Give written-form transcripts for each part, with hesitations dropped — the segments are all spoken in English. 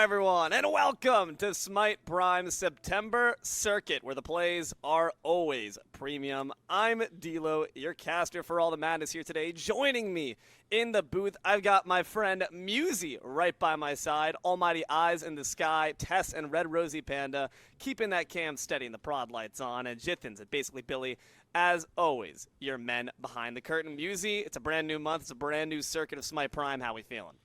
everyone, and welcome to Smite Prime September Circuit, where the plays are always premium. I'm D'Lo, your caster for all the madness here today. Joining me in the booth, I've got my friend Musy right by my side, Almighty Eyes in the Sky, Tess and Red Rosie Panda, keeping that cam steady and the prod lights on, and Jithins at basically Billy. As always, your men behind the curtain. Musy, it's a brand new month, it's a brand new circuit of Smite Prime. How we feeling?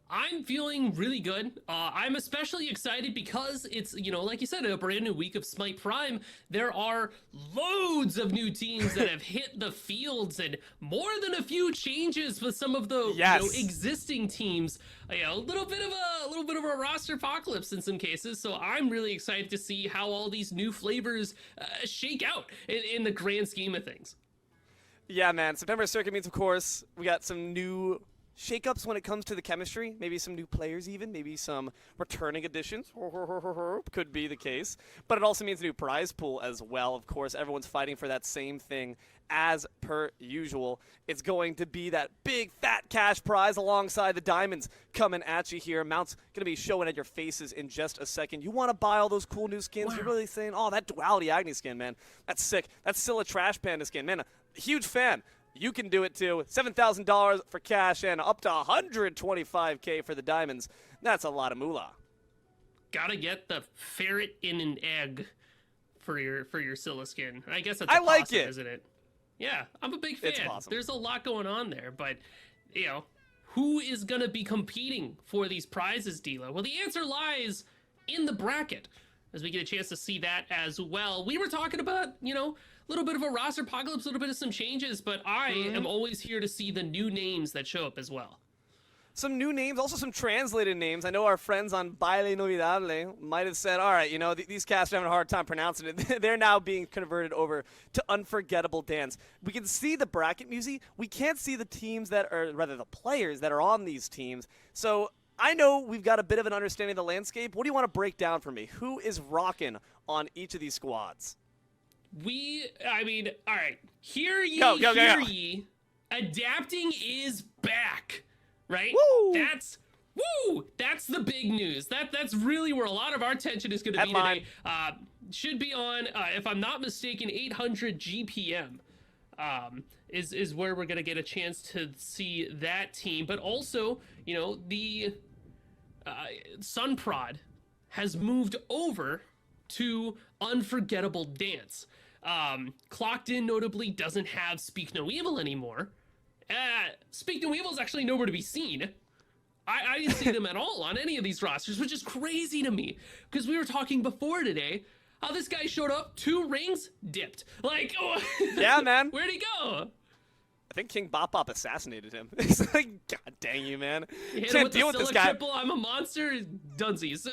I'm feeling really good. I'm especially excited because it's, like you said, a brand new week of Smite Prime. There are loads of new teams that have hit the fields and more than a few changes with some of the existing teams. A little bit of a roster apocalypse in some cases. So I'm really excited to see how all these new flavors shake out in the grand scheme of things. Yeah, man. September Circuit means, of course, we got some new shakeups when it comes to the chemistry, maybe some new players even, maybe some returning additions, could be the case. But it also means a new prize pool as well. Of course, everyone's fighting for that same thing as per usual. It's going to be that big fat cash prize alongside the diamonds coming at you here. Mount's going to be showing at your faces in just a second. You want to buy all those cool new skins? Wow. You're really saying, oh, that Duality Agni skin, man, that's sick. That's still a Trash Panda skin. Man, a huge fan. You can do it too. $7,000 for cash and up to $125K for the diamonds. That's a lot of moolah. Gotta get the ferret in an egg for your Scylla skin. I guess that's awesome, isn't it? Yeah, I'm a big fan. It's awesome. There's a lot going on there, but who is gonna be competing for these prizes, D'Lo? Well, the answer lies in the bracket, as we get a chance to see that as well. We were talking about, a little bit of a roster apocalypse, a little bit of some changes, but I am always here to see the new names that show up as well. Some new names, also some translated names. I know our friends on Baile Inolvidable might have said, all right, these cats are having a hard time pronouncing it. They're now being converted over to Unforgettable Dance. We can see the bracket music. We can't see the teams that are, rather the players that are on these teams. So I know we've got a bit of an understanding of the landscape. What do you want to break down for me? Who is rocking on each of these squads? All right. Hear ye, hear ye. Adapting is back, right? Woo! That's the big news. That's really where a lot of our attention is going to be today. Should be on, if I'm not mistaken, 800 GPM. Is where we're going to get a chance to see that team. But also, the Sunprod has moved over to Unforgettable Dance. Clocked In notably doesn't have Speak No Evil anymore. Speak No Evil is actually nowhere to be seen. I didn't see them at all on any of these rosters, which is crazy to me. Because we were talking before today how this guy showed up, 2 rings, dipped. Like, oh, yeah, man. Where'd he go? I think King Bop Bop assassinated him. It's like, God dang you, man. Can't deal with this guy. Triple, I'm a monster, dunsies.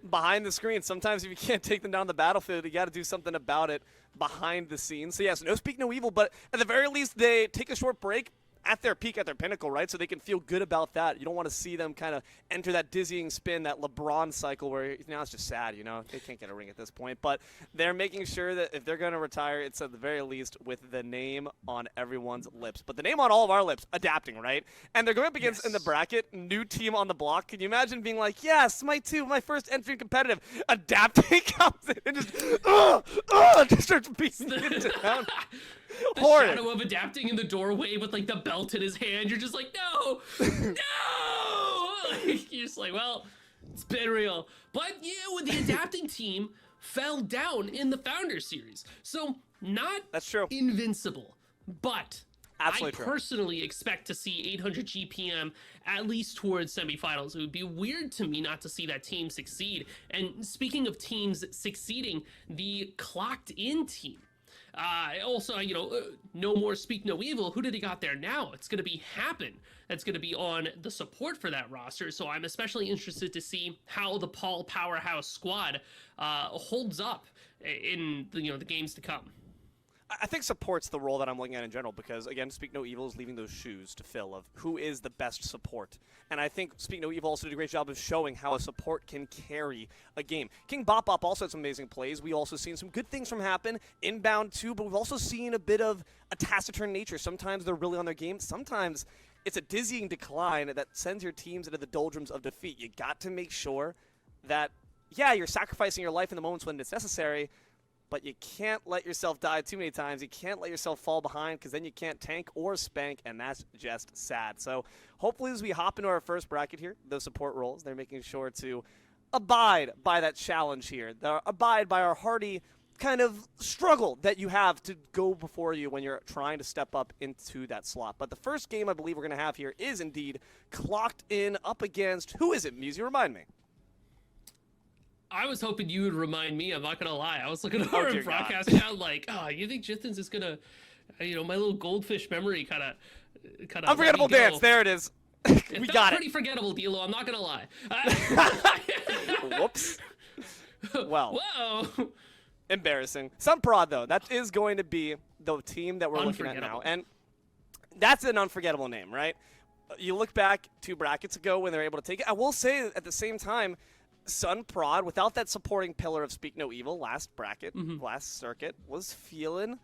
Behind the screen. Sometimes if you can't take them down the battlefield, you got to do something about it behind the scenes. So yes, no Speak No Evil, but at the very least, they take a short break at their peak, at their pinnacle, right? So they can feel good about that. You don't want to see them kind of enter that dizzying spin, that LeBron cycle where now it's just sad, They can't get a ring at this point. But they're making sure that if they're going to retire, it's at the very least with the name on everyone's lips. But the name on all of our lips, Adapting, right? And they're going up against, in the bracket, new team on the block. Can you imagine being like, yes, Smite 2, my first entry in competitive. Adapting comes in and just starts beating it down. The shadow of Adapting in the doorway with like the belt in his hand. You're just like, no, no. You're just like, well, it's been real. But with the Adapting team fell down in the Founder Series, so not invincible, but absolutely I personally expect to see 800 GPM at least towards semifinals. It would be weird to me not to see that team succeed. And speaking of teams succeeding, the Clocked In team. Also, no more Speak No Evil. Who did he got there now? It's going to be Happen. That's going to be on the support for that roster. So I'm especially interested to see how the Paul Powerhouse squad holds up in the games to come. I think support's the role that I'm looking at in general because, again, Speak No Evil is leaving those shoes to fill of who is the best support. And I think Speak No Evil also did a great job of showing how a support can carry a game. King Bop Bop also had some amazing plays. We also seen some good things from Happen inbound too, but we've also seen a bit of a taciturn nature. Sometimes they're really on their game. Sometimes it's a dizzying decline that sends your teams into the doldrums of defeat. You got to make sure that, yeah, you're sacrificing your life in the moments when it's necessary, but you can't let yourself die too many times. You can't let yourself fall behind, because then you can't tank or spank, and that's just sad. So hopefully as we hop into our first bracket here, those support roles, they're making sure to abide by that challenge here. They'll abide by our hearty kind of struggle that you have to go before you when you're trying to step up into that slot. But the first game I believe we're going to have here is indeed Clocked In up against, who is it, Musi? Remind me. I was hoping you would remind me. I'm not gonna lie. I was looking over and broadcasting out like, oh, you think Jithens is gonna, my little goldfish memory kind of. Unforgettable dance. There it is. We got it. Pretty forgettable, D'Lo. I'm not gonna lie. Whoops. Well. Whoa. Embarrassing. Sunprod, though, that is going to be the team that we're looking at now. And that's an unforgettable name, right? You look back 2 brackets ago when they were able to take it. I will say at the same time, Sunprod, without that supporting pillar of Speak No Evil last bracket, last circuit, was feeling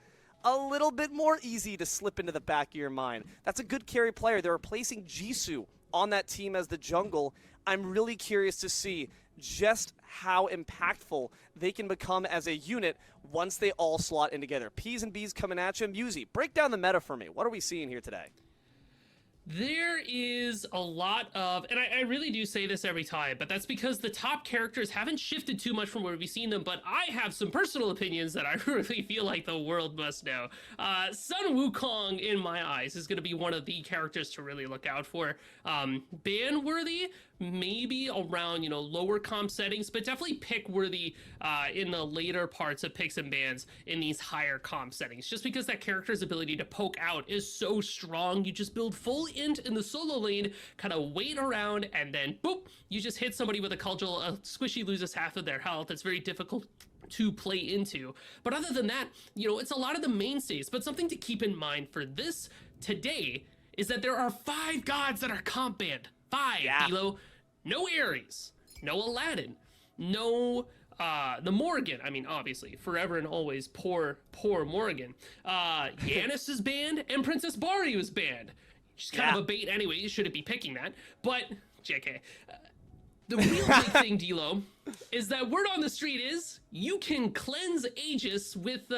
a little bit more easy to slip into the back of your mind. That's a good carry player. They're replacing Jisoo on that team as the jungle. I'm really curious to see just how impactful they can become as a unit once they all slot in together. P's and B's coming at you. Musi, break down the meta for me. What are we seeing here today? There is a lot of, and I really do say this every time, but that's because the top characters haven't shifted too much from where we've seen them, but I have some personal opinions that I really feel like the world must know. Sun Wukong, in my eyes, is going to be one of the characters to really look out for. Ban-worthy, maybe around, lower comp settings, but definitely pick-worthy in the later parts of picks and bans in these higher comp settings, just because that character's ability to poke out is so strong. You just build full int in the solo lane, kind of wait around, and then boop, you just hit somebody with a cudgel. A squishy loses half of their health. It's very difficult to play into. But other than that, it's a lot of the mainstays. But something to keep in mind for this today is that there are 5 gods that are comp banned. 5, yeah. D'Lo. No Ares, no Aladdin, no the Morgan. I mean, obviously, forever and always, poor Morgan. Yanis is banned, and Princess Baryu is banned. She's kind of a bait anyway. You shouldn't be picking that. But, JK. The real big thing, D'Lo, is that word on the street is you can cleanse Aegis with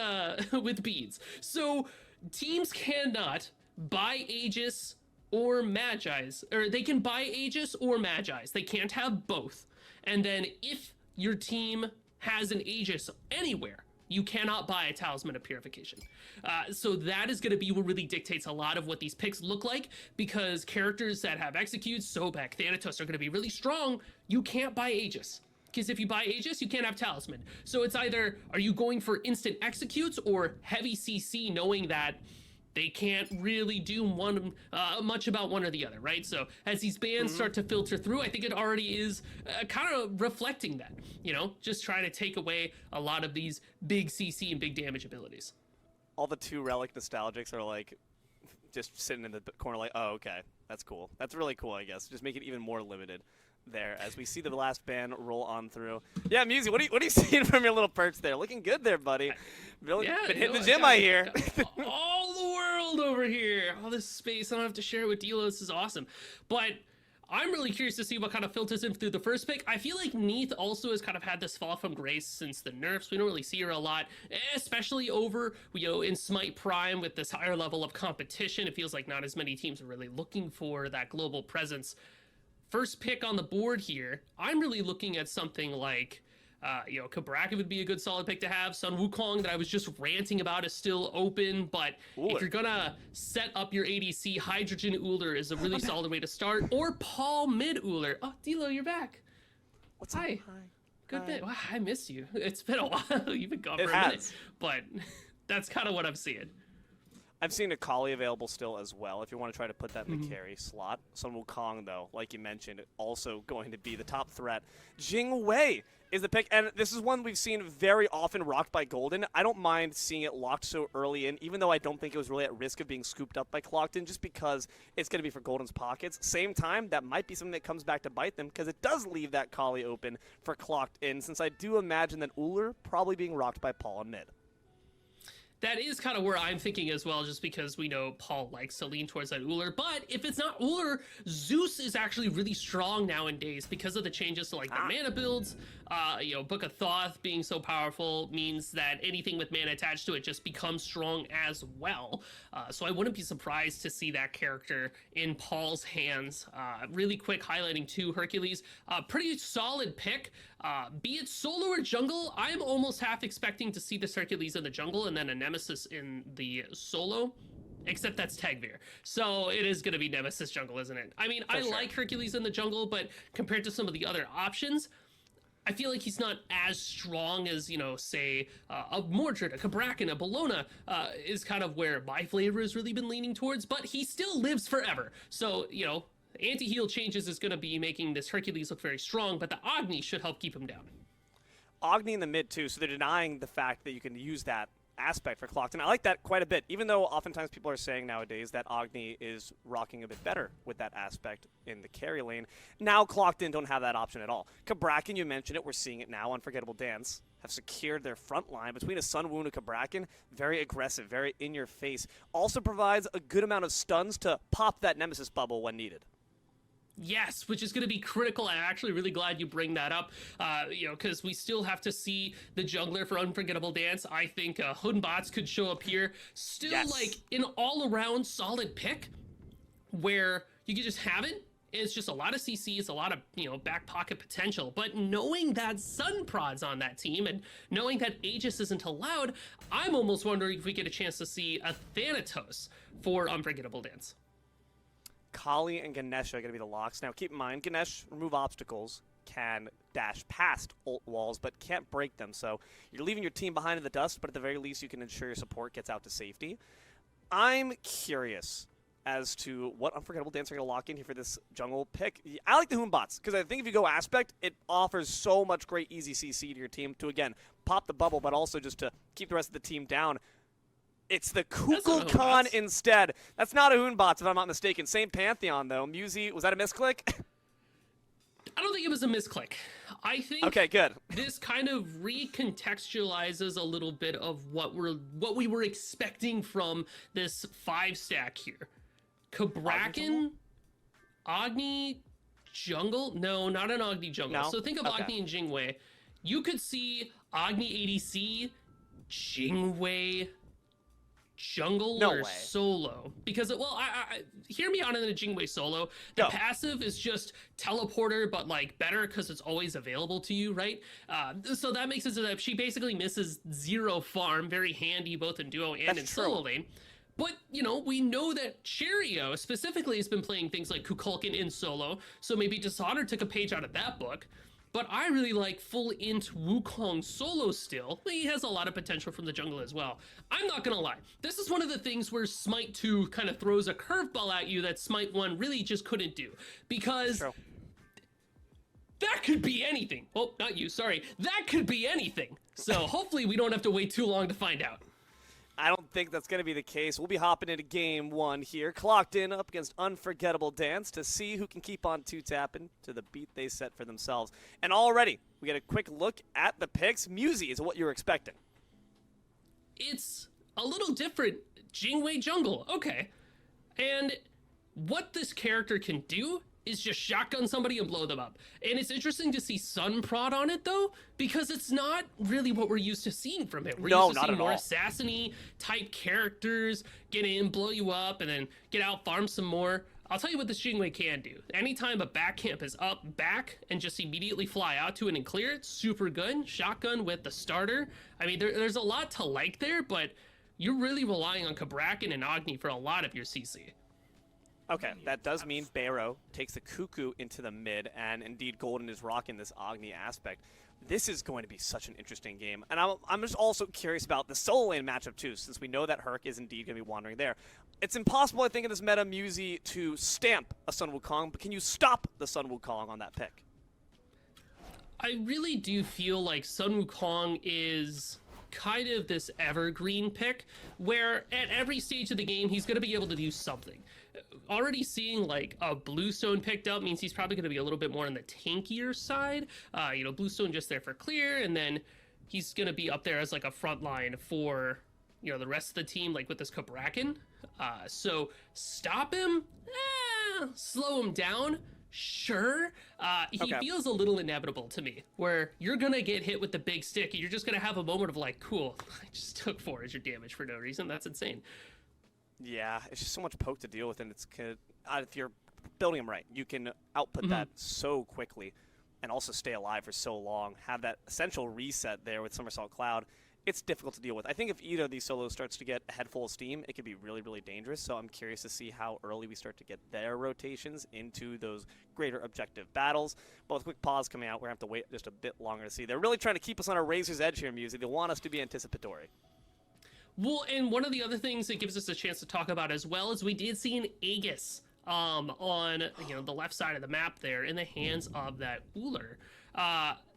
beads. So teams cannot buy Aegis or Magi's, or they can buy Aegis or Magi's. They can't have both. And then if your team has an Aegis anywhere, you cannot buy a Talisman of Purification. So that is going to be what really dictates a lot of what these picks look like, because characters that have Executes, Sobek, Thanatos are going to be really strong. You can't buy Aegis. Because if you buy Aegis, you can't have Talisman. So it's either, are you going for instant Executes or heavy CC, knowing that they can't really do much about one or the other, right? So as these bans start to filter through, I think it already is kind of reflecting that, just trying to take away a lot of these big CC and big damage abilities. All the 2 Relic nostalgics are like just sitting in the corner like, oh, okay, that's cool. That's really cool, I guess. Just make it even more limited there as we see the last ban roll on through. Yeah, Musi, what are you seeing from your little perch there? Looking good there, buddy. Really been hitting the gym, I hear. All the world over here. All this space I don't have to share with D'Lo. This is awesome. But I'm really curious to see what kind of filters in through the first pick. I feel like Neith also has kind of had this fall from grace since the nerfs. We don't really see her a lot, especially over, in Smite Prime with this higher level of competition. It feels like not as many teams are really looking for that global presence. First pick on the board here, I'm really looking at something like, Cabraka would be a good solid pick to have. Sun Wukong that I was just ranting about is still open, but if you're gonna set up your ADC, Hydrogen Uller is a really solid way to start, or Paul Mid Uller. Oh, D'Lo, you're back. What's Hi. up? Hi. Good day. Wow, I miss you. It's been a while. You've been gone It for a has. minute, but that's kind of what I'm seeing. I've seen Akali available still as well if you want to try to put that in the carry slot. Sun Wukong, though, like you mentioned, also going to be the top threat. Jing Wei is the pick, and this is one we've seen very often rocked by Golden. I don't mind seeing it locked so early in, even though I don't think it was really at risk of being scooped up by Clocked In, just because it's going to be for Golden's pockets. Same time, that might be something that comes back to bite them, because it does leave that Kali open for Clocked In, since I do imagine that Uller probably being rocked by Paul and mid. That is kind of where I'm thinking as well, just because we know Paul likes to lean towards that Uller. But if it's not Uller, Zeus is actually really strong nowadays because of the changes to like the mana builds. Book of Thoth being so powerful means that anything with mana attached to it just becomes strong as well. So I wouldn't be surprised to see that character in Paul's hands. Really quick highlighting too, Hercules, pretty solid pick. Be it solo or jungle, I'm almost half expecting to see this Hercules in the jungle and then a Nemesis in the solo. Except that's Tagveer. So it is going to be Nemesis jungle, isn't it? I mean, I like Hercules in the jungle, but compared to some of the other options, I feel like he's not as strong as, say, a Mordred, a Cabrakan, a Bellona is kind of where my flavor has really been leaning towards, but he still lives forever. So, anti-heal changes is going to be making this Hercules look very strong, but the Agni should help keep him down. Agni in the mid, too, so they're denying the fact that you can use that aspect for Clockton. I like that quite a bit, even though oftentimes people are saying nowadays that Agni is rocking a bit better with that aspect in the carry lane. Now Clockton don't have that option at all. Cabrakan, you mentioned it, we're seeing it now. Unforgettable Dance have secured their front line between a Sun Wound and Cabrakan. Very aggressive, very in your face. Also provides a good amount of stuns to pop that Nemesis bubble when needed. Yes, which is going to be critical. I'm actually really glad you bring that up, because we still have to see the jungler for Unforgettable Dance. I think Hunbots could show up here. Still, like, an all-around solid pick where you can just have it. It's just a lot of CCs, a lot of, back pocket potential. But knowing that Sun Prod's on that team and knowing that Aegis isn't allowed, I'm almost wondering if we get a chance to see a Thanatos for Unforgettable Dance. Kali and Ganesh are going to be the locks. Now, keep in mind, Ganesh, remove obstacles, can dash past ult walls, but can't break them. So you're leaving your team behind in the dust, but at the very least, you can ensure your support gets out to safety. I'm curious as to what Unforgettable Dance are going to lock in here for this jungle pick. I like the Hunbots, because I think if you go Aspect, it offers so much great easy CC to your team to, again, pop the bubble, but also just to keep the rest of the team down. It's the Kukulkan instead. That's not a Hunbots, if I'm not mistaken. Same Pantheon, though. Musi, was that a misclick? I don't think it was a misclick. I think okay, good. This kind of recontextualizes a little bit of what we were expecting from this 5-stack here. Cabrakan, Agni, jungle? No, not an Agni jungle. No? So think of Agni and Jingwei. You could see Agni ADC, Jingwei jungle or solo, because I hear me out in the Jingwei solo. The passive is just teleporter, but like better because it's always available to you, right? So that makes it so that she basically misses 0 farm, very handy both in duo and in solo lane. But, we know that Cheerio specifically has been playing things like Kukulkan in solo, so maybe Dishonored took a page out of that book. But I really like full int Wukong solo still. He has a lot of potential from the jungle as well. I'm not gonna lie. This is one of the things where Smite 2 kind of throws a curveball at you that Smite 1 really just couldn't do. Because that could be anything. Oh, not you, sorry. That could be anything. So hopefully we don't have to wait too long to find out. I don't think that's going to be the case. We'll be hopping into game 1 here. Clocked in up against Unforgettable Dance to see who can keep on 2-tapping to the beat they set for themselves. And already, we get a quick look at the picks. Musi is what you were expecting. It's a little different. Jingwei jungle. Okay. And what this character can do is just shotgun somebody and blow them up. And it's interesting to see Sun Prod on it, though, because it's not really what we're used to seeing from him. We're used to seeing more assassin-y type characters, get in, blow you up, and then get out, farm some more. I'll tell you what this Jingwei can do. Anytime a back camp is up, back, and just immediately fly out to it and clear it, super good. Shotgun with the starter. I mean, there's a lot to like there, but you're really relying on Cabrakan and Agni for a lot of your CC. Okay, that does mean Barrow takes the Cuckoo into the mid, and indeed Golden is rocking this Agni aspect. This is going to be such an interesting game, and I'm just also curious about the solo lane matchup too, since we know that Herc is indeed going to be wandering there. It's impossible, I think, in this meta, Musi, to stamp a Sun Wukong, but can you stop the Sun Wukong on that pick? I really do feel like Sun Wukong is kind of this evergreen pick, where at every stage of the game, he's going to be able to do something. Already seeing like a Bluestone picked up means he's probably going to be a little bit more on the tankier side. Bluestone just there for clear, and then he's going to be up there as like a front line for the rest of the team, like with this Cabrakan. So stop him, slow him down. Sure. He feels a little inevitable to me, where you're going to get hit with the big stick and you're just going to have a moment of like, cool, I just took 4 as your damage for no reason. That's insane. Yeah, it's just so much poke to deal with, and if you're building him right, you can output that so quickly and also stay alive for so long, have that essential reset there with Somersault Cloud. It's difficult to deal with. I think if either of these solos starts to get a head full of steam, it could be really, really dangerous. So I'm curious to see how early we start to get their rotations into those greater objective battles. But with quick pause coming out, we're going to have to wait just a bit longer to see. They're really trying to keep us on our razor's edge here, Music. They want us to be anticipatory. Well, and one of the other things that gives us a chance to talk about as well is we did see an Aegis on the left side of the map there in the hands of that Uller.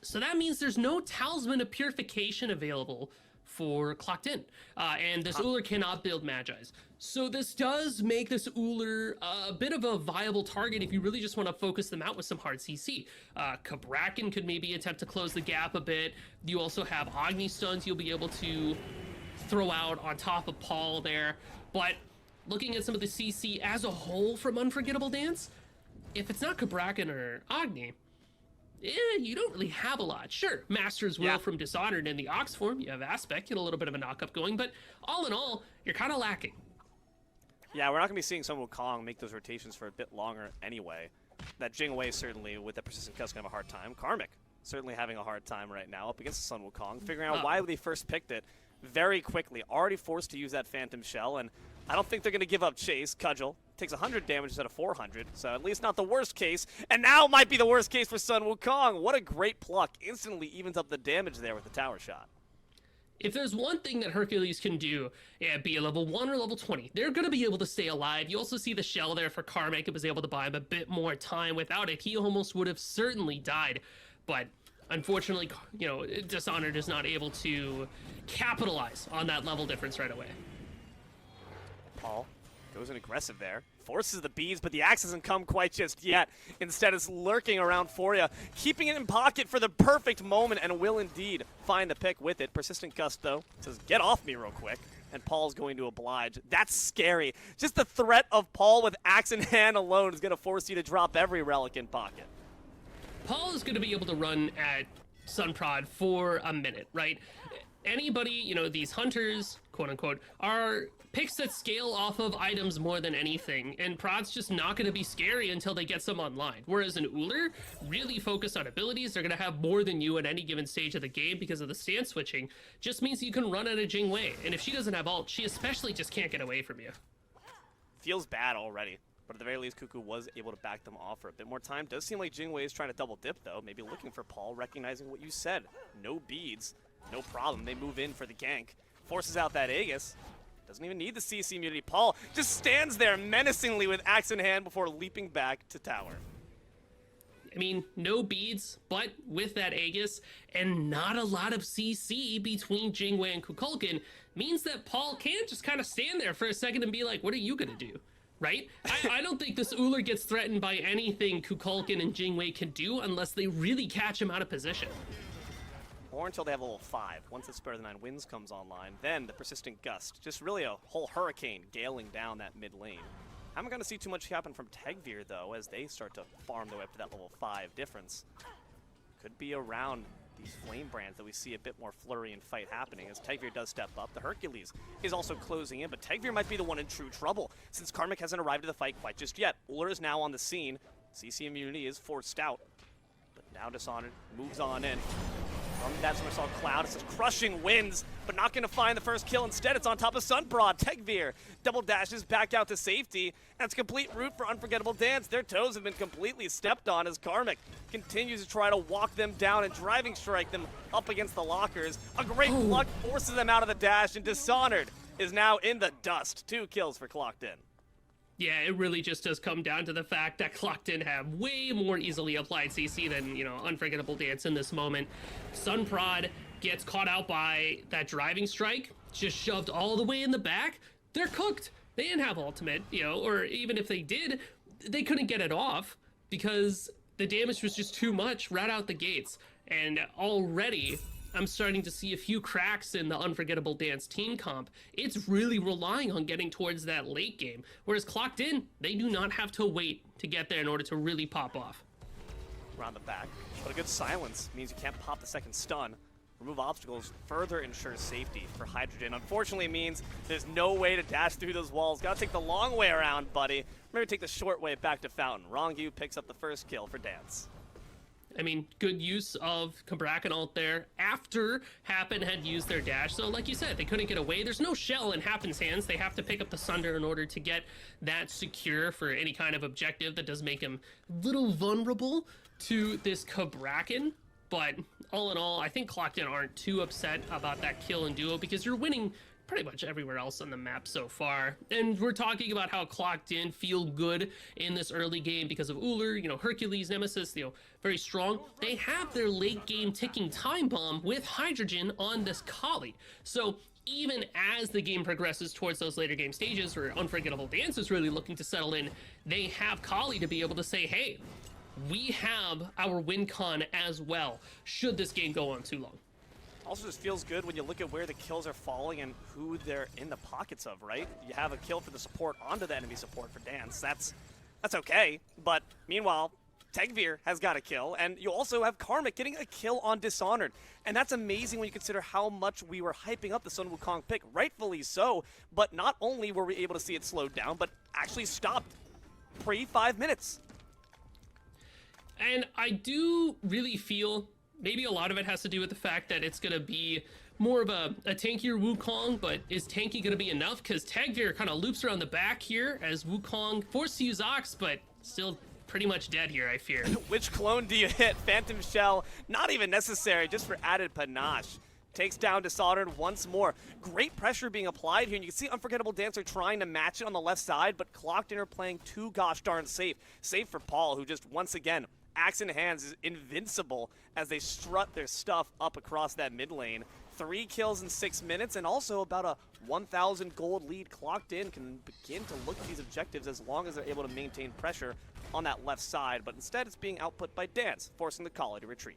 So that means there's no Talisman of Purification available for Clocked In. And this Uller cannot build Magi's. So this does make this Uller a bit of a viable target if you really just want to focus them out with some hard CC. Cabrakan could maybe attempt to close the gap a bit. You also have Agni Stuns you'll be able to throw out on top of Paul there. But looking at some of the CC as a whole from Unforgettable Dance, if it's not Cabrakan or Agni, you don't really have a lot. Sure, Master's Will from Dishonored in the Ox form, you have Aspect, get a little bit of a knock-up going, but all in all, you're kind of lacking. Yeah, we're not going to be seeing Sun Wukong make those rotations for a bit longer anyway. That Jingwei certainly, with that Persistent Gust, going to have a hard time. Karmic, certainly having a hard time right now up against Sun Wukong, figuring out why they first picked it very quickly. Already forced to use that Phantom Shell, and I don't think they're going to give up chase. Cudgel takes 100 damage instead of 400, so at least not the worst case. And now might be the worst case for Sun Wukong. What a great pluck. Instantly evens up the damage there with the tower shot. If there's one thing that Hercules can do, be a level 1 or level 20, they're going to be able to stay alive. You also see the shell there for Karmic. It was able to buy him a bit more time. Without it, he almost would have certainly died. But unfortunately, Dishonored is not able to capitalize on that level difference right away. Paul goes in aggressive there, forces the beads, but the axe hasn't come quite just yet. Instead, it's lurking around Foria, keeping it in pocket for the perfect moment, and will indeed find the pick with it. Persistent Gust, though, says, get off me real quick, and Paul's going to oblige. That's scary. Just the threat of Paul with axe in hand alone is going to force you to drop every relic in pocket. Paul is going to be able to run at Sunprod for a minute, right? Anybody, these hunters, quote unquote, are picks that scale off of items more than anything, and Prod's just not going to be scary until they get some online. Whereas an Uller, really focused on abilities, they're going to have more than you at any given stage of the game because of the stance switching, just means you can run at a Jingwei, and if she doesn't have ult, she especially just can't get away from you. Feels bad already, but at the very least, Cuckoo was able to back them off for a bit more time. Does seem like Jingwei is trying to double dip, though, maybe looking for Paul, recognizing what you said. No beads, no problem. They move in for the gank. Forces out that Aegis. Doesn't even need the CC immunity. Paul just stands there menacingly with axe in hand before leaping back to tower. I mean, no beads, but with that Aegis and not a lot of CC between Jingwei and Kukulkan means that Paul can't just kind of stand there for a second and be like, what are you going to do? Right? I don't think this Uller gets threatened by anything Kukulkan and Jingwei can do unless they really catch him out of position. Or until they have level 5. Once the Spare of the Nine Winds comes online, then the Persistent Gust. Just really a whole hurricane galing down that mid lane. I'm going to see too much happen from Tegvir, though, as they start to farm their way up to that level 5 difference. Could be around these Flame Brands that we see a bit more flurry and fight happening as Tegvir does step up. The Hercules is also closing in, but Tegvir might be the one in true trouble since Karmic hasn't arrived to the fight quite just yet. Uller is now on the scene. CC immunity is forced out, but now Dishonored moves on in. From that Somersault Cloud, it's just crushing winds, but not going to find the first kill. Instead, it's on top of Sunprod. Tegvir double dashes back out to safety, and it's a complete route for Unforgettable Dance. Their toes have been completely stepped on as Karmic continues to try to walk them down and driving strike them up against the lockers. A great pluck forces them out of the dash, and Dishonored is now in the dust. 2 kills for Clocked In. Yeah, it really just does come down to the fact that Clocked In have way more easily applied CC than, Unforgettable Dance in this moment. Sunprod gets caught out by that driving strike, just shoved all the way in the back. They're cooked. They didn't have ultimate, or even if they did, they couldn't get it off because the damage was just too much right out the gates. And already, I'm starting to see a few cracks in the Unforgettable Dance team comp. It's really relying on getting towards that late game, whereas Clocked In, they do not have to wait to get there in order to really pop off. Around the back, but a good silence means you can't pop the second stun. Remove obstacles further ensures safety for Hydrogen. Unfortunately, it means there's no way to dash through those walls. Gotta take the long way around, buddy. Remember to take the short way back to Fountain. Rongu picks up the first kill for Dance. I mean, good use of Cabrakan ult there after Happen had used their dash. So like you said, they couldn't get away. There's no shell in Happen's hands. They have to pick up the Sunder in order to get that secure for any kind of objective that does make him a little vulnerable to this Cabrakan. But all in all, I think Clocked In aren't too upset about that kill in duo because you're winning pretty much everywhere else on the map so far. And we're talking about how Clocked In feel good in this early game because of Ullr, you know, Hercules, Nemesis, you know, very strong. They have their late game ticking time bomb with Hydrogen on this Kali. So even as the game progresses towards those later game stages where Unforgettable Dance is really looking to settle in, they have Kali to be able to say, hey, we have our win con as well, should this game go on too long. Also just feels good when you look at where the kills are falling and who they're in the pockets of, right? You have a kill for the support onto the enemy support for Dance. That's okay, but meanwhile, Tegvir has got a kill, and you also have Karmic getting a kill on Dishonored. And that's amazing when you consider how much we were hyping up the Sun Wukong pick, rightfully so, but not only were we able to see it slowed down, but actually stopped pre-5 minutes. And I do really feel maybe a lot of it has to do with the fact that it's going to be more of a tankier Wukong, but is tanky going to be enough? Because Tegvir kind of loops around the back here as Wukong forced to use Ox, but still pretty much dead here, I fear. Which clone do you hit? Phantom Shell, not even necessary, just for added panache. Takes down Dishonored once more. Great pressure being applied here, and you can see Unforgettable Dancer trying to match it on the left side, but Clocked In are playing too gosh darn safe. Safe for Paul, who just once again, axe in hands, is invincible as they strut their stuff up across that mid lane. 3 kills in 6 minutes, and also about a 1,000 gold lead. Clocked In can begin to look at these objectives as long as they're able to maintain pressure on that left side, but instead it's being output by Dance, forcing the Kali to retreat.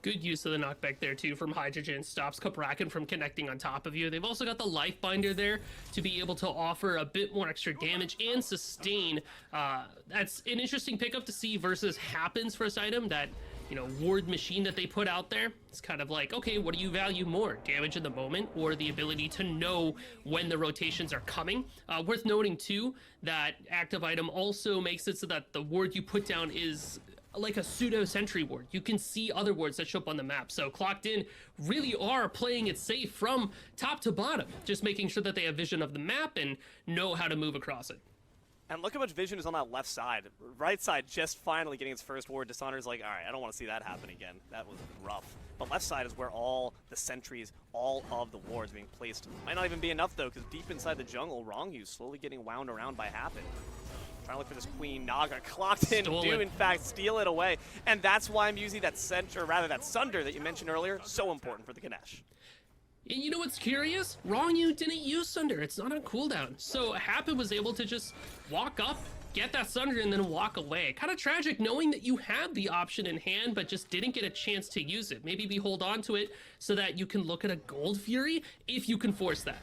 Good use of the knockback there too from Hydrogen. Stops Cabrakan from connecting on top of you. They've also got the life binder there to be able to offer a bit more extra damage and sustain. That's an interesting pickup to see versus Happen's first item, that, you know, ward machine that they put out there. It's kind of like, okay, what do you value more? Damage in the moment or the ability to know when the rotations are coming? Worth noting too, that active item also makes it so that the ward you put down is like a pseudo sentry ward. You can see other wards that show up on the map. So Clocked In really are playing it safe from top to bottom, just making sure that they have vision of the map and know how to move across it. And look how much vision is on that left side. Right side just finally getting its first ward. Dishonored's like, all right, I don't want to see that happen again. That was rough. But left side is where all the sentries, all of the wards being placed. Might not even be enough though, because deep inside the jungle, Rongu slowly getting wound around by Happen. Trying to look for this Queen Naga. Clocked In do, in fact, steal it away. And that's why I'm using that that Sunder that you mentioned earlier. So important for the Ganesh. And you know what's curious? Rongu didn't use Sunder. It's not on cooldown. So Happen was able to just walk up, get that Sunder, and then walk away. Kind of tragic knowing that you had the option in hand, but just didn't get a chance to use it. Maybe we hold on to it so that you can look at a Gold Fury if you can force that.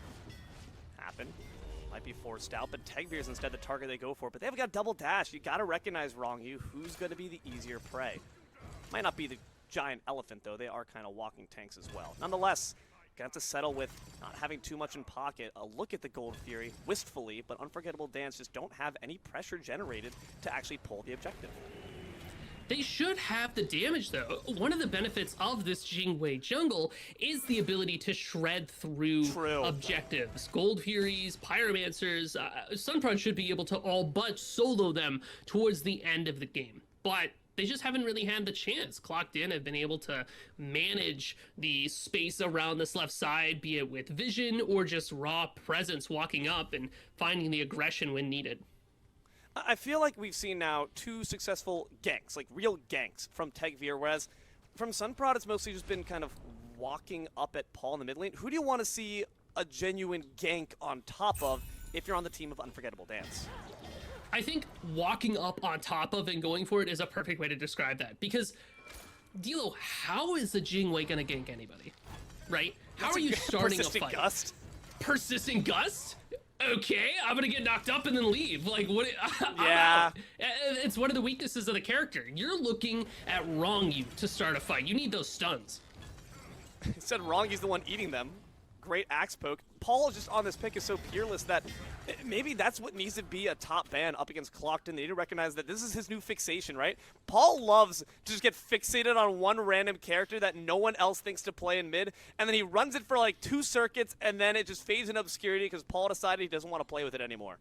Happen. Might be forced out, but Tegvir is instead the target they go for. But they've got double dash. You got to recognize Rongu. Who's going to be the easier prey? Might not be the giant elephant, though. They are kind of walking tanks as well. Nonetheless, gonna have to settle with not having too much in pocket. A look at the Gold Fury, wistfully, but Unforgettable Dance just don't have any pressure generated to actually pull the objective. They should have the damage though. One of the benefits of this Jingwei jungle is the ability to shred through objectives. Gold Furies, Pyromancers, Sunfront should be able to all but solo them towards the end of the game. But they just haven't really had the chance. Clocked In have been able to manage the space around this left side, be it with vision or just raw presence walking up and finding the aggression when needed. I feel like we've seen now 2 successful ganks, like real ganks from Tegvir, whereas from Sunprod it's mostly just been kind of walking up at Paul in the mid lane. Who do you want to see a genuine gank on top of if you're on the team of Unforgettable Dance? I think walking up on top of and going for it is a perfect way to describe that, because Dilo, how is the Jingwei gonna gank anybody? Right? How That's are you starting a persistent fight? gust. Persistent gust? Okay, I'm gonna get knocked up and then leave. Like, what? I'm Yeah. out. It's one of the weaknesses of the character. You're looking at wrong you to start a fight. You need those stuns. He said wrong, he's the one eating them. Great axe poke. Paul just on this pick is so peerless that maybe that's what needs to be a top ban up against Clockton. They need to recognize that this is his new fixation, right? Paul loves to just get fixated on one random character that no one else thinks to play in mid, and then he runs it for like 2 circuits, and then it just fades in obscurity because Paul decided he doesn't want to play with it anymore.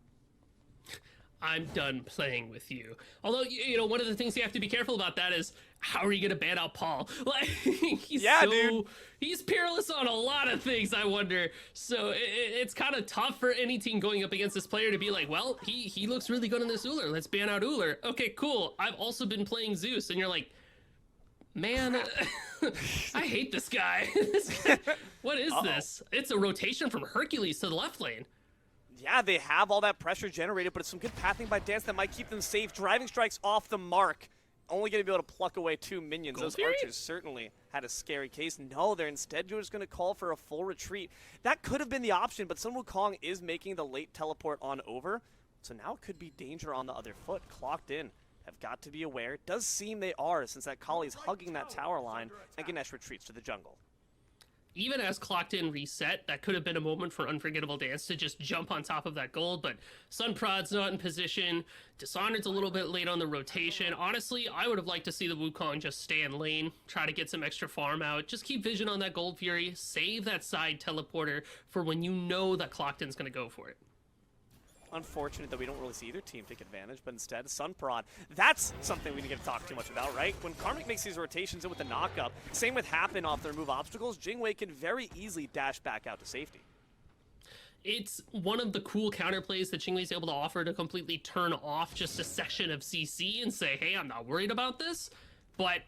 I'm done playing with you. Although, you know, one of the things you have to be careful about that is, how are you gonna ban out Paul? Like, dude. He's peerless on a lot of things, I wonder. So it's kind of tough for any team going up against this player to be like, well, he looks really good in this Uller. Let's ban out Uller. Okay, cool. I've also been playing Zeus, and you're like, man, I hate this guy. What is this? It's a rotation from Hercules to the left lane. Yeah, they have all that pressure generated, but it's some good pathing by Dance that might keep them safe. Driving strikes off the mark. Only going to be able to pluck away 2 minions. Gold Those Fury? archers certainly had a scary case. No, they're instead just going to call for a full retreat. That could have been the option, but Sun Wukong is making the late teleport on over. So now it could be danger on the other foot. Clocked in. Have got to be aware. It does seem they are, since that Kali's hugging that tower line, and Ganesh retreats to the jungle. Even as Clocked In reset, that could have been a moment for Unforgettable Dance to just jump on top of that gold, but Sunprod's not in position. Dishonored's a little bit late on the rotation. Honestly, I would have liked to see the Wukong just stay in lane, try to get some extra farm out, just keep vision on that Gold Fury, save that side teleporter for when you know that Clocked In's gonna go for it. Unfortunate that we don't really see either team take advantage, but instead, Sunprod. That's something we didn't get to talk too much about, right? When Karmic makes these rotations in with the knockup, same with Happen off the remove obstacles, Jingwei can very easily dash back out to safety. It's one of the cool counterplays that Jingwei's able to offer to completely turn off just a section of CC and say, hey, I'm not worried about this. But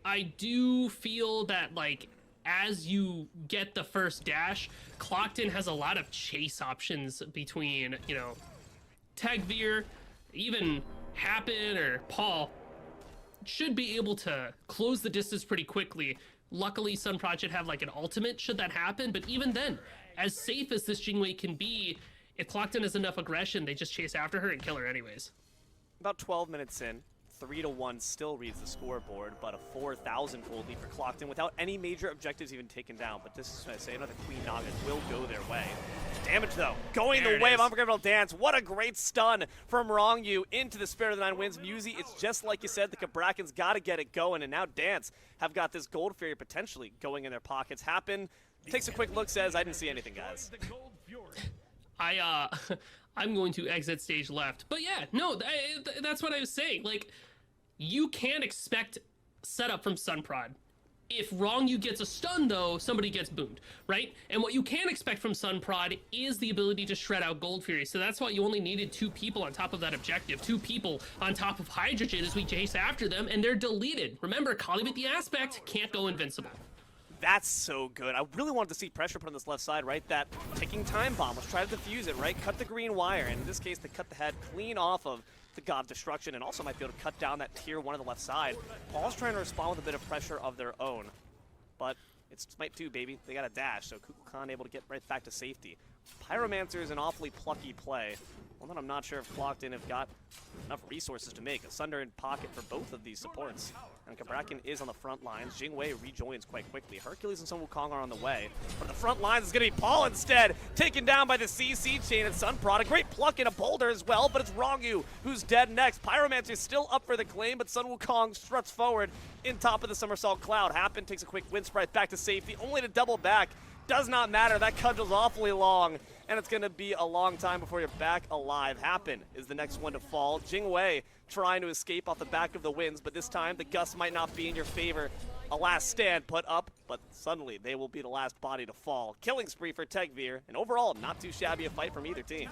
I do feel that, like, as you get the first dash, Clocked In has a lot of chase options between, you know, Tagveer, even Happen or Paul should be able to close the distance pretty quickly. Luckily, Sunprod should have like an ultimate should that happen, but even then, as safe as this Jingwei can be, if Clocked In has enough aggression, they just chase after her and kill her anyways. About 12 minutes in, 3-1 still reads the scoreboard, but a 4,000 gold lead for Clocked In without any major objectives even taken down. But this is what I say, another Queen Naga will go their way. Damage though, going There the it way is. of Unforgettable Dance. What a great stun from Rongyu into the Spirit of the Nine Winds. Musi, it's just like you said, the Kabrakan's got to get it going, and now Dance have got this Gold Fury potentially going in their pockets. Happen, takes a quick look, says, I didn't see anything, guys. I'm going to exit stage left. But yeah, no, that's what I was saying. Like, you can't expect setup from Sunprod. If Rongyu gets a stun, though, somebody gets boomed, right? And what you can expect from Sunprod is the ability to shred out Gold Fury. So that's why you only needed 2 people on top of that objective. 2 people on top of Hydrogen as we chase after them, and they're deleted. Remember, Kali with the aspect can't go invincible. That's so good. I really wanted to see pressure put on this left side, right? That ticking time bomb. Let's try to defuse it, right? Cut the green wire. And in this case, they cut the head clean off of the God of Destruction and also might be able to cut down that tier 1 on the left side. Paul's trying to respond with a bit of pressure of their own. But it's Smite 2, baby. They got a dash, so Kukulkan able to get right back to safety. Pyromancer is an awfully plucky play. One that I'm not sure if Clocked In have got enough resources to make. A Sunder in pocket for both of these supports. And Kabrakan is on the front lines. Jingwei rejoins quite quickly. Hercules and Sun Wukong are on the way. But the front lines is going to be Paul instead. Taken down by the CC chain and Sunprod. A great pluck in a boulder as well, but it's Rongyu who's dead next. Pyromancer is still up for the claim, but Sun Wukong struts forward in top of the Somersault Cloud. Happen takes a quick wind sprite back to safety, only to double back. Does not matter. That cudgel's awfully long, and it's going to be a long time before you're back alive. Happen is the next one to fall. Jingwei trying to escape off the back of the winds, but this time the gust might not be in your favor. A last stand put up, but suddenly they will be the last body to fall. Killing spree for Tagveer, and overall, not too shabby a fight from either team.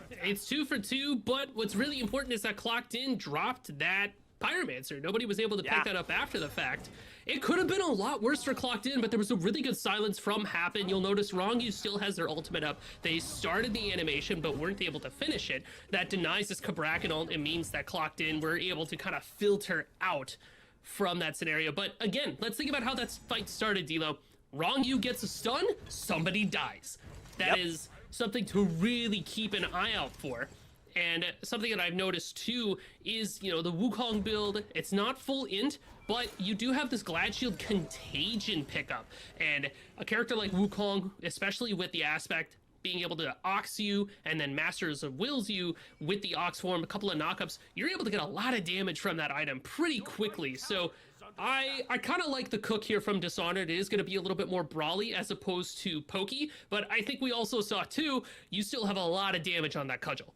It's 2 for 2, but what's really important is that Clocked In dropped that Pyromancer. Nobody was able to pick that up after the fact. It could have been a lot worse for Clocked In, but there was a really good silence from Happen. You'll notice Rongyu still has their ultimate up. They started the animation, but weren't able to finish it. That denies this Kabrakan ult. It means that Clocked In were able to kind of filter out from that scenario. But again, let's think about how that fight started, D'Lo. Wrong you gets a stun, somebody dies. That is something to really keep an eye out for. And something that I've noticed too is, you know, the Wukong build, it's not full int, but you do have this Glad Shield contagion pickup. And a character like Wukong, especially with the aspect being able to Ox you and then Masters of Wills you with the Ox form, a couple of knockups, you're able to get a lot of damage from that item pretty quickly. So I kind of like the cook here from Dishonored. It is going to be a little bit more brawly as opposed to pokey, but I think we also saw too, you still have a lot of damage on that cudgel.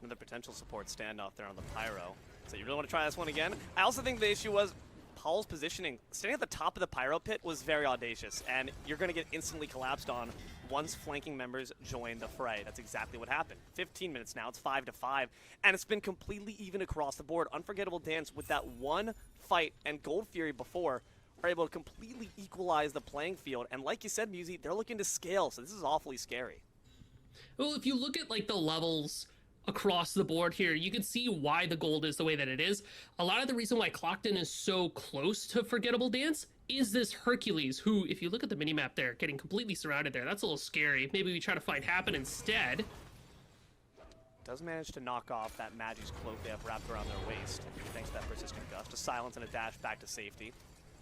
Another potential support standoff there on the Pyro. So you really want to try this one again? I also think the issue was Paul's positioning. Standing at the top of the Pyro pit was very audacious, and you're going to get instantly collapsed on once flanking members join the fray. That's exactly what happened. 15 minutes now, it's 5-5, and it's been completely even across the board. Unforgettable Dance with that one fight and Gold Fury before are able to completely equalize the playing field, and like you said, Musi, they're looking to scale, so this is awfully scary. Well, if you look at like the levels across the board here, you can see why the gold is the way that it is. A lot of the reason why Clocked In is so close to Forgettable Dance is this Hercules, who, if you look at the minimap there, getting completely surrounded there, that's a little scary. Maybe we try to find Happen instead. Does manage to knock off that Magi's cloak they have wrapped around their waist, thanks to that persistent gust. A silence and a dash back to safety.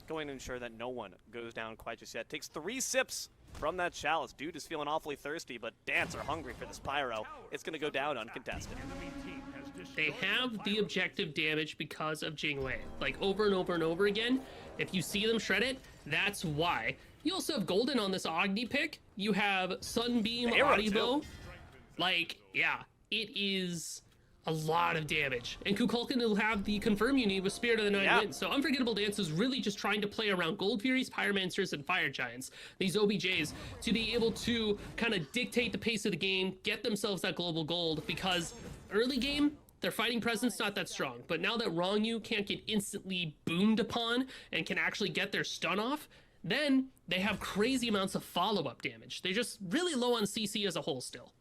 Going to ensure that no one goes down quite just yet. Takes 3 sips from that chalice. Dude is feeling awfully thirsty, but Dance are hungry for this Pyro. It's going to go down uncontested. They have the objective damage because of Jingwei. Like, over and over and over again. If you see them shred it, that's why. You also have Golden on this Agni pick. You have Sunbeam, Audibo. Like, yeah, it is a lot of damage. And Kukulkan will have the confirm you need with Spirit of the Nine Winds. So Unforgettable Dance is really just trying to play around Gold Furies, Pyromancers, and Fire Giants, these OBJs, to be able to kind of dictate the pace of the game, get themselves that global gold, because early game, their fighting presence not that strong. But now that Wrong You can't get instantly boomed upon and can actually get their stun off, then they have crazy amounts of follow-up damage. They're just really low on CC as a whole still.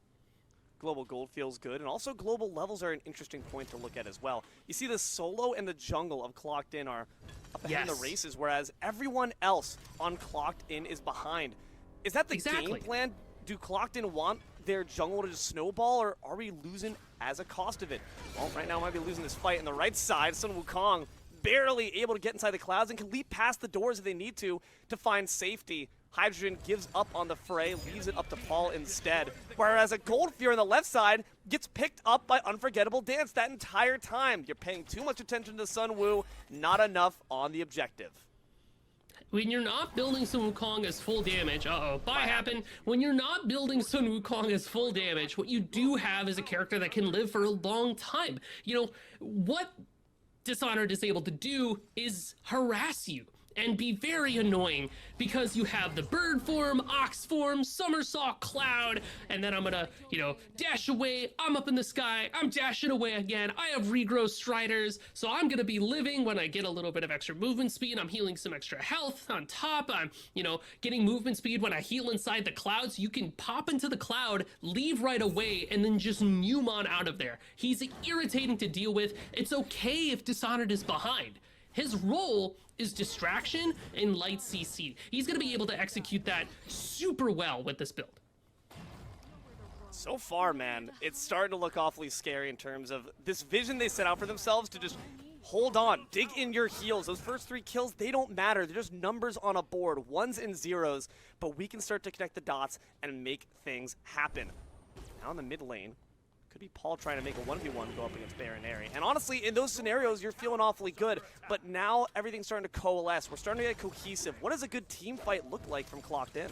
Global gold feels good, and also global levels are an interesting point to look at as well. You see the solo and the jungle of Clocked In are up ahead in the races, whereas everyone else on Clocked In is behind. Is that the game plan? Do Clocked In want their jungle to just snowball, or are we losing as a cost of it? Well, right now we might be losing this fight on the right side. Sun Wukong barely able to get inside the clouds and can leap past the doors if they need to find safety. Hydrogen gives up on the fray, leaves it up to Paul instead. Whereas a Gold Fury on the left side gets picked up by Unforgettable Dance that entire time. You're paying too much attention to Sun Wu, not enough on the objective. When you're not building Sun Wukong as full damage, bye Happen. When you're not building Sun Wukong as full damage, what you do have is a character that can live for a long time. You know, what Dishonored is able to do is harass you and be very annoying, because you have the bird form, ox form, somersault cloud, and then I'm gonna, you know, dash away, I'm up in the sky, I'm dashing away again, I have regrow striders, so I'm gonna be living when I get a little bit of extra movement speed, I'm healing some extra health on top, I'm, you know, getting movement speed when I heal inside the clouds. You can pop into the cloud, leave right away, and then just Newmon out of there. He's irritating to deal with. It's okay if Dishonored is behind. His role is distraction and light CC. He's going to be able to execute that super well with this build. So far, man, it's starting to look awfully scary in terms of this vision they set out for themselves to just hold on, dig in your heels. Those first 3 kills, they don't matter. They're just numbers on a board, ones and zeros, but we can start to connect the dots and make things happen. Now in the mid lane, could be Paul trying to make a 1v1 go up against Baron Airy. And honestly, in those scenarios, you're feeling awfully good. But now everything's starting to coalesce. We're starting to get cohesive. What does a good team fight look like from Clocked In?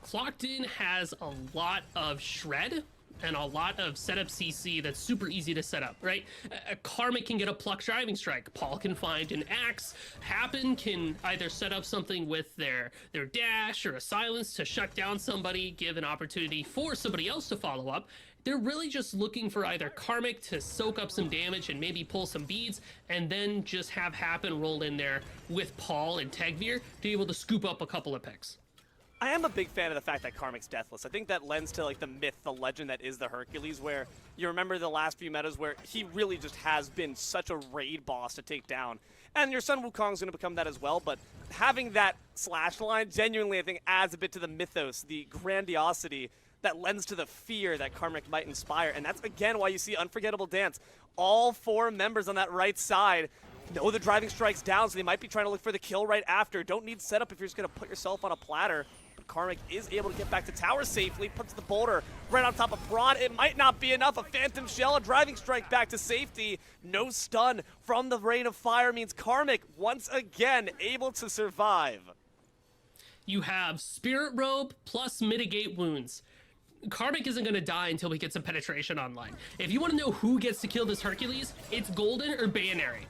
Clocked In has a lot of shred and a lot of setup CC that's super easy to set up, right? A Karmic can get a Pluck Driving Strike. Paul can find an Axe. Happen can either set up something with their dash or a silence to shut down somebody, give an opportunity for somebody else to follow up. They're really just looking for either Karmic to soak up some damage and maybe pull some beads, and then just have Happen roll in there with Paul and Tegvir to be able to scoop up a couple of picks. I am a big fan of the fact that Karmic's deathless. I think that lends to like the myth, the legend that is the Hercules, where you remember the last few metas where he really just has been such a raid boss to take down. And your Sun Wukong's going to become that as well, but having that slash line genuinely, I think, adds a bit to the mythos, the grandiosity that lends to the fear that Karmic might inspire. And that's, again, why you see Unforgettable Dance. All 4 members on that right side know the driving strike's down, so they might be trying to look for the kill right after. Don't need setup if you're just going to put yourself on a platter. But Karmic is able to get back to tower safely, puts the boulder right on top of Prod. It might not be enough. A Phantom Shell, a driving strike back to safety. No stun from the Rain of Fire means Karmic, once again, able to survive. You have Spirit Robe plus Mitigate Wounds. Karmic isn't going to die until we get some penetration online. If you want to know who gets to kill this Hercules, it's Golden or Bayonary.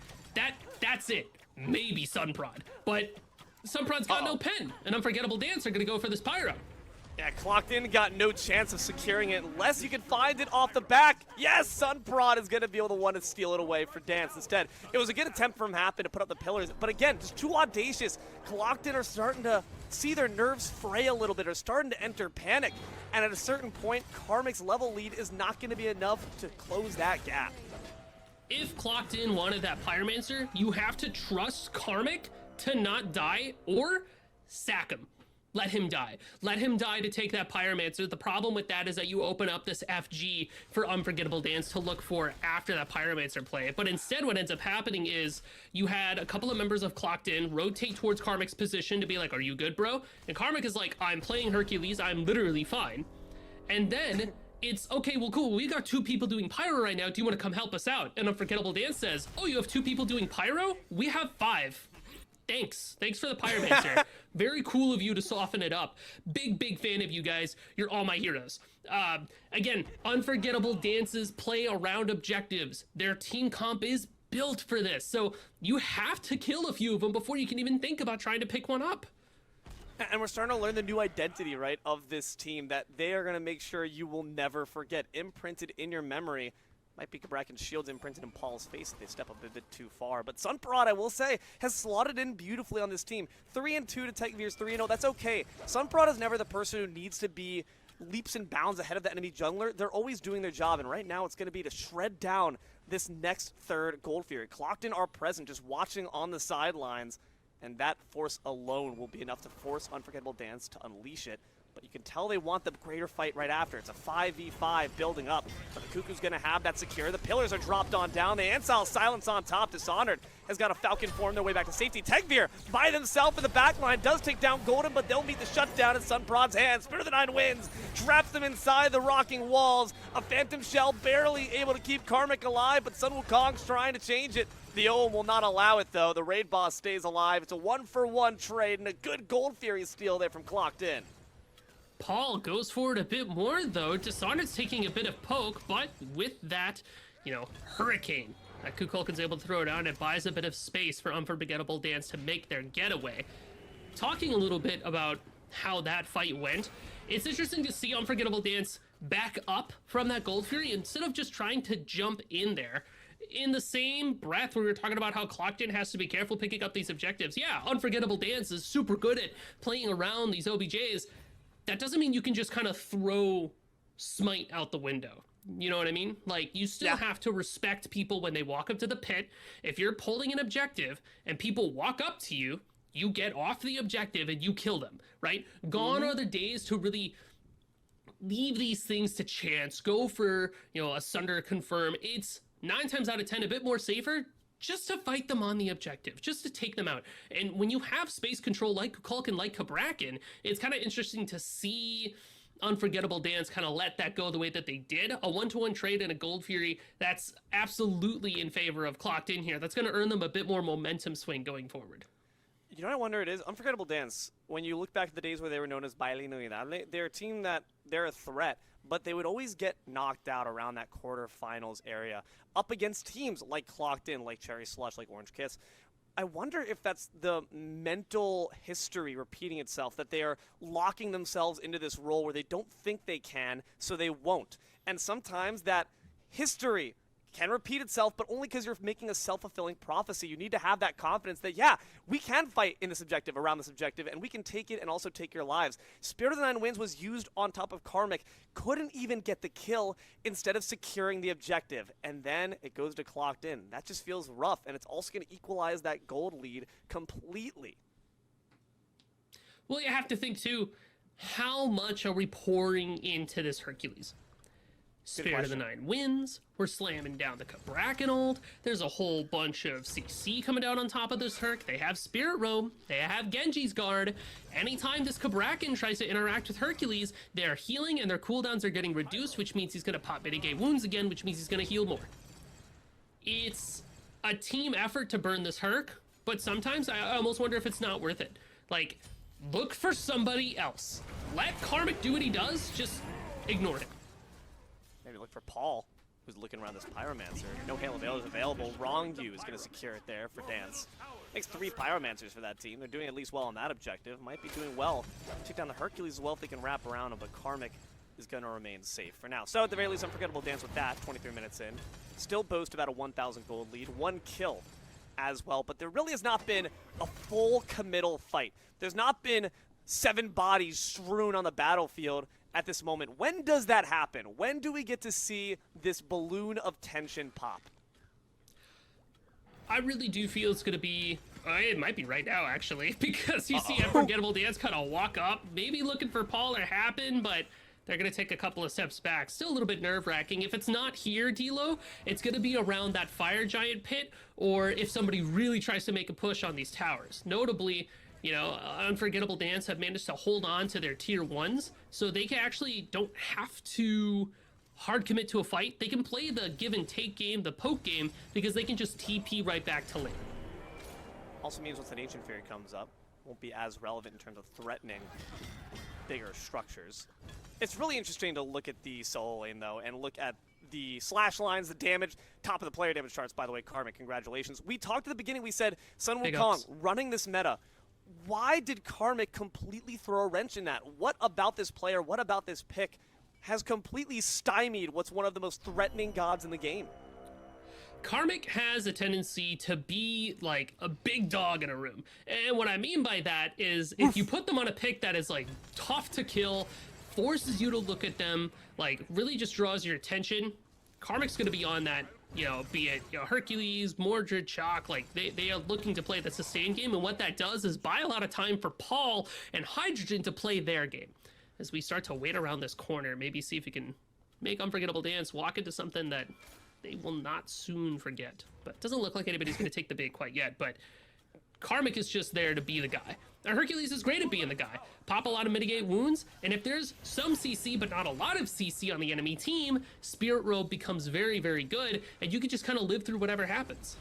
That's it. Maybe Sunprod. But Sunprod's got no pen, and Unforgettable Dance are going to go for this Pyro. Yeah, Clocked In got no chance of securing it unless you can find it off the back. Yes, Sunprod is going to be able to want to steal it away for Dance instead. It was a good attempt from Happen to put up the pillars, but again, just too audacious. Clocked In are starting to see their nerves fray a little bit, are starting to enter panic, and at a certain point, Karmic's level lead is not going to be enough to close that gap. If Clocked In wanted that Pyromancer, you have to trust Karmic to not die or sack him. Let him die. Let him die to take that Pyromancer. The problem with that is that you open up this FG for Unforgettable Dance to look for after that Pyromancer play. But instead what ends up happening is you had a couple of members of Clocked In rotate towards Karmic's position to be like, are you good, bro? And Karmic is like, I'm playing Hercules. I'm literally fine. And then it's, okay, well, cool. We got 2 people doing Pyro right now. Do you want to come help us out? And Unforgettable Dance says, oh, you have 2 people doing Pyro? We have 5. Thanks for the Pyromancer. Very cool of you to soften it up. Big fan of you guys. You're all my heroes. Again, Unforgettable Dances play around objectives. Their team comp is built for this. So you have to kill a few of them before you can even think about trying to pick one up. And we're starting to learn the new identity, right, of this team that they are going to make sure you will never forget. Imprinted in your memory. Might be Bracken Shields imprinted in Paul's face if they step up a bit too far. But Sunprod, I will say, has slotted in beautifully on this team. 3-2 to Techveer's 3-0. That's okay. Sunprod is never the person who needs to be leaps and bounds ahead of the enemy jungler. They're always doing their job, and right now it's going to be to shred down this next third Gold Fury. Clocked In are present, just watching on the sidelines, and that force alone will be enough to force Unforgettable Dance to unleash it. But you can tell they want the greater fight right after. It's a 5v5 building up. But the Cuckoo's going to have that secure. The pillars are dropped on down. The Ansel silence on top. Dishonored has got a Falcon form their way back to safety. Techveer by themselves in the back line does take down Golden, but they'll meet the shutdown in Sunprod's hands. Spirit of the Nine wins. Traps them inside the rocking walls. A Phantom Shell barely able to keep Karmic alive, but Sun Wukong's trying to change it. The Ohm will not allow it, though. The raid boss stays alive. It's a 1-for-1 trade and a good Gold Fury steal there from Clocked In. Paul goes forward a bit more, though. Dishonored's taking a bit of poke, but with that, Hurricane that Kukulkan's able to throw down, it buys a bit of space for Unforgettable Dance to make their getaway. Talking a little bit about how that fight went, it's interesting to see Unforgettable Dance back up from that Gold Fury instead of just trying to jump in there. In the same breath, we were talking about how Clocked In has to be careful picking up these objectives. Yeah, Unforgettable Dance is super good at playing around these OBJs. That doesn't mean you can just kind of throw Smite out the window. You know what I mean? Like, you still have to respect people when they walk up to the pit. If you're pulling an objective and people walk up to you, you get off the objective and you kill them, right? Gone are the days to really leave these things to chance. Go for, a Sunder confirm. It's 9 times out of 10 a bit more safer just to fight them on the objective, just to take them out. And when you have space control like Kukulkan, like Kabrakan, it's kind of interesting to see Unforgettable Dance kind of let that go the way that they did. A 1-to-1 trade and a Gold Fury, that's absolutely in favor of Clocked In here. That's going to earn them a bit more momentum swing going forward. You know what I wonder it is? Unforgettable Dance, when you look back at the days where they were known as Baile Unidad, they're a team that they're a threat, but they would always get knocked out around that quarterfinals area up against teams like Clocked In, like Cherry Slush, like Orange Kiss. I wonder if that's the mental history repeating itself, that they are locking themselves into this role where they don't think they can, so they won't. And sometimes that history can repeat itself, but only because you're making a self-fulfilling prophecy. You need to have that confidence that, yeah, we can fight in this objective, around this objective, and we can take it and also take your lives. Spirit of the Nine Winds was used on top of Karmic, couldn't even get the kill instead of securing the objective, and then it goes to Clocked In. That just feels rough, and it's also going to equalize that gold lead completely. Well, you have to think, too, how much are we pouring into this Hercules? Spirit of the Nine Winds, we're slamming down the Cabrakan. There's a whole bunch of CC coming down on top of this Herc. They have Spirit Robe, they have Genji's Guard. Anytime this Cabrakan tries to interact with Hercules, they're healing and their cooldowns are getting reduced, which means he's going to pop mitigate wounds again, which means he's going to heal more. It's a team effort to burn this Herc, but sometimes I almost wonder if it's not worth it. Like, look for somebody else. Let Karmic do what he does, just ignore him. Maybe look for Paul, who's looking around this Pyromancer. No Hail of Veil is available. Wrong You is going to secure it there for Dance. Makes 3 Pyromancers for that team. They're doing at least well on that objective. Might be doing well. Take down the Hercules as well if they can wrap around him, but Karmic is going to remain safe for now. So at the very least, Unforgettable Dance with that, 23 minutes in. Still boast about a 1,000 gold lead. 1 kill as well, but there really has not been a full committal fight. There's not been 7 bodies strewn on the battlefield at this moment. When does that happen? When do we get to see this balloon of tension pop? I really do feel it's going to be, it might be right now actually, because you see Unforgettable Dance kind of walk up, maybe looking for Paul or Happen, but they're going to take a couple of steps back. Still a little bit nerve-wracking. If it's not here, D'Lo, it's going to be around that Fire Giant pit, or if somebody really tries to make a push on these towers. Notably, you know, Unforgettable Dance have managed to hold on to their tier 1s, so they can actually don't have to hard commit to a fight. They can play the give and take game, the poke game, because they can just TP right back to lane. Also means once an Ancient Fury comes up, won't be as relevant in terms of threatening bigger structures. It's really interesting to look at the solo lane, though, and look at the slash lines, the damage, top of the player damage charts, by the way. Karmic, congratulations. We talked at the beginning, we said Sun Wukong running this meta. Why did Karmic completely throw a wrench in that? What about this player, what about this pick has completely stymied what's one of the most threatening gods in the game? Karmic has a tendency to be like a big dog in a room. And what I mean by that is if you put them on a pick that is like tough to kill, forces you to look at them, like really just draws your attention, Karmic's going to be on that. You know, be it Hercules, Mordred, Chalk, like they are looking to play the sustain game, and what that does is buy a lot of time for Paul and Hydrogen to play their game. As we start to wait around this corner, maybe see if we can make Unforgettable Dance walk into something that they will not soon forget. But it doesn't look like anybody's going to take the bait quite yet, but Karmic is just there to be the guy. Now, Hercules is great at being the guy. Pop a lot of mitigate wounds, and if there's some CC but not a lot of CC on the enemy team, Spirit Robe becomes very, very good, and you can just kind of live through whatever happens.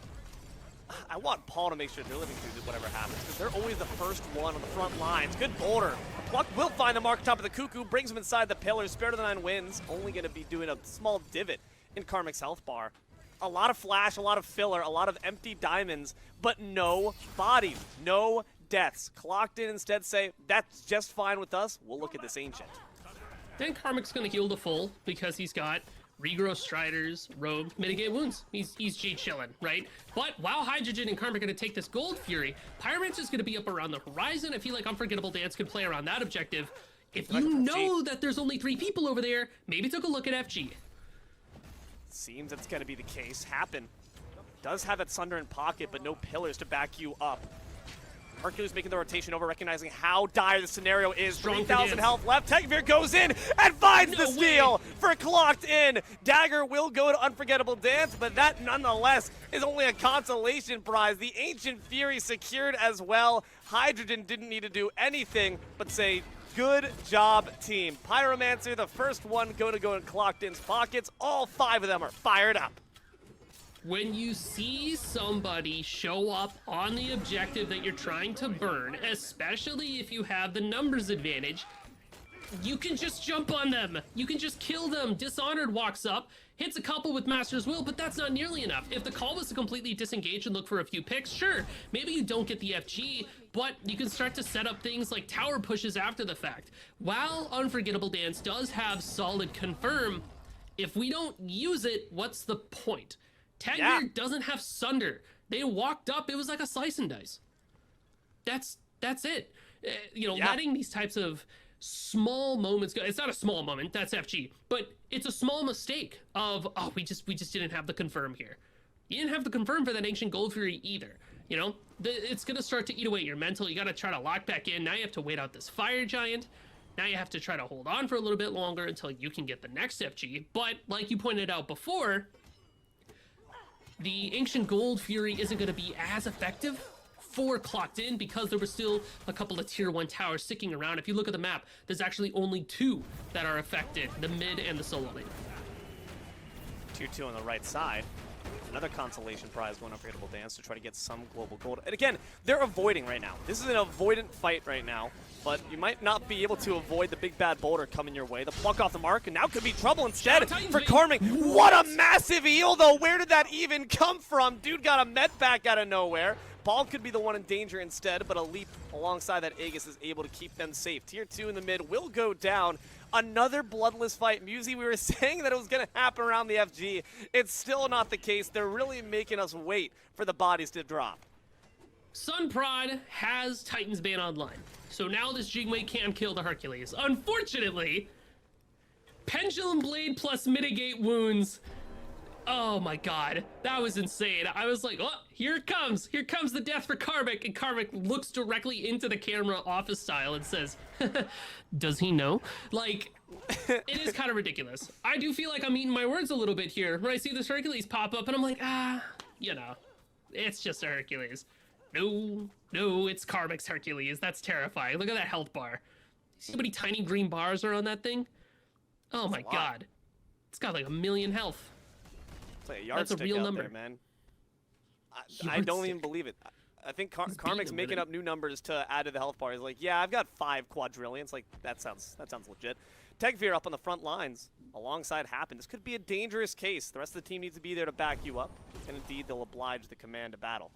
I want Paul to make sure they're living through whatever happens, because they're always the first one on the front lines. Good boulder. Pluck will find the mark top of the Cuckoo, brings him inside the pillars. Spirit of the Nine Winds, only going to be doing a small divot in Karmic's health bar. A lot of flash, a lot of filler, a lot of empty diamonds, but no bodies, no deaths. Clocked In instead say, that's just fine with us. We'll look at this Ancient. Then Karmic's going to heal to full because he's got regrow Striders, Robe, mitigate wounds. He's G chilling, right? But while Hydrogen and Karmic are going to take this Gold Fury, Pyromancer's going to be up around the horizon. I feel like Unforgettable Dance can play around that objective. If you know that there's only 3 people over there, maybe take a look at FG. Seems it's going to be the case. Happen does have that Sunder in pocket, but no pillars to back you up. Hercules making the rotation over, recognizing how dire the scenario is. 3,000 health left. Tegavir goes in and finds the steal for Clocked In. Dagger will go to Unforgettable Dance, but that nonetheless is only a consolation prize. The Ancient Fury secured as well. Hydrogen didn't need to do anything but say, good job, team. Pyromancer, the first one, go in Clocked In's pockets. All 5 of them are fired up. When you see somebody show up on the objective that you're trying to burn, especially if you have the numbers advantage, you can just jump on them. You can just kill them. Dishonored walks up, hits a couple with Master's Will, but that's not nearly enough. If the call was to completely disengage and look for a few picks, sure, maybe you don't get the FG, but you can start to set up things like tower pushes after the fact. While Unforgettable Dance does have solid confirm, If we don't use it, what's the point? Tagir Yeah. doesn't have Sunder. They walked up, it was like a slice and dice. That's it. Letting these types of small moments go. It's not a small moment, that's FG, but it's a small mistake of, we just didn't have the confirm here. You didn't have the confirm for that Ancient Gold Fury either. It's gonna start to eat away at your mental. You gotta try to lock back in. Now you have to wait out this Fire Giant. Now you have to try to hold on for a little bit longer until you can get the next FG. But like you pointed out before, the Ancient Gold Fury isn't gonna be as effective for Clocked In because there were still a couple of tier 1 towers sticking around. If you look at the map, there's actually only 2 that are affected, the mid and the solo lane. Tier 2 on the right side. Another consolation prize going Unforgettable Dance to try to get some global gold. And again, they're avoiding right now. This is an avoidant fight right now, but you might not be able to avoid the big bad boulder coming your way. The pluck off the mark, and now could be trouble instead for Karmic. What a massive heal, though. Where did that even come from? Dude got a med pack out of nowhere. Paul could be the one in danger instead, but a leap alongside that Aegis is able to keep them safe. Tier 2 in the mid will go down. Another bloodless fight. Musi, we were saying that it was going to happen around the FG. It's still not the case. They're really making us wait for the bodies to drop. Sunprod has Titan's Bane online. So now this Jingwei can kill the Hercules. Unfortunately, Pendulum Blade plus Mitigate Wounds. Oh my god, that was insane. I was like, oh, here it comes. Here comes the death for Karmic. And Karmic looks directly into the camera office style and says, does he know? Like, it is kind of ridiculous. I do feel like I'm eating my words a little bit here when I see this Hercules pop up and I'm like, it's just a Hercules. No, it's Karmic's Hercules. That's terrifying. Look at that health bar. See how many tiny green bars are on that thing? Oh my god. It's got like 1 million health. Like a yardstick real number, there, man. I don't even believe it. I think Karmic's making up new numbers to add to the health bar. He's like, yeah, I've got 5 quadrillions. Like, that sounds legit. Tegveer up on the front lines alongside Happen. This could be a dangerous case. The rest of the team needs to be there to back you up, and indeed they'll oblige the command to battle.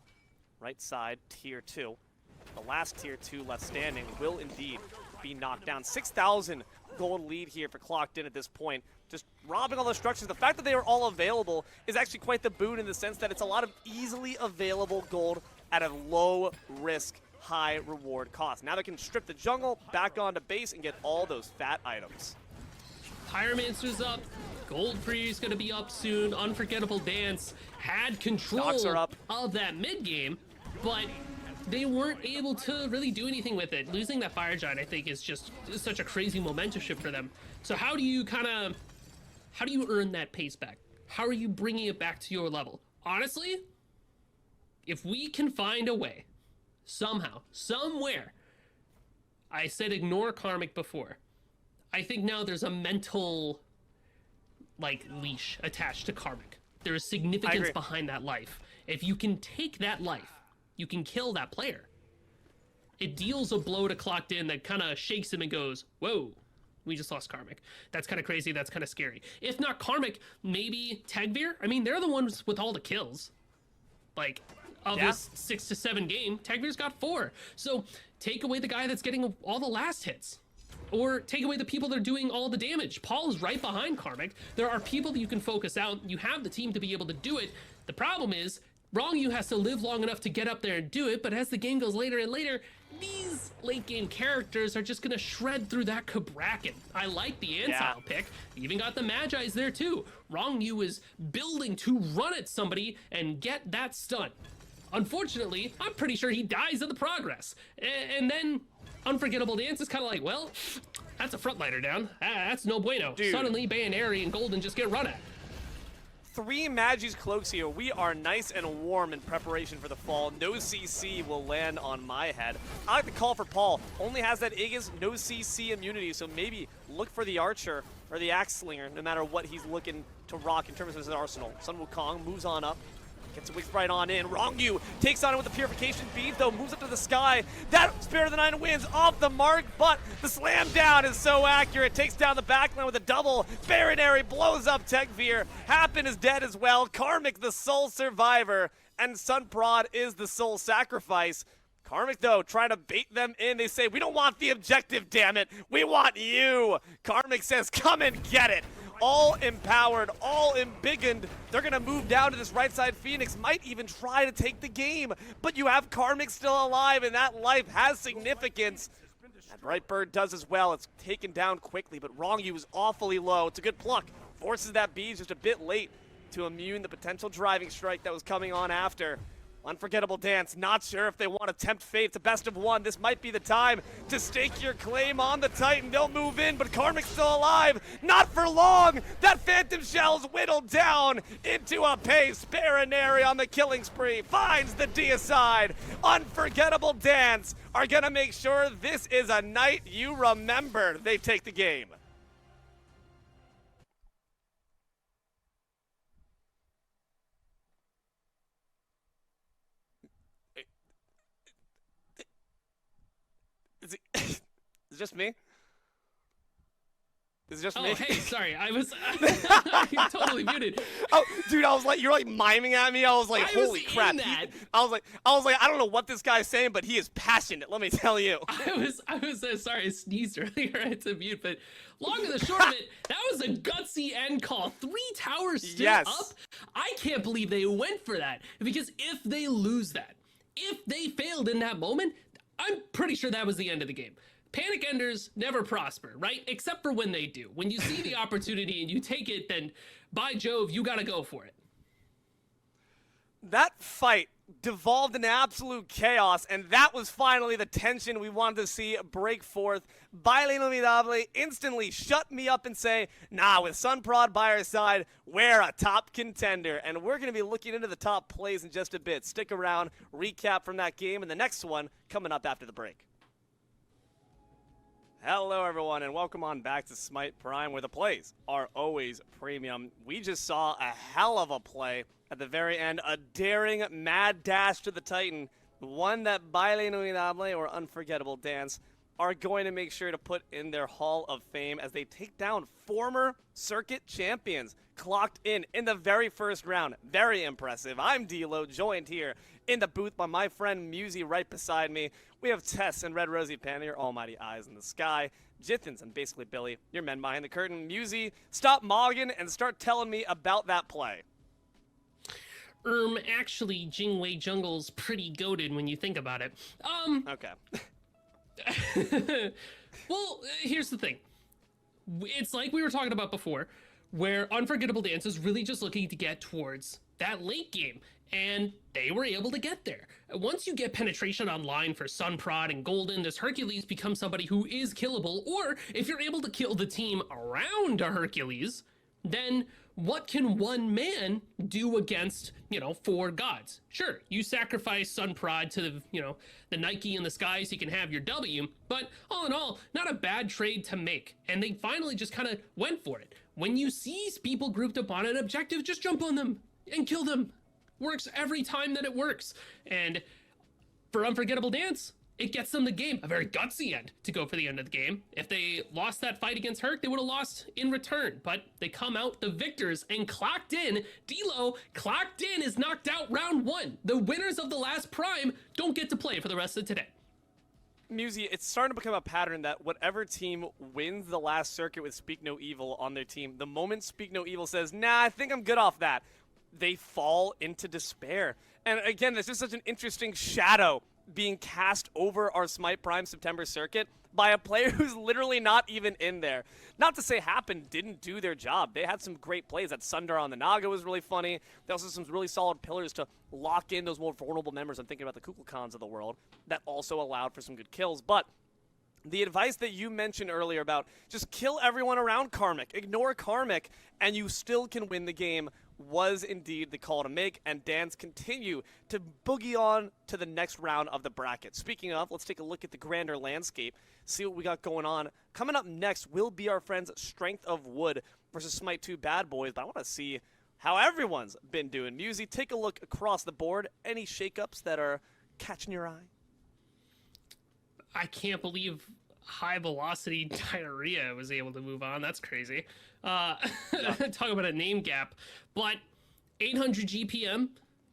Right side, tier 2. The last tier 2 left standing will indeed be knocked down. 6,000 gold lead here for Clocked In at this point. Just robbing all the structures. The fact that they are all available is actually quite the boon in the sense that it's a lot of easily available gold at a low risk, high reward cost. Now they can strip the jungle, back onto base, and get all those fat items. Pyromancer's up. Gold Free's gonna be up soon. Unforgettable Dance had control of that mid game, but they weren't able to really do anything with it. Losing that Fire Giant, I think, is just such a crazy momentum shift for them. So how do you earn that pace back? How are you bringing it back to your level? Honestly, if we can find a way, somehow, somewhere, I said ignore Karmic before. I think now there's a mental, leash attached to Karmic. There is significance behind that life. If you can take that life, you can kill that player. It deals a blow to Clocked In that kind of shakes him and goes, whoa, we just lost Karmic. That's kind of crazy. That's kind of scary. If not Karmic, maybe Tegveer. I mean, they're the ones with all the kills. This 6 to 7 game, Tegveer's got 4. So take away the guy that's getting all the last hits. Or take away the people that are doing all the damage. Paul's right behind Karmic. There are people that you can focus out. You have the team to be able to do it. The problem is, Wrong-U has to live long enough to get up there and do it, but as the game goes later and later, these late game characters are just gonna shred through that Cabrakan. I like the Ansile pick. You even got the Magi's there too. Wrong-U is building to run at somebody and get that stun. Unfortunately, I'm pretty sure he dies in the progress. And then Unforgettable Dance is kind of like, well, that's a frontliner down. That's no bueno. Dude. Suddenly, Bayaneri and Golden just get run at. 3 Magi's cloaks here. We are nice and warm in preparation for the fall. No CC will land on my head. I like the call for Paul. Only has that Aegis, no CC immunity, so maybe look for the Archer or the Axe Slinger, no matter what he's looking to rock in terms of his arsenal. Sun Wukong moves on up. Gets a whisk right on in. Wrong-U takes on it with the Purification Bead, though, moves up to the sky. That Spirit of the Nine wins off the mark, but the slam down is so accurate. Takes down the backline with a double. Baronary blows up Tegveer. Happen is dead as well. Karmic, the sole survivor, and Sunprod is the sole sacrifice. Karmic, though, trying to bait them in. They say, we don't want the objective, damn it. We want you. Karmic says, come and get it. all empowered, all embiggened. They're going to move down to this right side. Phoenix might even try to take the game, but you have Karmic still alive, and that life has significance. And Brightbird does as well. It's taken down quickly, but Wrongu is awfully low. It's a good pluck. Forces that Bees just a bit late to immune the potential driving strike that was coming on after. Unforgettable Dance, not sure if they want to tempt fate. It's a best of one. This might be the time to stake your claim on the Titan. They'll move in, but Karmic's still alive. Not for long. That Phantom Shell's whittled down into a pace. Baronary on the killing spree finds the deicide. Unforgettable Dance are going to make sure this is a night you remember. They take the game. Is it just me? Is it just me? Oh, hey, sorry, I was totally muted. Oh, dude, I was like, you're like miming at me. I was like, holy crap. I was like, I don't know what this guy's saying, but he is passionate. Let me tell you. I was sorry, I sneezed earlier. I had to mute, but long and the short of it, that was a gutsy end call. 3 towers still up. I can't believe they went for that, because if they lose that, if they failed in that moment, I'm pretty sure that was the end of the game. Panic enders never prosper, right? Except for when they do. When you see the opportunity and you take it, then by Jove, you gotta go for it. That fight devolved into absolute chaos, and that was finally the tension we wanted to see break forth. Baile Inolvidable instantly shut me up and say, nah, with Sunprod by our side, we're a top contender. And we're going to be looking into the top plays in just a bit. Stick around, recap from that game, and the next one coming up after the break. Hello, everyone, and welcome on back to Smite Prime, where the plays are always premium. We just saw a hell of a play at the very end, a daring mad dash to the Titan, one that Baile Inolvidable, or Unforgettable Dance, are going to make sure to put in their Hall of Fame as they take down former circuit champions, clocked in the very first round. Very impressive. I'm D-Lo, joined here in the booth by my friend Musi right beside me. We have Tess and Red Rosie Panda, your almighty eyes in the sky. Jithens and basically Billy, your men behind the curtain. Musi, stop mogging and start telling me about that play. Actually, Jingwei Jungle's pretty goated when you think about it. Okay. Well, here's the thing. It's like we were talking about before, where Unforgettable Dance is really just looking to get towards that late game, and they were able to get there. Once you get penetration online for Sunprod and Golden, this Hercules becomes somebody who is killable, or if you're able to kill the team around a Hercules, then what can one man do against, 4 gods? Sure, you sacrifice Sunprod to the Nike in the sky so you can have your W, but all in all, not a bad trade to make. And they finally just kind of went for it. When you see people grouped up on an objective, just jump on them and kill them. Works every time that it works. And for Unforgettable Dance, it gets them the game. A very gutsy end to go for the end of the game. If they lost that fight against Herc, they would have lost in return. But they come out the victors and clocked in. D-Lo clocked in is knocked out round 1. The winners of the last Prime don't get to play for the rest of today. Musi, it's starting to become a pattern that whatever team wins the last circuit with Speak No Evil on their team, the moment Speak No Evil says, nah, I think I'm good off that, they fall into despair. And again, there's just such an interesting shadow being cast over our Smite Prime September circuit by a player who's literally not even in there. Not to say Happen didn't do their job. They had some great plays. That Sundar on the Naga was really funny. They also had some really solid pillars to lock in those more vulnerable members. I'm thinking about the Kukulkans of the world that also allowed for some good kills. But the advice that you mentioned earlier about just kill everyone around Karmic, ignore Karmic, and you still can win the game was indeed the call to make, and Dance continue to boogie on to the next round of the bracket. Speaking of, let's take a look at the grander landscape, see what we got going on. Coming up next will be our friends Strength of Wood versus Smite 2 Bad Boys, but I want to see how everyone's been doing. Musi, take a look across the board. Any shakeups that are catching your eye? I can't believe High Velocity Diarrhea was able to move on. That's crazy. Talk about a name gap. But 800 GPM,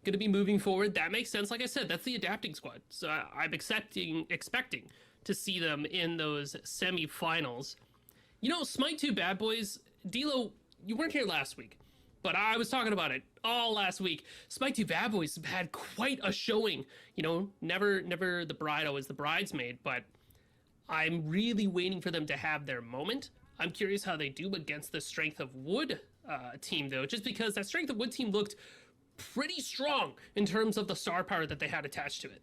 going to be moving forward. That makes sense. Like I said, that's the adapting squad. So I'm expecting to see them in those semifinals. Smite 2 Bad Boys, D-Lo, you weren't here last week, but I was talking about it all last week. Smite 2 Bad Boys have had quite a showing. You know, never the bride, always the bridesmaid, but I'm really waiting for them to have their moment. I'm curious how they do against the Strength of Wood team, though, just because that Strength of Wood team looked pretty strong in terms of the star power that they had attached to it.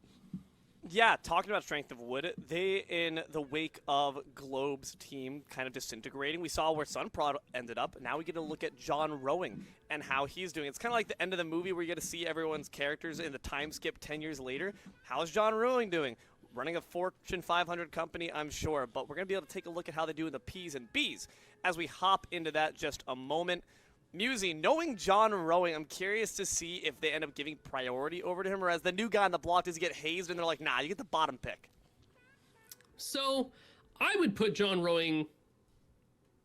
Yeah, talking about Strength of Wood, they, in the wake of Globe's team kind of disintegrating, we saw where Sunprod ended up. Now we get to look at John Rowing and how he's doing. It's kind of like the end of the movie where you get to see everyone's characters in the time skip 10 years later. How's John Rowing doing? Running a Fortune 500 company, I'm sure, but we're going to be able to take a look at how they do in the P's and B's as we hop into that just a moment. Musy, knowing John Rowing, I'm curious to see if they end up giving priority over to him, or as the new guy on the block, does he get hazed and they're like, nah, you get the bottom pick? So I would put John Rowing,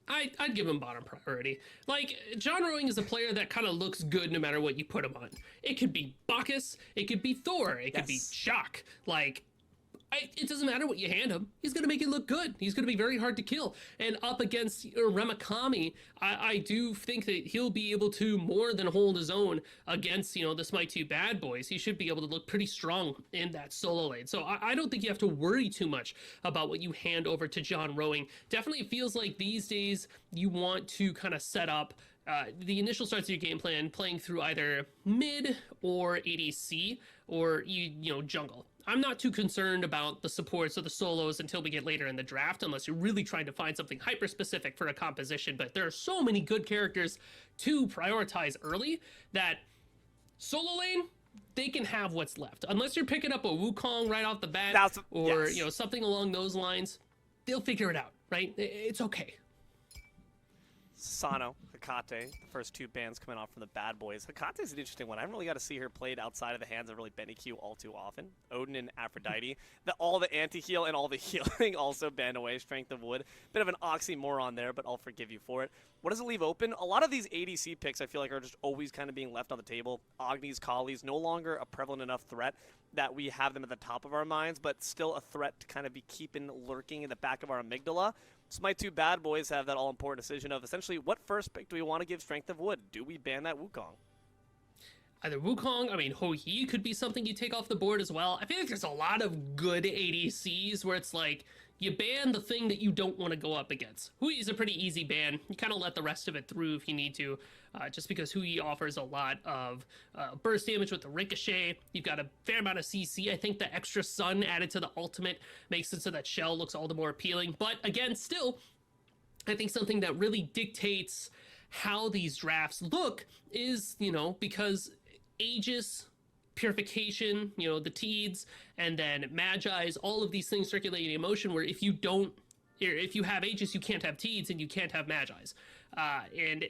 I'd give him bottom priority. Like, John Rowing is a player that kind of looks good no matter what you put him on. It could be Bacchus, it could be Thor, it could be Shock. Like, it doesn't matter what you hand him. He's going to make it look good. He's going to be very hard to kill. And up against Remakami, I do think that he'll be able to more than hold his own against, you know, the Smite 2 Bad Boys. He should be able to look pretty strong in that solo lane. So I don't think you have to worry too much about what you hand over to John Rowing. Definitely feels like these days you want to kind of set up the initial starts of your game plan playing through either mid or ADC or you know jungle. I'm not too concerned about the supports or the solos until we get later in the draft, unless you're really trying to find something hyper specific for a composition. But there are so many good characters to prioritize early that solo lane, they can have what's left. Unless you're picking up a Wukong right off the bat or you know something along those lines, they'll figure it out, right? It's okay. Sano, Hecate, the first two bans coming off from the Bad Boys. Hecate's an interesting one. I haven't really got to see her played outside of the hands of really Benny Q all too often. Odin and Aphrodite. All the anti-heal and all the healing also banned away. Strength of Wood. Bit of an oxymoron there, but I'll forgive you for it. What does it leave open? A lot of these ADC picks I feel like are just always kind of being left on the table. Agni's, Kali's, no longer a prevalent enough threat that we have them at the top of our minds, but still a threat to kind of be keeping lurking in the back of our amygdala. Smite 2 Bad Boys have that all-important decision of essentially what first pick do we want to give Strength of Wood? Do we ban that Wukong? Either Wukong, I mean, Hou Yi could be something you take off the board as well. I feel like there's a lot of good ADCs where it's like, you ban the thing that you don't want to go up against. Hou Yi's a pretty easy ban. You kind of let the rest of it through if you need to, just because Hou Yi offers a lot of burst damage with the Ricochet. You've got a fair amount of CC. I think the extra sun added to the ultimate makes it so that Shell looks all the more appealing. But again, still, I think something that really dictates how these drafts look is, you know, because Aegis, Purification, you know, the Teeds, and then Magi's, all of these things circulating in motion where if you have Aegis, you can't have Teeds and you can't have Magi's. And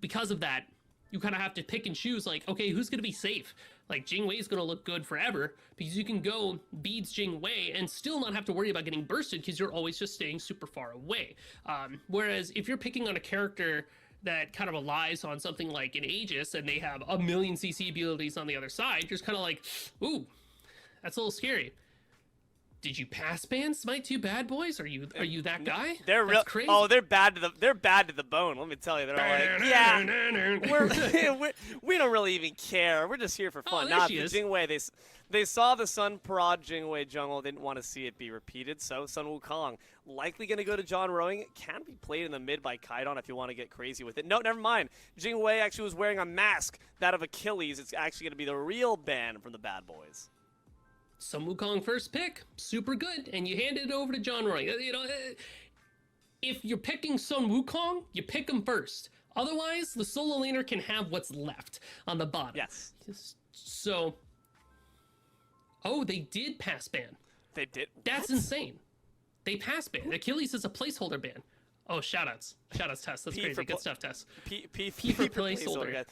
because of that, you kind of have to pick and choose, like, okay, who's going to be safe? Like, Jingwei is going to look good forever because you can go Beads Jingwei and still not have to worry about getting bursted because you're always just staying super far away. Whereas if you're picking on a character that kind of relies on something like an Aegis and they have 1,000,000 CC abilities on the other side, you're just kind of like, ooh, that's a little scary. Did you pass ban Smite 2 Bad Boys? Are you that guy? They're real crazy. Oh, they're bad to the bone. Let me tell you, they're all like, yeah, we don't really even care. We're just here for fun. There she is. Jingwei, they saw the Sun Prod Jingwei jungle, didn't want to see it be repeated. So Sun Wukong likely going to go to John Rowing. Can be played in the mid by Kaidon if you want to get crazy with it. No, never mind. Jingwei actually was wearing a mask, that of Achilles. It's actually going to be the real ban from the Bad Boys. Sun Wukong first pick, super good, and you hand it over to John Rowing. You know, if you're picking Sun Wukong, you pick him first. Otherwise, the solo laner can have what's left on the bottom. Yes. So, oh, they did pass ban. They did? That's insane. They pass ban. Achilles is a placeholder ban. Oh, shoutouts. Shoutouts, Tess. That's crazy. Good stuff, Tess. P for placeholder.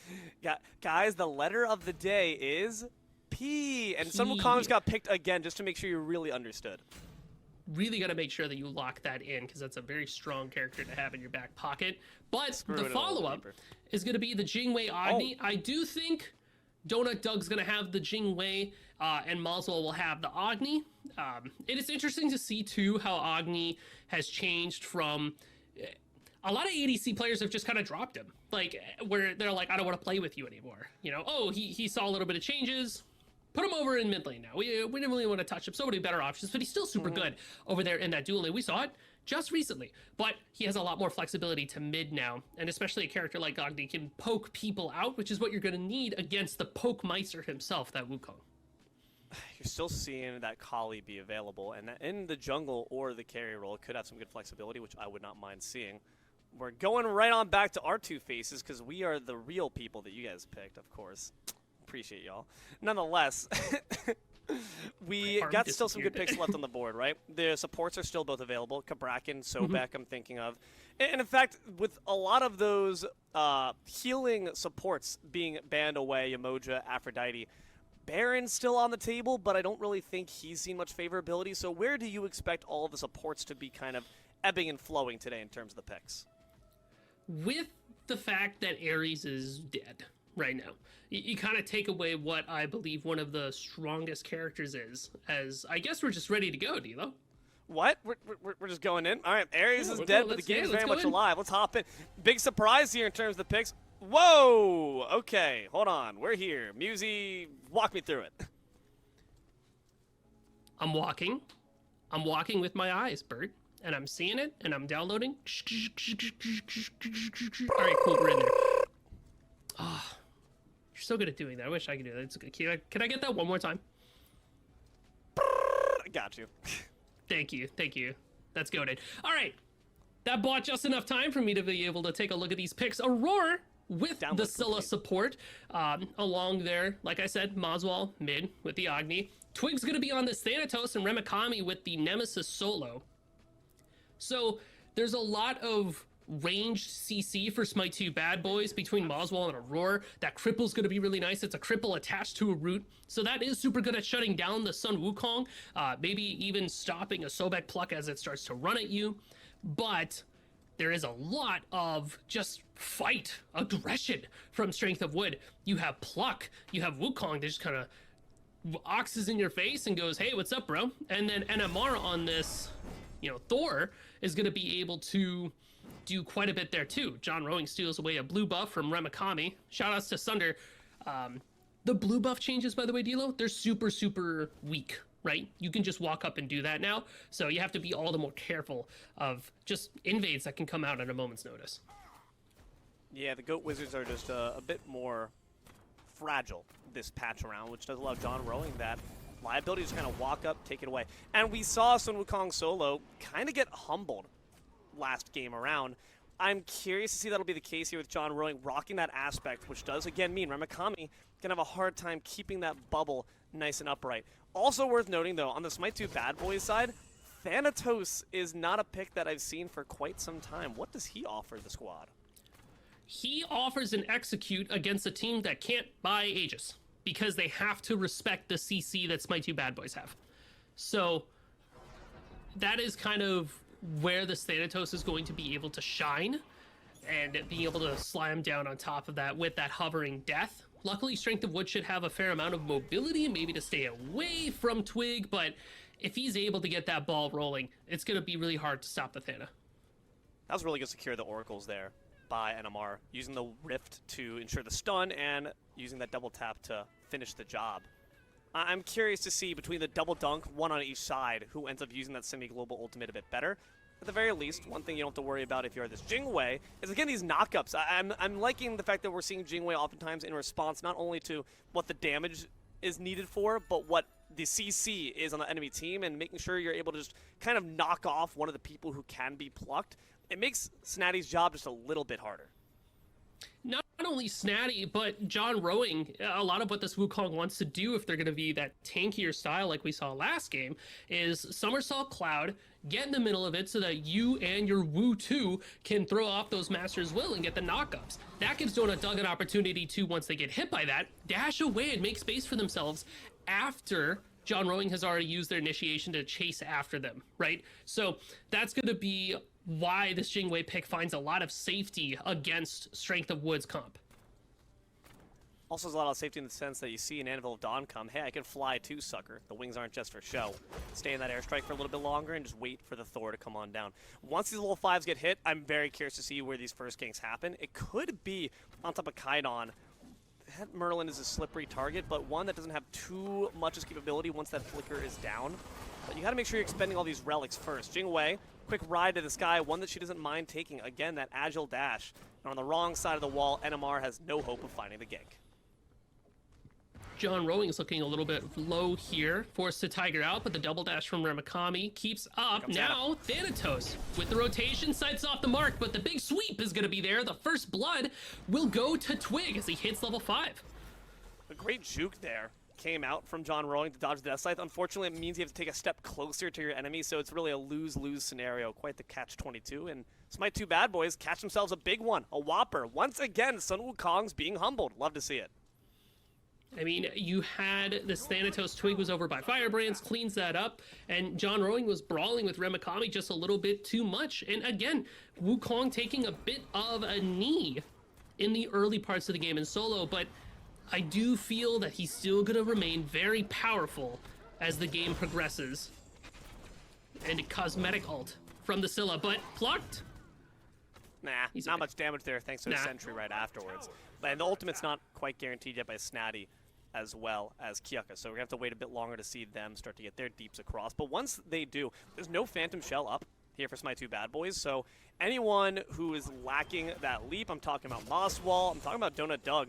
Guys, the letter of the day is P. And Sun Wukong's got picked again just to make sure you really understood. Really got to make sure that you lock that in because that's a very strong character to have in your back pocket. But the follow-up is going to be the Jingwei Agni. I do think Donut Doug's going to have the Jingwei and Mazul will have the Agni. It is interesting to see, too, how Agni has changed from... a lot of ADC players have just kind of dropped him. Like, where they're like, I don't want to play with you anymore. You know, oh, he saw a little bit of changes. Put him over in mid lane now. We didn't really want to touch him. So many better options, but he's still super good over there in that dual lane. We saw it just recently, but he has a lot more flexibility to mid now. And especially a character like Agni can poke people out, which is what you're going to need against the poke meister himself, that Wukong. You're still seeing that Kali be available, and that in the jungle or the carry role could have some good flexibility, which I would not mind seeing. We're going right on back to our two faces because we are the real people that you guys picked, of course. Appreciate y'all. Nonetheless, we got still some good picks left on the board, right? The supports are still both available. Kabrakan, Sobek, I'm thinking of. And in fact, with a lot of those healing supports being banned away, Emoja, Aphrodite, Baron's still on the table, but I don't really think he's seen much favorability. So where do you expect all of the supports to be kind of ebbing and flowing today in terms of the picks? With the fact that Ares is dead right now, you kind of take away what I believe one of the strongest characters is, as I guess we're just ready to go, D'Lo. What? We're just going in? All right, Ares is dead, but the game is very much alive. Let's hop in. Big surprise here in terms of the picks. Whoa! Okay, hold on. We're here. Musi, walk me through it. I'm walking with my eyes, Bert, and I'm seeing it, and I'm downloading. All right, cool, we're in there. Oh, you're so good at doing that. I wish I could do that. It's good. Can I get that one more time? I got you. Thank you. That's goated. All right, that bought just enough time for me to be able to take a look at these picks. Aurora with the Scylla support along there. Like I said, Maswal mid with the Agni. Twig's going to be on this Thanatos, and Remikami with the Nemesis solo. So there's a lot of ranged CC for Smite 2 bad boys between Maswal and Aurora. That cripple's going to be really nice. It's a cripple attached to a root. So that is super good at shutting down the Sun Wukong. Maybe even stopping a Sobek pluck as it starts to run at you. But there is a lot of just fight, aggression from Strength of Wood. You have Pluck, you have Wukong that just kind of oxes in your face and goes, hey, what's up, bro? And then NMR on this, Thor is going to be able to do quite a bit there too. John Rowing steals away a blue buff from Remikami. Shoutouts to Sunder. The blue buff changes, by the way, D'Lo, they're super, super weak. Right? You can just walk up and do that now. So you have to be all the more careful of just invades that can come out at a moment's notice. Yeah, the Goat Wizards are just a bit more fragile this patch around, which does allow John Rowing that liability to just kind of walk up, take it away. And we saw Sun Wukong solo kind of get humbled last game around. I'm curious to see that'll be the case here with John Rowing rocking that aspect, which does again mean Remikami can have a hard time keeping that bubble nice and upright. Also worth noting, though, on the Smite 2 Bad Boys side, Thanatos is not a pick that I've seen for quite some time. What does he offer the squad? He offers an execute against a team that can't buy Aegis because they have to respect the CC that Smite 2 Bad Boys have. So that is kind of where the Thanatos is going to be able to shine and be able to slam down on top of that with that hovering death. Luckily, Strength of Wood should have a fair amount of mobility, maybe to stay away from Twig, but if he's able to get that ball rolling, it's going to be really hard to stop the Thana. That was really good to secure the Oracles there by NMR, using the Rift to ensure the stun and using that double tap to finish the job. I'm curious to see between the double dunk, one on each side, who ends up using that semi-global ultimate a bit better. At the very least, one thing you don't have to worry about if you're this Jingwei is, again, these knockups. I'm liking the fact that we're seeing Jingwei oftentimes in response not only to what the damage is needed for, but what the CC is on the enemy team, and making sure you're able to just kind of knock off one of the people who can be plucked. It makes Snatty's job just a little bit harder. Not only Snatty, but John Rowing, a lot of what this Wukong wants to do if they're going to be that tankier style like we saw last game is Somersault Cloud, get in the middle of it so that you and your Wu 2 can throw off those Master's Will and get the knockups. That gives Donut Dug an opportunity to, once they get hit by that, dash away and make space for themselves after John Rowing has already used their initiation to chase after them, right? So that's going to be why this Jingwei pick finds a lot of safety against Strength of Wood's comp. Also, there's a lot of safety in the sense that you see an Anvil of Dawn come. Hey, I can fly too, sucker. The wings aren't just for show. Stay in that airstrike for a little bit longer and just wait for the Thor to come on down. Once these level 5s get hit, I'm very curious to see where these first ganks happen. It could be on top of Kaidon. That Merlin is a slippery target, but one that doesn't have too much escapability once that flicker is down. But you got to make sure you're expending all these relics first. Jingwei, quick ride to the sky, one that she doesn't mind taking. Again, that agile dash. And on the wrong side of the wall, NMR has no hope of finding the gank. John Rowing is looking a little bit low here, forced to tiger out, but the double dash from Ramakami keeps up. Now, Thanatos with the rotation sights off the mark, but the big sweep is going to be there. The first blood will go to Twig as he hits level 5. A great juke there came out from John Rowing to dodge the Death Scythe. Unfortunately, it means you have to take a step closer to your enemy, so it's really a lose-lose scenario. Quite the catch-22, and Smite 2 bad boys catch themselves a big one, a whopper. Once again, Sun Wukong's being humbled. Love to see it. I mean, you had this Thanatos. Twig was over by Firebrands, cleans that up, and John Rowing was brawling with Ramakami just a little bit too much. And again, Wukong taking a bit of a knee in the early parts of the game in solo, but I do feel that he's still going to remain very powerful as the game progresses. And a cosmetic ult from the Scylla, but plucked. Nah, not much damage there thanks to a sentry right afterwards. And the ultimate's not quite guaranteed yet by Snatty as well as Kyuka, so we're going to have to wait a bit longer to see them start to get their deeps across. But once they do, there's no Phantom Shell up here for Smite 2 bad boys, so anyone who is lacking that leap, I'm talking about Mosswall, I'm talking about Donut Doug,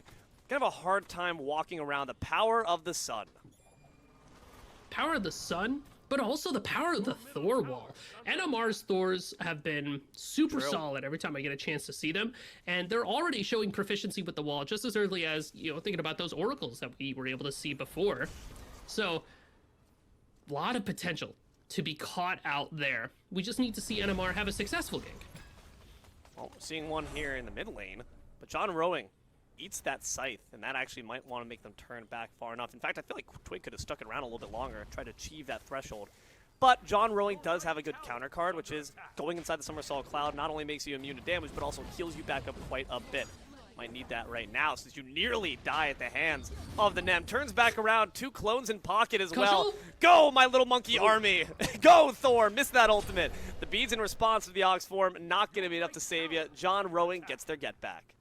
gonna have a hard time walking around the power of the sun. Power of the sun, but also the power of the Thor wall. NMR's Thors have been super solid every time I get a chance to see them, and they're already showing proficiency with the wall just as early as, you know, thinking about those oracles that we were able to see before. So, a lot of potential to be caught out there. We just need to see NMR have a successful gank. Well, seeing one here in the mid lane, but John Rowing eats that scythe, and that actually might want to make them turn back far enough. In fact, I feel like Twig could have stuck it around a little bit longer, tried to achieve that threshold. But John Rowing does have a good counter card, which is going inside the Somersault Cloud not only makes you immune to damage, but also heals you back up quite a bit. Might need that right now, since you nearly die at the hands of the Nem. Turns back around, 2 clones in pocket as well. Go, my little monkey army! Go, Thor! Missed that ultimate. The beads in response to the Ox form, not going to be enough to save you. John Rowing gets their get back.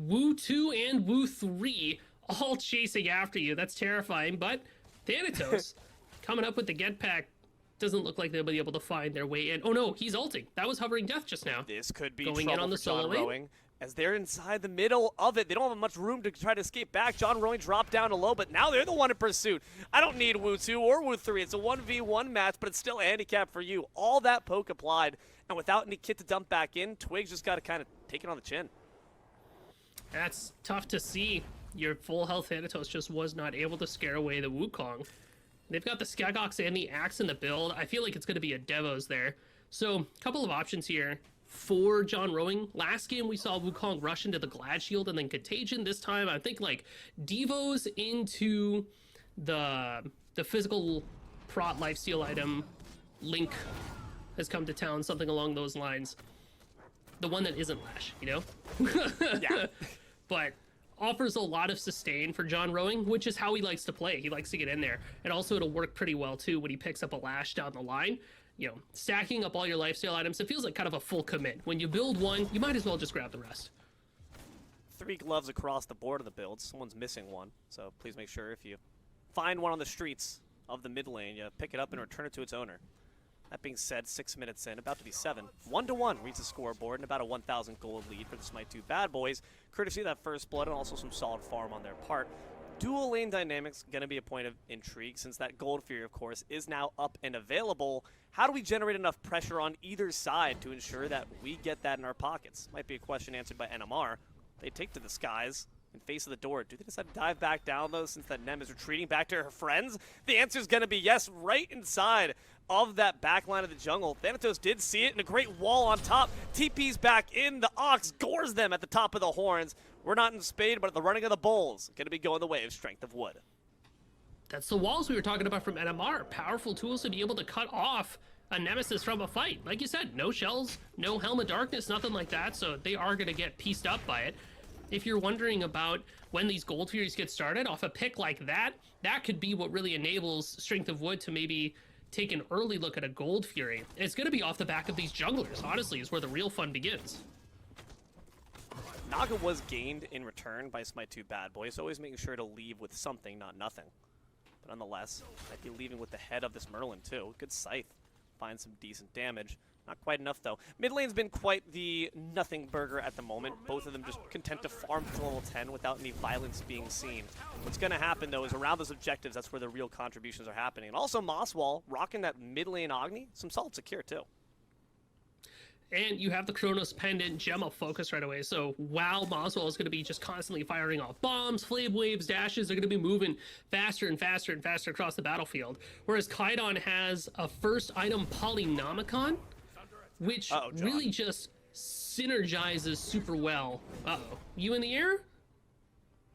Wu 2 and Wu 3 all chasing after you. That's terrifying, but Thanatos coming up with the get pack. Doesn't look like they'll be able to find their way in. Oh no, he's ulting. That was Hovering Death just now. This could be going trouble in on the for John solo Rowing, as they're inside the middle of it. They don't have much room to try to escape back. John Rowing dropped down to low, but now they're the one in pursuit. I don't need Wu 2 or Wu 3. It's a 1v1 match, but it's still a handicap for you. All that poke applied, and without any kit to dump back in, Twig's just got to kind of take it on the chin. That's tough to see. Your full health Thanatos just was not able to scare away the Wukong. They've got the Skagox and the Axe in the build. I feel like it's going to be a Devos there. So, a couple of options here for John Rowing. Last game we saw Wukong rush into the Glad Shield and then Contagion. This time I think like Devos into the physical prot lifesteal item. Link has come to town, something along those lines. The one that isn't Lash, you know? Yeah. But offers a lot of sustain for John Rowing, which is how he likes to play. He likes to get in there. And also it'll work pretty well too when he picks up a Lash down the line. You know, stacking up all your lifesteal items, it feels like kind of a full commit. When you build one, you might as well just grab the rest. 3 gloves across the board of the builds. Someone's missing one, so please make sure if you find one on the streets of the mid lane, you pick it up and return it to its owner. That being said, 6 minutes in, about to be 7. 1-1 reads the scoreboard and about a 1,000 gold lead for the Smite 2 bad boys, courtesy of that first blood and also some solid farm on their part. Dual lane dynamics going to be a point of intrigue since that Gold Fury, of course, is now up and available. How do we generate enough pressure on either side to ensure that we get that in our pockets? Might be a question answered by NMR. They take to the skies in face of the door. Do they decide to dive back down, though, since that Nem is retreating back to her friends? The answer is going to be yes, right inside of that back line of the jungle. Thanatos did see it, and a great wall on top. TP's back in. The Ox gores them at the top of the horns. We're not in Spade, but at the running of the bulls. Going to be going the way of Strength of Wood. That's the walls we were talking about from NMR. Powerful tools to be able to cut off a nemesis from a fight. Like you said, no shells, no Helm of Darkness, nothing like that, so they are going to get pieced up by it. if you're wondering about when these Gold Furies get started off a pick like that, that could be what really enables Strength of Wood to maybe take an early look at a Gold Fury. And it's going to be off the back of these junglers, honestly, is where the real fun begins. Naga was gained in return by Smite 2 Bad Boy, so always making sure to leave with something, not nothing. But nonetheless, might be leaving with the head of this Merlin too. Good scythe. Find some decent damage. Not quite enough though. Mid lane's been quite the nothing burger at the moment. Both of them just content to farm to level 10 without any violence being seen. What's going to happen though is around those objectives, that's where the real contributions are happening. And also Mosswall rocking that mid lane Agni, some solid secure too. And you have the Chronos Pendant Gemma focus right away. So while Mosswell is going to be just constantly firing off bombs, flame waves, dashes, they're going to be moving faster and faster and faster across the battlefield. Whereas Kaidon has a first item Polynomicon, which really just synergizes super well. Uh-oh. You in the air?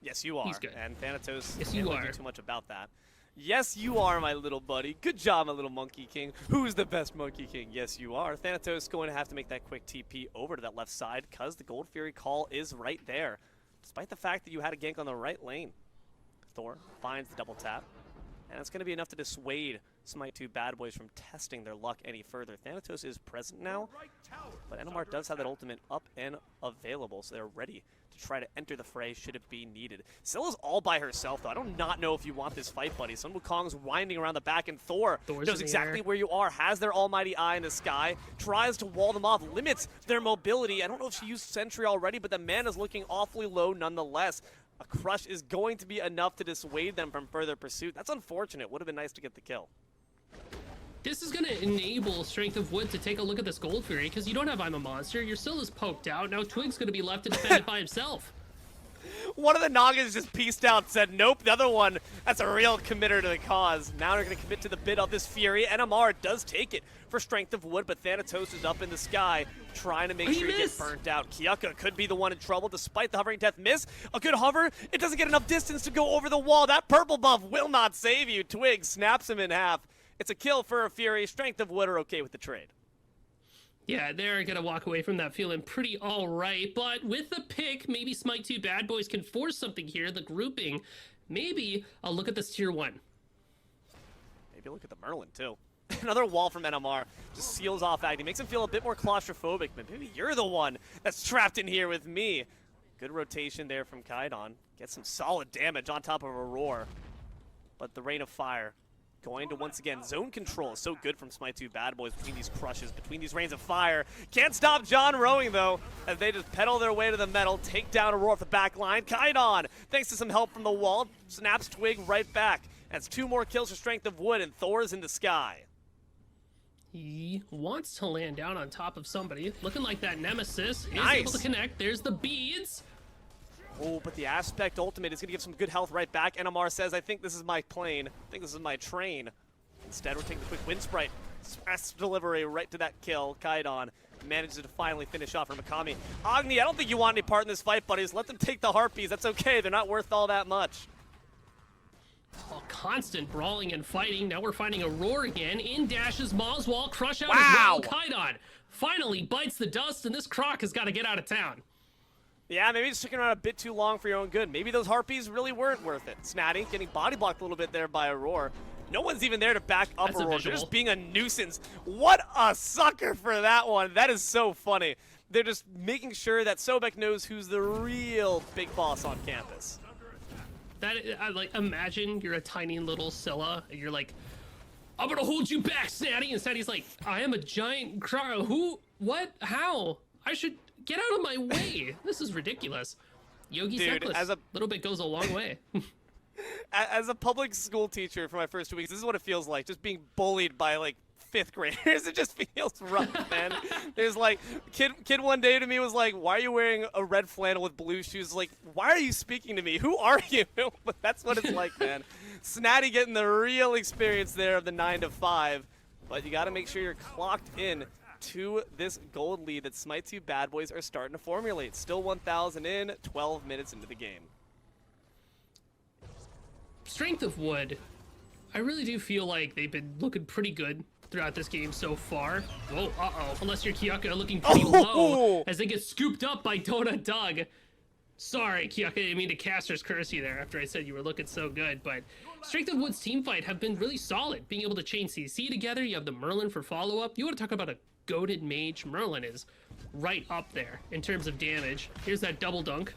Yes, you are. He's good. And Thanatos yes, can't you really are. do too much about that. Yes, you are, my little buddy. Good job, my little Monkey King. Who's the best Monkey King? Yes, you are. Thanatos going to have to make that quick TP over to that left side because the Gold Fury call is right there. Despite the fact that you had a gank on the right lane. Thor finds the double tap. And it's going to be enough to dissuade Smite 2 Bad Boys from testing their luck any further. Thanatos is present now, but NMR does have that ultimate up and available, so they're ready to try to enter the fray should it be needed. Scylla's all by herself, though. I do not know if you want this fight, buddy. Sun Wukong's winding around the back, and Thor knows exactly where you are, has their almighty eye in the sky, tries to wall them off, limits their mobility. I don't know if she used Sentry already, but the mana's looking awfully low nonetheless. A crush is going to be enough to dissuade them from further pursuit. That's unfortunate. Would have been nice to get the kill. This is going to enable Strength of Wood to take a look at this Gold Fury, because you don't have I'm a Monster. Your Scylla's poked out. Now Twig's going to be left to defend it by himself. One of the Nagas just pieced out, said nope. The other one, that's a real committer to the cause. Now they're going to commit to the bid of this Fury. NMR does take it for Strength of Wood, but Thanatos is up in the sky trying to make sure he gets burnt out. Kyuka could be the one in trouble despite the hovering death miss. A good hover. It doesn't get enough distance to go over the wall. That purple buff will not save you. Twig snaps him in half. It's a kill for a Fury. Strength of Wood are okay with the trade. Yeah, they're going to walk away from that feeling pretty all right. But with the pick, maybe Smite 2 Bad Boys can force something here. The grouping. Maybe I'll look at this tier 1. Maybe look at the Merlin, too. Another wall from NMR. Just seals off Agni. Makes him feel a bit more claustrophobic. But maybe you're the one that's trapped in here with me. Good rotation there from Kaidon. Gets some solid damage on top of a roar. But the Rain of Fire going to once again zone control. So good from Smite 2 Bad Boys between these crushes, between these rains of fire. Can't stop John rowing though, as they just pedal their way to the metal, take down Aurora off the back line. Kaidon, thanks to some help from the wall, snaps Twig right back. That's 2 more kills for Strength of Wood, and Thor's in the sky. He wants to land down on top of somebody. Looking like that Nemesis is Nice. able to connect. There's the beads. Oh, but the Aspect ultimate is going to give some good health right back. NMR says, I think this is my plane. I think this is my train. Instead, we're taking the quick Wind Sprite. Fast delivery right to that kill. Kaidon manages to finally finish off for Mikami. Agni, I don't think you want any part in this fight, buddies. Let them take the Harpies. That's okay. They're not worth all that much. Oh, constant brawling and fighting. Now we're finding a roar again. In dashes Moswall. Crush out Wow. as well. Kaidon finally bites the dust, and this Croc has got to get out of town. Yeah, maybe it's sticking around a bit too long for your own good. Maybe those Harpies really weren't worth it. Snatty getting body blocked a little bit there by Aurora. No one's even there to back up That's a Aurora. visual. They're just being a nuisance. What a sucker for that one. That is so funny. They're just making sure that Sobek knows who's the real big boss on campus. That I like. Imagine you're a tiny little Scylla, and you're like, "I'm gonna hold you back, Snatty." And Snatty's like, "I am a giant Croc. Who? What? How? I should get out of my way. This is ridiculous." Yogi Dude, Seckless, as a little bit goes a long way. As a public school teacher for my first 2 weeks, this is what it feels like, just being bullied by like 5th graders. It just feels rough, man. There's like, kid one day to me was like, why are you wearing a red flannel with blue shoes? Like, why are you speaking to me? Who are you? But that's what it's like, man. Snatty getting the real experience there of the 9 to 5. But you got to make sure you're clocked in to this gold lead that Smite 2 Bad Boys are starting to formulate. Still 1,000 in, 12 minutes into the game. Strength of Wood, I really do feel like they've been looking pretty good throughout this game so far. Whoa, uh-oh. Unless you're Kyuka looking pretty low as they get scooped up by Donut Doug. Sorry, Kyoka, I didn't mean to caster's curse you there after I said you were looking so good, but Strength of Wood's team fight have been really solid. Being able to chain CC together, you have the Merlin for follow-up. You want to talk about a goated mage? Merlin is right up there in terms of damage. Here's that double dunk.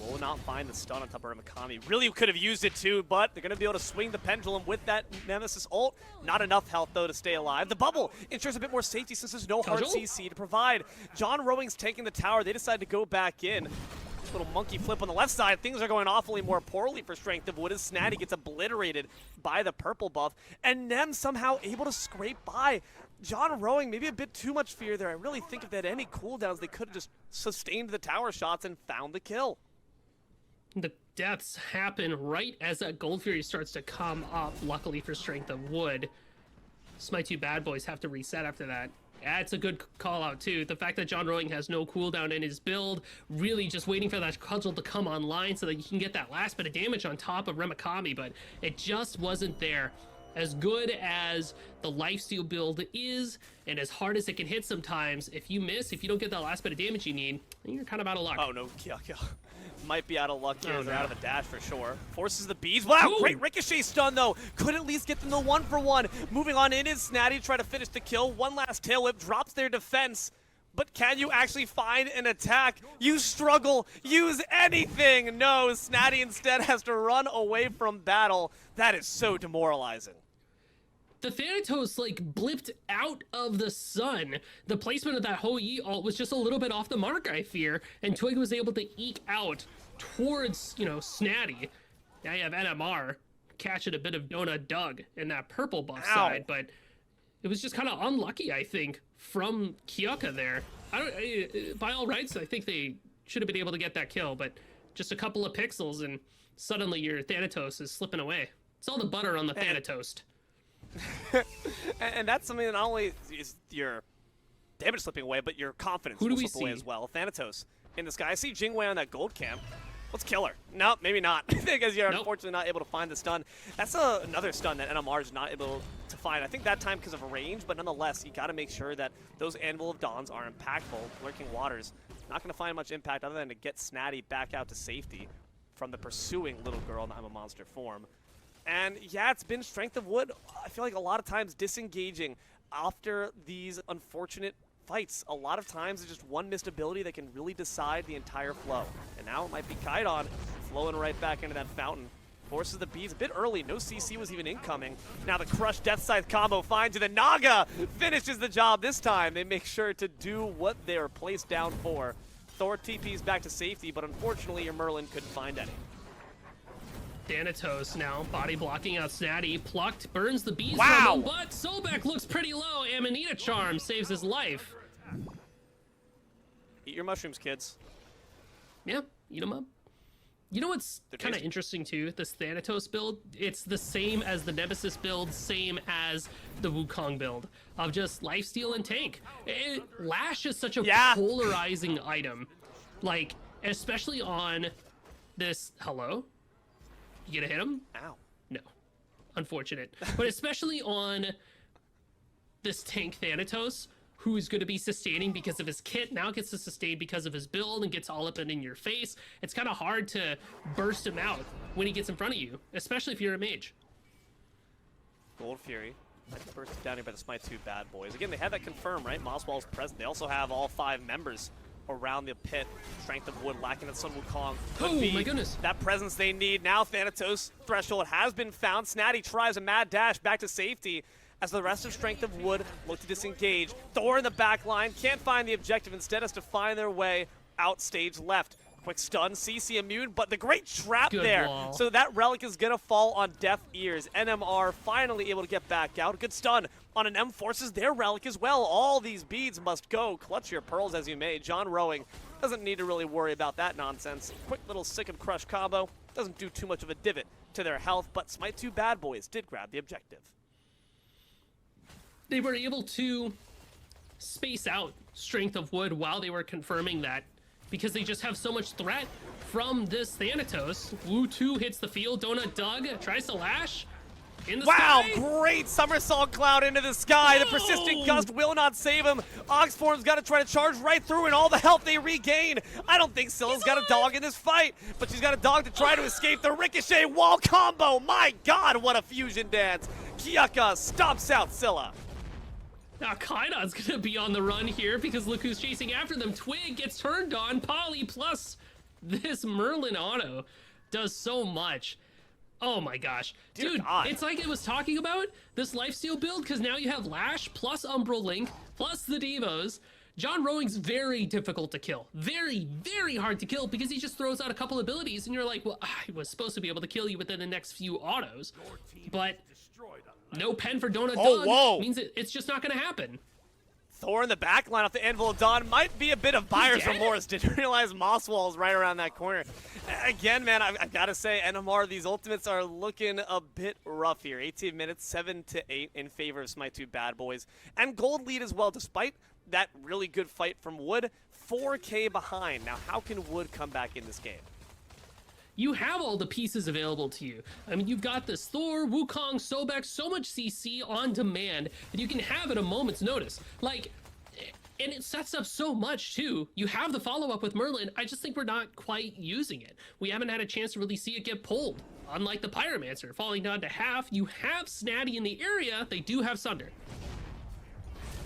Will not find the stun on top of Mikami. Really could have used it too, but they're going to be able to swing the pendulum with that Nemesis ult. Not enough health, though, to stay alive. The bubble ensures a bit more safety since there's no hard CC to provide. John Rowing's taking the tower. They decide to go back in. Little monkey flip on the left side. Things are going awfully more poorly for Strength of Wood as Snatty gets obliterated by the purple buff. And Nem somehow able to scrape by. John Rowing, maybe a bit too much fear there. I really think if they had any cooldowns, they could have just sustained the tower shots and found the kill. The deaths happen right as that Gold Fury starts to come up, luckily for Strength of Wood. My two bad boys have to reset after that. That's a good call out too. The fact that John Rowing has no cooldown in his build, really just waiting for that cudgel to come online so that you can get that last bit of damage on top of Remikami, but it just wasn't there. As good as the lifesteal build is, and as hard as it can hit sometimes, if you miss, if you don't get that last bit of damage you need, then you're kind of out of luck. Oh no, yeah. Might be out of luck here. They're out of a dash for sure. Forces the bees. Wow, ooh, great ricochet stun though. Could at least get them the 1-for-1. Moving on in is Snatty, try to finish the kill. One last tail whip, drops their defense. But can you actually find an attack? You struggle. Use anything. No, Snatty instead has to run away from battle. That is so demoralizing. The Thanatos, like, blipped out of the sun. The placement of that Hou-Yi ult was just a little bit off the mark, I fear, and Twig was able to eke out towards, you know, Snatty. Now you have NMR catching a bit of Donut Doug in that purple buff side, but it was just kind of unlucky, I think, from Kyoka there. By all rights, I think they should have been able to get that kill, but just a couple of pixels and suddenly your Thanatos is slipping away. It's all the butter on the Thanatos. And that's something that not only is your damage slipping away, but your confidence will slip away as well. Thanatos in the sky. I see Jingwei on that gold camp. Let's kill her. No, maybe not, because you're unfortunately not able to find the stun. That's another stun that NMR is not able to find. I think that time because of range, but nonetheless, you got to make sure that those Anvil of Dawns are impactful. Lurking Waters, not going to find much impact other than to get Snatty back out to safety from the pursuing little girl in the I'm a Monster form. And yeah, it's been Strength of Wood, I feel like a lot of times disengaging after these unfortunate fights. A lot of times it's just one missed ability that can really decide the entire flow. And now it might be Kaidon flowing right back into that fountain. Forces the bees a bit early. No CC was even incoming. Now the Crush Death Scythe combo finds you. The Naga finishes the job this time. They make sure to do what they were placed down for. Thor TP's back to safety, but unfortunately your Merlin couldn't find any. Thanatos now body blocking out Snatty, plucked, burns the bees. Wow! But Sobek looks pretty low. Amanita Charm saves his life. Eat your mushrooms, kids. Yeah, eat them up. You know what's kind of interesting too? This Thanatos build, it's the same as the Nemesis build, same as the Wukong build of just lifesteal and tank. Lash is such a polarizing item, like especially on this. Hello. You gonna hit him? Ow. No. Unfortunate. But especially on this tank Thanatos, who's going to be sustaining because of his kit, now gets to sustain because of his build and gets all up and in your face. It's kind of hard to burst him out when he gets in front of you, especially if you're a mage. Gold Fury. Bursted down here by the Smite 2 bad boys. Again, they had that confirmed, right? Mosswall's present. They also have all 5 members around the pit. Strength of Wood lacking that Sun Wukong. Oh my goodness. That presence they need. Now Thanatos threshold has been found. Snatty tries a mad dash back to safety as the rest of Strength of Wood look to disengage. Thor in the back line can't find the objective. Instead has to find their way out stage left. Quick stun, CC immune, but the great trap there. Wall. So that relic is gonna fall on deaf ears. NMR finally able to get back out. Good stun on an M, forces their relic as well. All these beads must go. Clutch your pearls as you may. John Rowing doesn't need to really worry about that nonsense. Quick little Sick and Crush combo. Doesn't do too much of a divot to their health, but Smite 2 bad boys did grab the objective. They were able to space out Strength of Wood while they were confirming that, because they just have so much threat from this Thanatos. Wu 2 hits the field. Donut Doug tries to lash. In the Wow, sky? great somersault cloud into the sky. The persistent gust will not save him. Oxform's got to try to charge right through, and all the health they regain. I don't think Scylla's got a dog in this fight, but she's got a dog to try to escape the ricochet wall combo. My God, what a fusion dance. Kiyaka stomps out Scylla. Now Kaidon's gonna be on the run here because look who's chasing after them. Twig gets turned on. Polly plus this Merlin auto does so much. Oh my gosh. Dear Dude, God. it's like it was talking about this lifesteal build because now you have Lash plus Umbral Link plus the Devos. John Rowing's very difficult to kill. Very, very hard to kill because he just throws out a couple abilities and you're like, well, I was supposed to be able to kill you within the next few autos. But no pen for Donut Dog whoa. means it's just not going to happen. Thor in the back line off the Anvil of Dawn might be a bit of buyer's dead? remorse. Didn't realize Mosswall is right around that corner. Again, man, I've got to say, NMR, these ultimates are looking a bit rough here. 18 minutes, 7-8 in favor of Smite 2 Bad Boys. And gold lead as well, despite that really good fight from Wood. 4K behind. Now, how can Wood come back in this game? You have all the pieces available to you. I mean, you've got this Thor, Wukong, Sobek, so much CC on demand that you can have at a moment's notice. Like, and it sets up so much too. You have the follow-up with Merlin. I just think we're not quite using it. We haven't had a chance to really see it get pulled. Unlike the Pyromancer, falling down to half, you have Snatty in the area. They do have Sunder.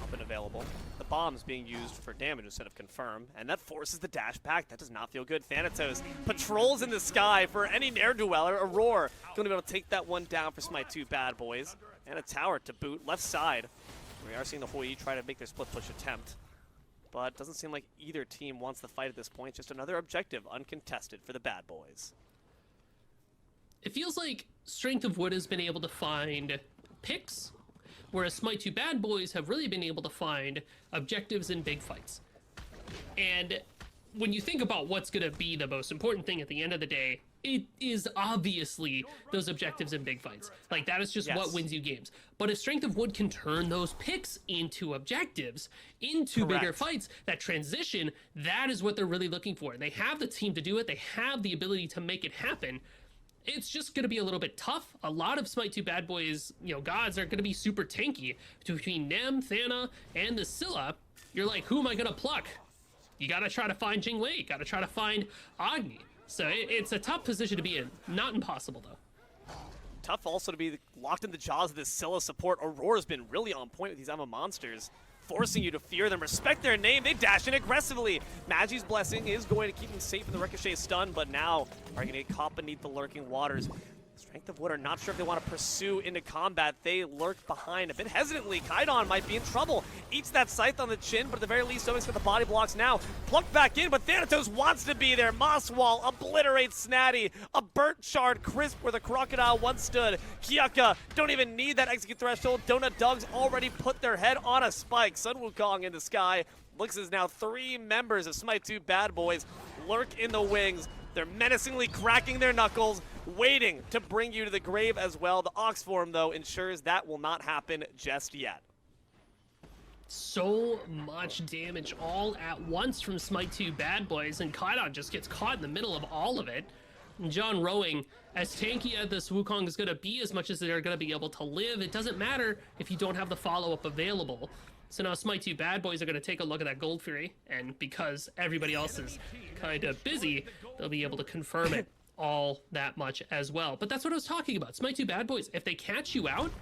Up and available. The bomb's being used for damage instead of confirm, and that forces the dash back. That does not feel good. Thanatos patrols in the sky for any ne'er-do-well. Aurora going to be able to take that one down for Smite 2 Bad Boys. And a tower to boot, left side. We are seeing the Hoi try to make their split push attempt. But it doesn't seem like either team wants the fight at this point. Just another objective, uncontested for the Bad Boys. It feels like Strength of Wood has been able to find picks, whereas Smite 2 Bad Boys have really been able to find objectives in big fights. And when you think about what's going to be the most important thing at the end of the day, it is obviously those objectives in big fights. Like, that is just what wins you games. But if Strength of Wood can turn those picks into objectives, into bigger fights, that transition, that is what they're really looking for. They have the team to do it. They have the ability to make it happen. It's just going to be a little bit tough. A lot of Smite 2 Bad Boys, gods are going to be super tanky. Between Nem, Thana, and the Scylla, you're like, who am I going to pluck? You got to try to find Jingwei. You got to try to find Agni. So it's a tough position to be in. Not impossible, though. Tough also to be locked in the jaws of this Scylla support. Aurora's been really on point with these Emma monsters, forcing you to fear them, respect their name. They dash in aggressively. Magi's Blessing is going to keep them safe in the Ricochet stun, but now are going to get caught beneath the lurking waters. Strength of Wood are not sure if they want to pursue into combat. They lurk behind a bit hesitantly. Kaidon might be in trouble. Eats that scythe on the chin, but at the very least, Sobek's got the body blocks now. Plucked back in, but Thanatos wants to be there. Mosswall obliterates Snatty. A burnt shard crisp where the crocodile once stood. Kiyaka don't even need that execute threshold. Donut Dogs already put their head on a spike. Sun Wukong in the sky. Looks as now 3 members of Smite 2 Bad Boys lurk in the wings. They're menacingly cracking their knuckles, waiting to bring you to the grave as well. The Oxform, though, ensures that will not happen just yet. So much damage all at once from Smite 2 Bad Boys, and Kaidon just gets caught in the middle of all of it. And John Rowing, as tanky as this Wukong is going to be, as much as they're going to be able to live, it doesn't matter if you don't have the follow-up available. So now Smite 2 Bad Boys are going to take a look at that Gold Fury, and because everybody else is kind of busy, they'll be able to confirm it all that much as well. But that's what I was talking about. Smite 2 Bad Boys, if they catch you out,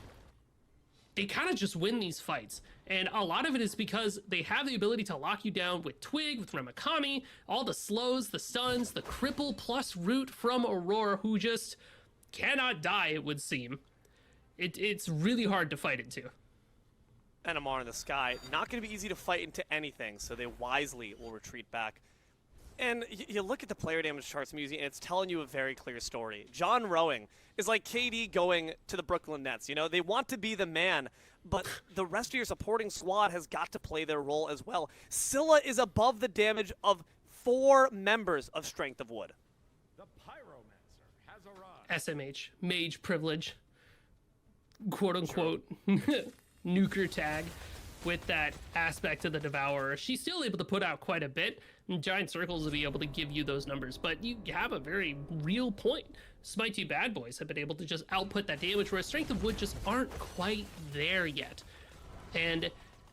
they kind of just win these fights. And a lot of it is because they have the ability to lock you down with Twig, with Ramakami, all the slows, the stuns, the cripple plus root from Aurora, who just cannot die, it would seem. It's really hard to fight into. NMR in the sky, not going to be easy to fight into anything, so they wisely will retreat back. And you look at the player damage charts, Musi, and it's telling you a very clear story. John Rowing is like KD going to the Brooklyn Nets. They want to be the man, but the rest of your supporting squad has got to play their role as well. Scylla is above the damage of 4 members of Strength of Wood. The Pyromancer has arrived. SMH, Mage Privilege, quote-unquote, nuker tag with that aspect of the Devourer. She's still able to put out quite a bit. Giant circles will be able to give you those numbers, but you have a very real point. Smite 2 Bad Boys have been able to just output that damage, whereas Strength of Wood just aren't quite there yet. And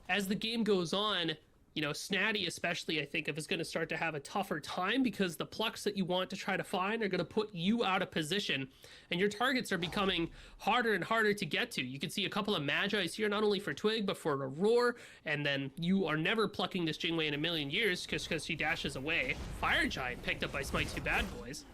as the game goes on, you know, Snatty especially, I think, is going to start to have a tougher time because the plucks that you want to try to find are going to put you out of position, and your targets are becoming harder and harder to get to. You can see a couple of Magi's here, not only for Twig, but for Aurora, and then you are never plucking this Jingwei in a million years because she dashes away. Fire Giant picked up by Smite 2 Bad Boys.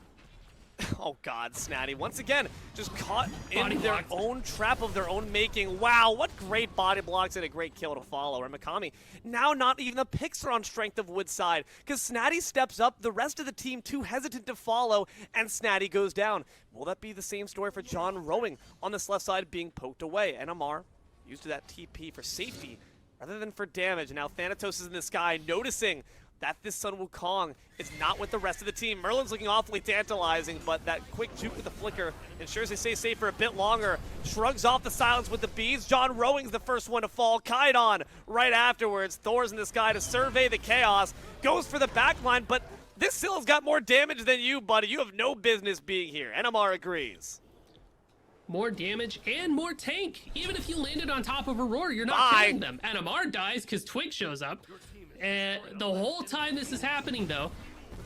Oh God, Snatty, once again, just caught Body in their blocked. own trap of their own making. Wow, what great body blocks and a great kill to follow. Or Mikami, now not even the picks are on Strength of Wood's side, because Snatty steps up, the rest of the team too hesitant to follow, and Snatty goes down. Will that be the same story for John Rowing on this left side being poked away? And Amar used that TP for safety rather than for damage. Now Thanatos is in the sky, noticing that this Sun Wukong is not with the rest of the team. Merlin's looking awfully tantalizing, but that quick juke with the flicker ensures they stay safe for a bit longer. Shrugs off the silence with the beads. John Rowing's the first one to fall. Kaidon right afterwards. Thor's in the sky to survey the chaos. Goes for the backline, but this Sill's got more damage than you, buddy. You have no business being here. NMR agrees. More damage and more tank. Even if you landed on top of Aurora, you're not killing them. NMR dies because Twig shows up. And the whole time this is happening, though,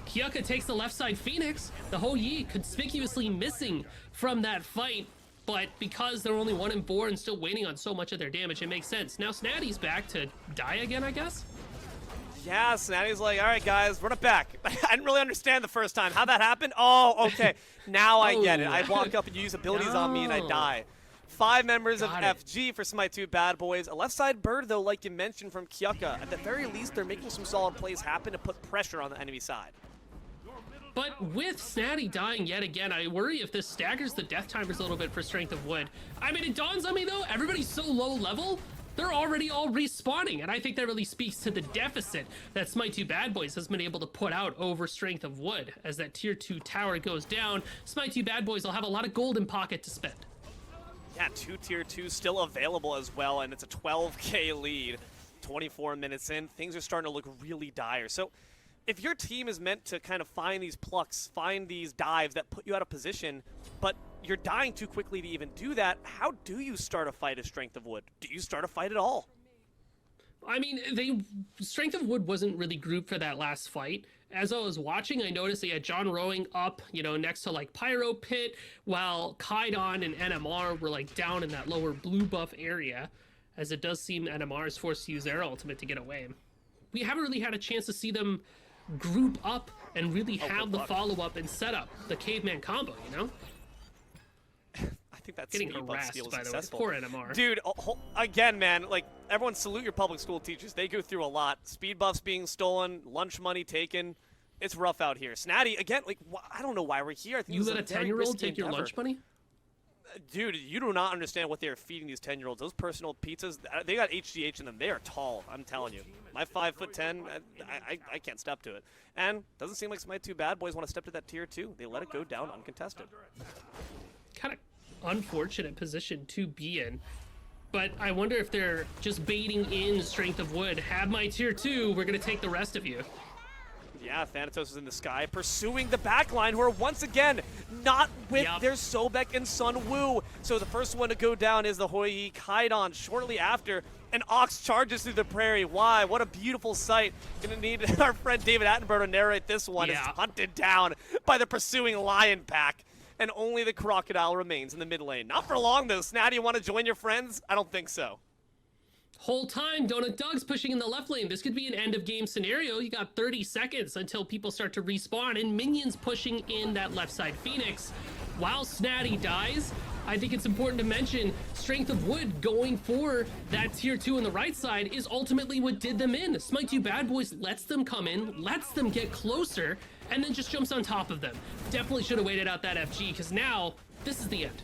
Kyuka takes the left side Phoenix. The Ho Yi conspicuously missing from that fight, but because they're only 1 and 4 and still waiting on so much of their damage, it makes sense. Now Snatty's back to die again, I guess? Yeah, Snatty's like, all right, guys, run it back. I didn't really understand the first time. How'd that happen? Oh, okay. Now I get it. I walk up and you use abilities on me and I die. 5 members of FG for Smite 2 Bad Boys. A left side bird, though, like you mentioned, from Kyuka. At the very least, they're making some solid plays happen to put pressure on the enemy side. But with Snatty dying yet again, I worry if this staggers the death timers a little bit for Strength of Wood. I mean, it dawns on me, though, everybody's so low level, they're already all respawning, and I think that really speaks to the deficit that Smite 2 Bad Boys has been able to put out over Strength of Wood. As that tier 2 tower goes down, Smite 2 Bad Boys will have a lot of gold in pocket to spend. Yeah, 2 tier 2 still available as well, and it's a 12K lead. 24 minutes in, things are starting to look really dire. So if your team is meant to kind of find these plucks, find these dives that put you out of position, but you're dying too quickly to even do that, how do you start a fight as Strength of Wood? Do you start a fight at all? I mean, Strength of Wood wasn't really grouped for that last fight. As I was watching, I noticed they had John Rowing up, you know, next to like Pyro Pit, while Kaidon and NMR were like down in that lower blue buff area, as it does seem NMR is forced to use their ultimate to get away. We haven't really had a chance to see them group up and really have the follow-up and set up the caveman combo, you know? I think that's getting speed buff harassed, steal is by the way. successful. Poor NMR. Dude, again, man, like, everyone salute your public school teachers. They go through a lot. Speed buffs being stolen, lunch money taken. It's rough out here. Snatty, again, like, I don't know why we're here. I think You this let a is a very 10-year-old risky take your endeavor. lunch money? Dude, you do not understand what they are feeding these 10-year-olds. Those personal pizzas, they got HGH in them. They are tall, I'm telling you. My 5'10", I can't step to it. And doesn't seem like Smite 2 Bad Boys want to step to that tier 2. They let it go down uncontested. Kind of unfortunate position to be in. But I wonder if they're just baiting in Strength of Wood. Have my tier 2, we're going to take the rest of you. Yeah, Thanatos is in the sky, pursuing the backline, who are once again not with their Sobek and Sun Wu. So the first one to go down is the Hoi Yi Kaidon. Shortly after, an ox charges through the prairie. Why? What a beautiful sight. Gonna need our friend David Attenborough to narrate this one. It's hunted down by the pursuing lion pack. And only the crocodile remains in the mid lane. Not for long, though. Snatty, want to join your friends? I don't think so. Whole time, Donut Doug's pushing in the left lane. This could be an end of game scenario. You got 30 seconds until people start to respawn, and minions pushing in that left side Phoenix. While Snatty dies, I think it's important to mention Strength of Wood going for that tier 2 on the right side is ultimately what did them in. Smite 2 Bad Boys lets them come in, lets them get closer, and then just jumps on top of them. Definitely should have waited out that FG, because now this is the end.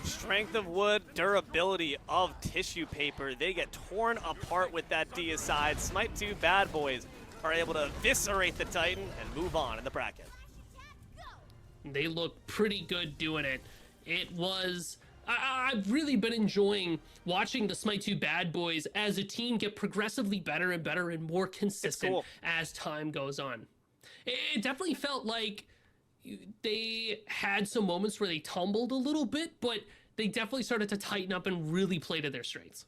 Strength of Wood, durability of tissue paper. They get torn apart with that deicide. Smite 2 Bad Boys are able to eviscerate the Titan and move on in the bracket. They look pretty good doing it. It was I've really been enjoying watching the Smite 2 Bad Boys as a team get progressively better and better and more consistent cool. as time goes on. It definitely felt like they had some moments where they tumbled a little bit, but they definitely started to tighten up and really play to their strengths.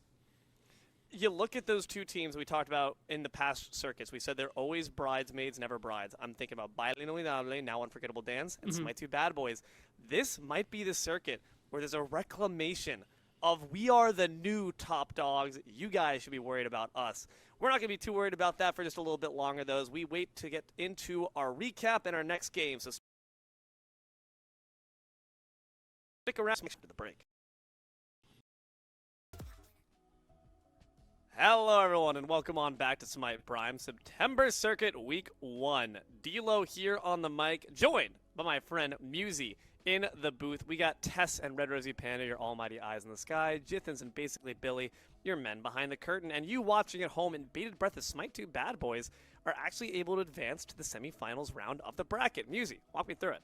You look at those two teams we talked about in the past circuits. We said they're always bridesmaids, never brides. I'm thinking about Baile Inolvidable, Now Unforgettable Dance, and Smite 2 Bad Boys. This might be the circuit where there's a reclamation of we are the new top dogs. You guys should be worried about us. We're not going to be too worried about that for just a little bit longer, though, as we wait to get into our recap and our next game. So stick around to the break. Hello, everyone, and welcome on back to Smite Prime September Circuit Week 1. D-Lo here on the mic, joined by my friend Musy in the booth. We got Tess and Red Rosie Panda, your almighty eyes in the sky, Jithens and basically Billy, your men behind the curtain, and you watching at home in bated breath as Smite 2 Bad Boys are actually able to advance to the semifinals round of the bracket. Musy, walk me through it.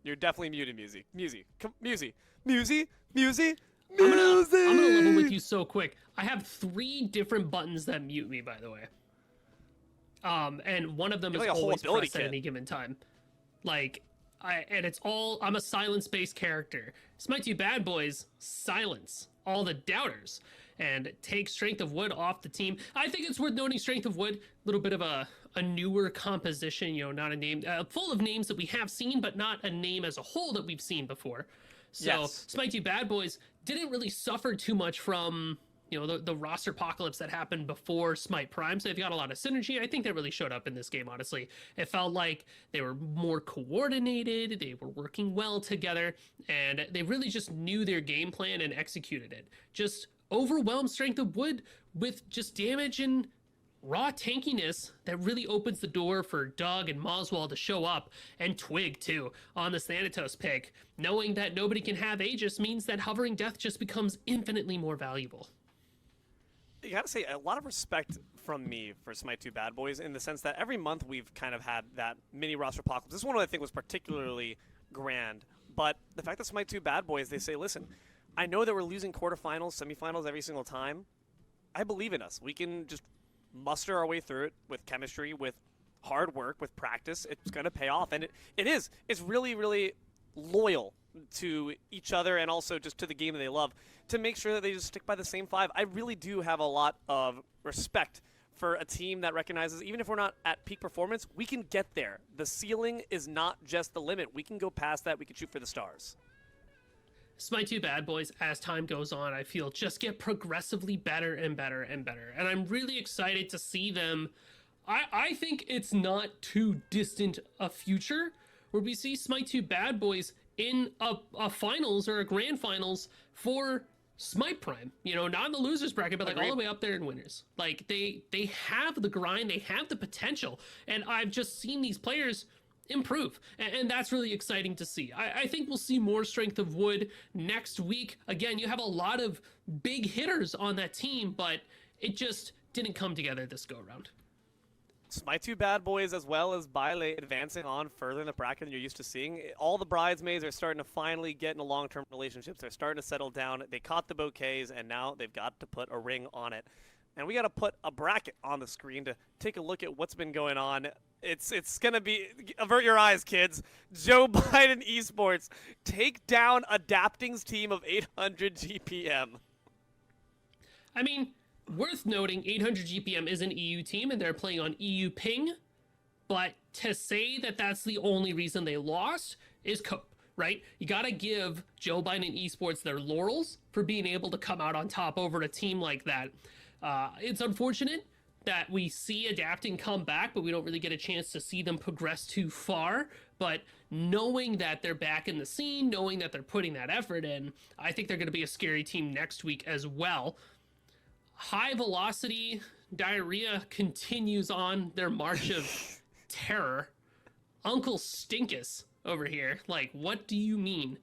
You're definitely muted, Musy. Musy. Come, Musy. Musy. Musy. I'm gonna level with you so quick. I have 3 different buttons that mute me, by the way. And one of them is like a whole always ability pressed at kit. any given time. I'm a silence-based character. Smite 2 Bad Boys silence all the doubters and take Strength of Wood off the team. I think it's worth noting Strength of Wood, a little bit of a newer composition, not a name, full of names that we have seen, but not a name as a whole that we've seen before. So Yes. Smite 2 Bad Boys didn't really suffer too much from, the roster apocalypse that happened before Smite Prime. So they've got a lot of synergy. I think that really showed up in this game, honestly. It felt like they were more coordinated, they were working well together, and they really just knew their game plan and executed it. Just overwhelmed Strength of Wood with just damage and raw tankiness that really opens the door for Doug and Moswell to show up, and Twig too on the Thanatos pick. Knowing that nobody can have Aegis means that Hovering Death just becomes infinitely more valuable. You gotta say, a lot of respect from me for Smite 2 Bad Boys in the sense that every month we've kind of had that mini roster apocalypse. This one I think was particularly grand, but the fact that Smite 2 Bad Boys, they say, listen, I know that we're losing quarterfinals, semifinals every single time. I believe in us. We can just muster our way through it with chemistry, with hard work, with practice. It's going to pay off, and it is. It's really, really loyal to each other and also just to the game that they love to make sure that they just stick by the same 5. I really do have a lot of respect for a team that recognizes even if we're not at peak performance, we can get there. The ceiling is not just the limit. We can go past that. We can shoot for the stars. Smite 2 Bad Boys, as time goes on, I feel just get progressively better and better and better. And I'm really excited to see them. I think it's not too distant a future where we see Smite 2 Bad Boys in a finals or a grand finals for Smite Prime. Not in the losers bracket, but like all the way up there in winners. Like they have the grind, they have the potential. And I've just seen these players improve, and that's really exciting to see. I think we'll see more Strength of Wood next week. Again, you have a lot of big hitters on that team, but it just didn't come together this go around. Smite 2 Bad Boys as well as Baile advancing on further in the bracket than you're used to seeing. All the bridesmaids are starting to finally get into long-term relationships. They're starting to settle down. They caught the bouquets, and now they've got to put a ring on it. And we got to put a bracket on the screen to take a look at what's been going on. It's going to be, avert your eyes, kids. Joe Biden Esports take down Adapting's team of 800 GPM. I mean, worth noting, 800 GPM is an EU team, and they're playing on EU ping. But to say that that's the only reason they lost is cope, right? You got to give Joe Biden Esports their laurels for being able to come out on top over a team like that. It's unfortunate that we see Adapting come back, but we don't really get a chance to see them progress too far. But knowing that they're back in the scene, knowing that they're putting that effort in, I think they're going to be a scary team next week as well. High Velocity Diarrhea continues on their march of terror. Uncle Stinkus over here. Like, what do you mean?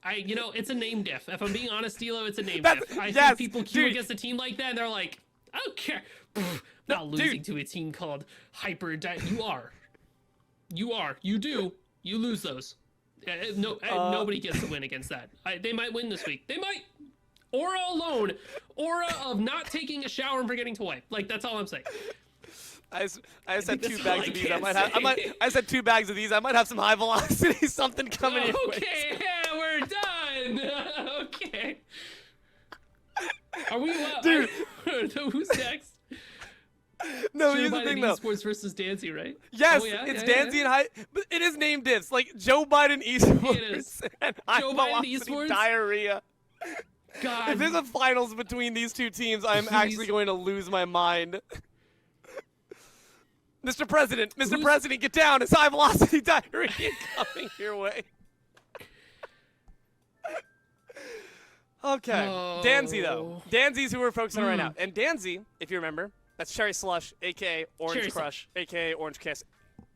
It's a name diff. If I'm being honest, Dilo, it's a name diff. I think people queue against a team like that, and they're like, I don't care. Not losing to a team called You are. You are. You do. You lose those. Nobody gets to win against that. They might win this week. They might. Aura alone. Aura of not taking a shower and forgetting to wipe. Like, that's all I'm saying. I just had 2 bags of these. I said 2 bags of these. I might have some high velocity, something coming in. Okay, yeah, we're done. Okay. Are we Dude. Who's next? No, here's the thing, though. Esports versus Dancy, right? Yes, Oh, yeah, it's yeah, Dancy and high, but it is named diffs. Like Joe Biden Esports and high Joe Biden velocity Esports? Diarrhea. God. If there's a finals between these 2 teams, I'm actually going to lose my mind. Mr. President, President, get down! It's high velocity diarrhea coming your way. Okay, Oh. Danzy though. Danzy's who we're focusing on right now, and Danzy, if you remember, that's Cherry Slush, aka Orange Cherry Crush, aka Orange Kiss.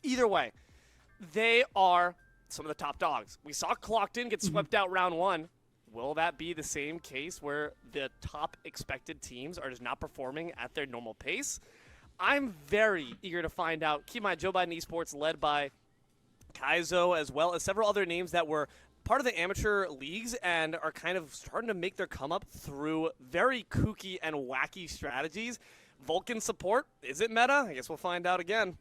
Either way, they are some of the top dogs. We saw Clocked In get swept out round 1. Will that be the same case where the top expected teams are just not performing at their normal pace? I'm very eager to find out. Keep in mind, Joe Biden Esports led by Kaizo as well as several other names that were part of the amateur leagues and are kind of starting to make their come up through very kooky and wacky strategies. Vulcan support, is it meta? I guess we'll find out again.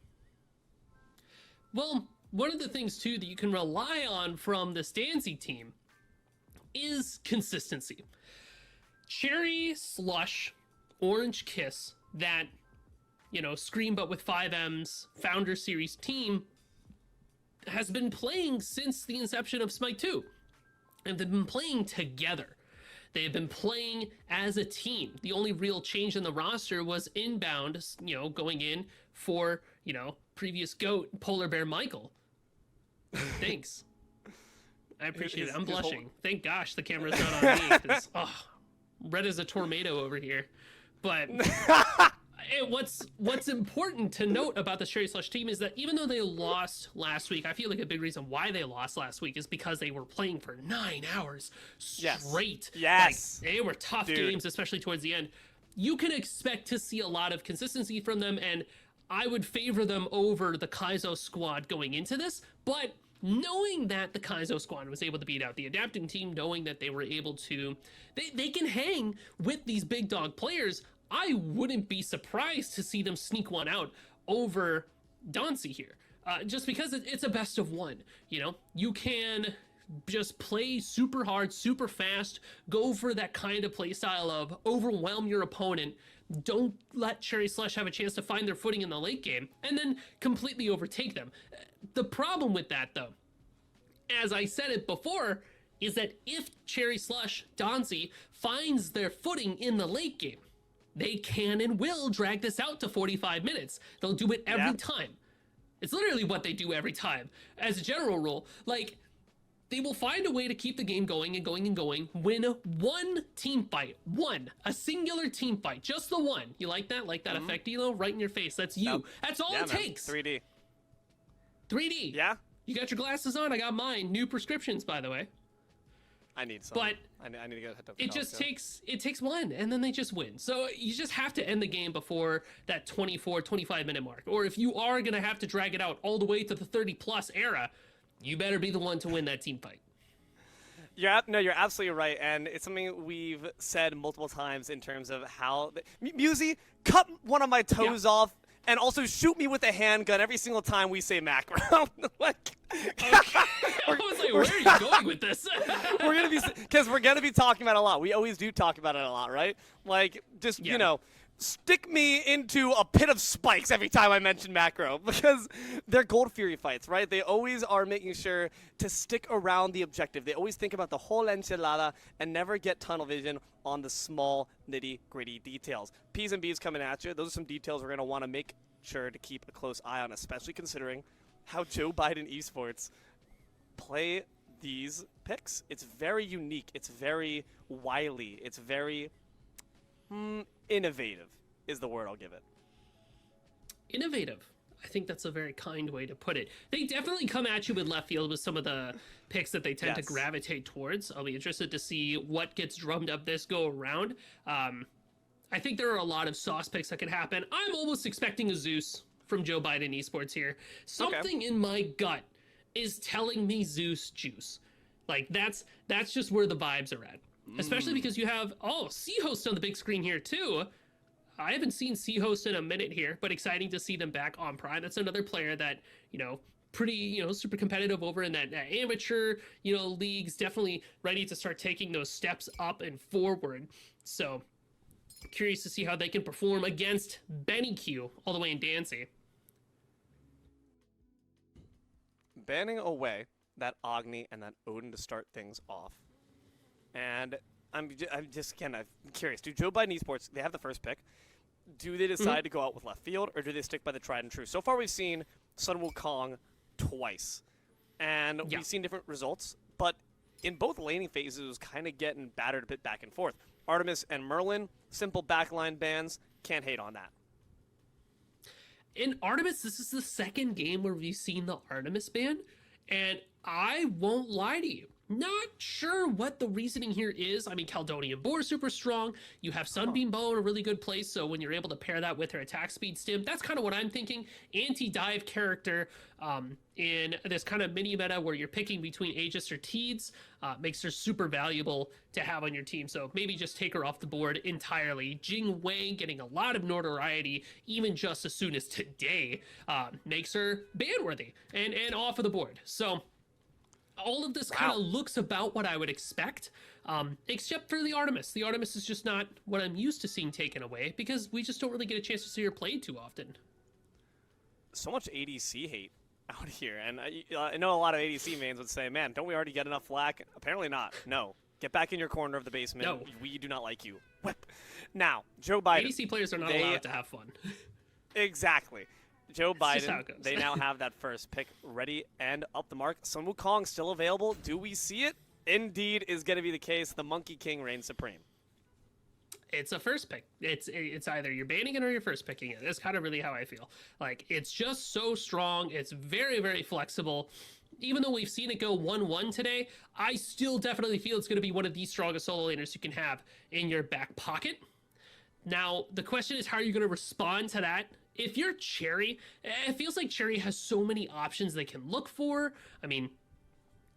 Well, one of the things, too, that you can rely on from this Dancy team is consistency. Cherry Slush, Orange Kiss, that, Scream but with 5 M's Founder Series team has been playing since the inception of Smite 2. And they've been playing together. They have been playing as a team. The only real change in the roster was Inbound, going in for, previous GOAT, Polar Bear Michael. Thanks. I appreciate it. I'm blushing. Thank gosh the camera's not on me, because, red as a tornado over here. But what's important to note about the Cherry Slush team is that even though they lost last week, I feel like a big reason why they lost last week is because they were playing for 9 hours straight. Yes. Like, they were tough games, especially towards the end. You can expect to see a lot of consistency from them, and I would favor them over the Kaizo squad going into this, but knowing that the Kaizo squad was able to beat out the Adapting team, knowing that they were able to, they can hang with these big dog players, I wouldn't be surprised to see them sneak one out over Dancy here. Just because it's a best of 1, You can just play super hard, super fast, go for that kind of play style of overwhelm your opponent, don't let Cherry Slush have a chance to find their footing in the late game, and then completely overtake them. The problem with that, though, as I said it before, is that if Cherry Slush, Dancy, finds their footing in the late game, they can and will drag this out to 45 minutes. They'll do it every time. It's literally what they do every time. As a general rule, like, they will find a way to keep the game going and going and going, win one team fight. A singular team fight. Just the one. You like that? Like that effect, Elo? Right in your face. That's you. Yep. That's all it takes. 3D. 3D. Yeah? You got your glasses on? I got mine. New prescriptions, by the way. I need some. But I need to get a it just takes one, and then they just win. So you just have to end the game before that 25 minute mark. Or if you are going to have to drag it out all the way to the 30+ era, you better be the one to win that team fight. You're absolutely right, and it's something we've said multiple times in terms of how Musi, cut one of my toes off and also shoot me with a handgun every single time we say macro. Like, I was like, where are you going with this? we're gonna be talking about it a lot. We always do talk about it a lot, right? Like, just stick me into a pit of spikes every time I mention macro, because they're Gold Fury fights, right? They always are making sure to stick around the objective. They always think about the whole enchilada and never get tunnel vision on the small, nitty-gritty details. P's and B's coming at you. Those are some details we're going to want to make sure to keep a close eye on, especially considering how Joe Biden Esports play these picks. It's very unique. It's very wily. It's very innovative is the word I'll give it. Innovative. I think that's a very kind way to put it. They definitely come at you with left field with some of the picks that they tend to gravitate towards. I'll be interested to see what gets drummed up this go around. I think there are a lot of sauce picks that could happen. I'm almost expecting a Zeus. from Joe Biden Esports here. Something in my gut is telling me Zeus juice. Like that's just where the vibes are at. Especially because you have C-Host on the big screen here too. I haven't seen C-Host in a minute here, but exciting to see them back on Prime. That's another player that, pretty, super competitive over in that amateur, leagues, definitely ready to start taking those steps up and forward. So curious to see how they can perform against Benny Q all the way in Dancy. Banning away that Agni and that Odin to start things off. And I'm just I'm curious. Do Joe Biden Esports, they have the first pick. Do they decide to go out with left field, or do they stick by the tried and true? So far, we've seen Sun Wukong twice, and we've seen different results. But in both laning phases, it was kind of getting battered a bit back and forth. Artemis and Merlin, simple backline bans, can't hate on that. In Artemis, this is the second game where we've seen the Artemis ban, and I won't lie to you. Not sure what the reasoning here is. I mean, Caledonian Boar super strong. You have Sunbeam Bow in a really good place, so when you're able to pair that with her attack speed stim, that's kind of what I'm thinking. Anti-dive character in this kind of mini meta where you're picking between Aegis or Teeds makes her super valuable to have on your team. So maybe just take her off the board entirely. Jing Wei getting a lot of notoriety even just as soon as today makes her ban-worthy and off of the board. So all of this kind of looks about what I would expect, except for the Artemis. The Artemis is just not what I'm used to seeing taken away because we just don't really get a chance to see her played too often. So much ADC hate out here, and I know a lot of ADC mains would say, man, don't we already get enough flack? Apparently not. No. Get back in your corner of the basement. No. We do not like you. Whip. Now, Joe Biden. ADC players are not allowed to have fun. Exactly. Joe Biden, goes. they now have that first pick ready and up the mark. Sun Wukong still available. Do we see it? Indeed is going to be the case. The Monkey King reigns supreme. It's a first pick. It's either you're banning it or you're first picking it. That's kind of really how I feel. Like, it's just so strong. It's very, very flexible. Even though we've seen it go 1-1 today, I still definitely feel it's going to be one of the strongest solo laners you can have in your back pocket. Now, the question is, how are you going to respond to that? If you're Cherry, it feels like Cherry has so many options they can look for. I mean,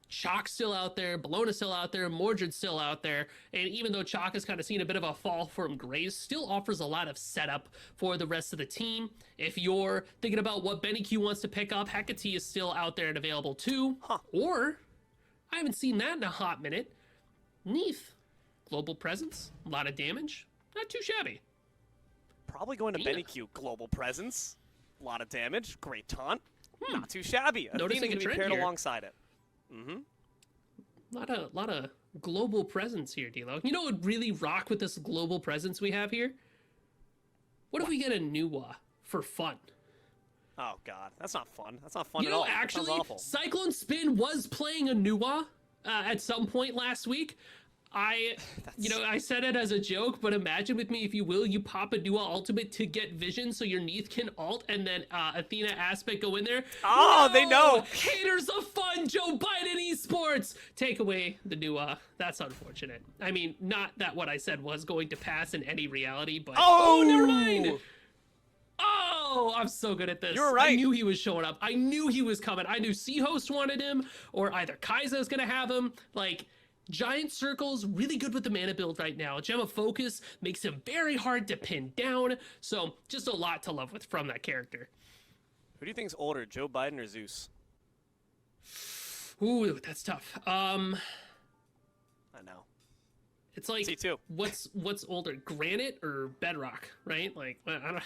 Chalk's still out there, Bellona's still out there, Mordred's still out there, and even though Chalk has kind of seen a bit of a fall from grace, still offers a lot of setup for the rest of the team. If you're thinking about what Benny Q wants to pick up, Hecate is still out there and available too. Or, I haven't seen that in a hot minute, Neith. Global presence, a lot of damage, not too shabby. Probably going to Benny Q. Global presence. A lot of damage. Great taunt. Not too shabby. Noticing Athena a can be trend paired here. alongside it. Lot of global presence here, D-Lo. You know what would really rock with this global presence we have here? What if we get a Nuwa for fun? Oh, God. That's not fun. That's not fun at all. You know, actually, awful. Cyclone Spin was playing a Nuwa at some point last week. I said it as a joke, but imagine with me, if you will, you pop a Nuwa ultimate to get vision so your Neith can ult and then Athena Aspect go in there. Oh, no! they know. Haters of fun, Joe Biden Esports. Take away the Nuwa. That's unfortunate. I mean, not that what I said was going to pass in any reality, but oh never mind. Oh, I'm so good at this. You're right. I knew he was showing up. I knew he was coming. I knew C-Host wanted him, or either Kai'Sa's gonna have him. Like, Giant Circle's really good with the mana build right now. Gem of Focus makes him very hard to pin down. So just a lot to love with from that character. Who do you think's older, Joe Biden or Zeus? Ooh, that's tough. I know. It's like, C2. what's older, Granite or Bedrock, right? Like, I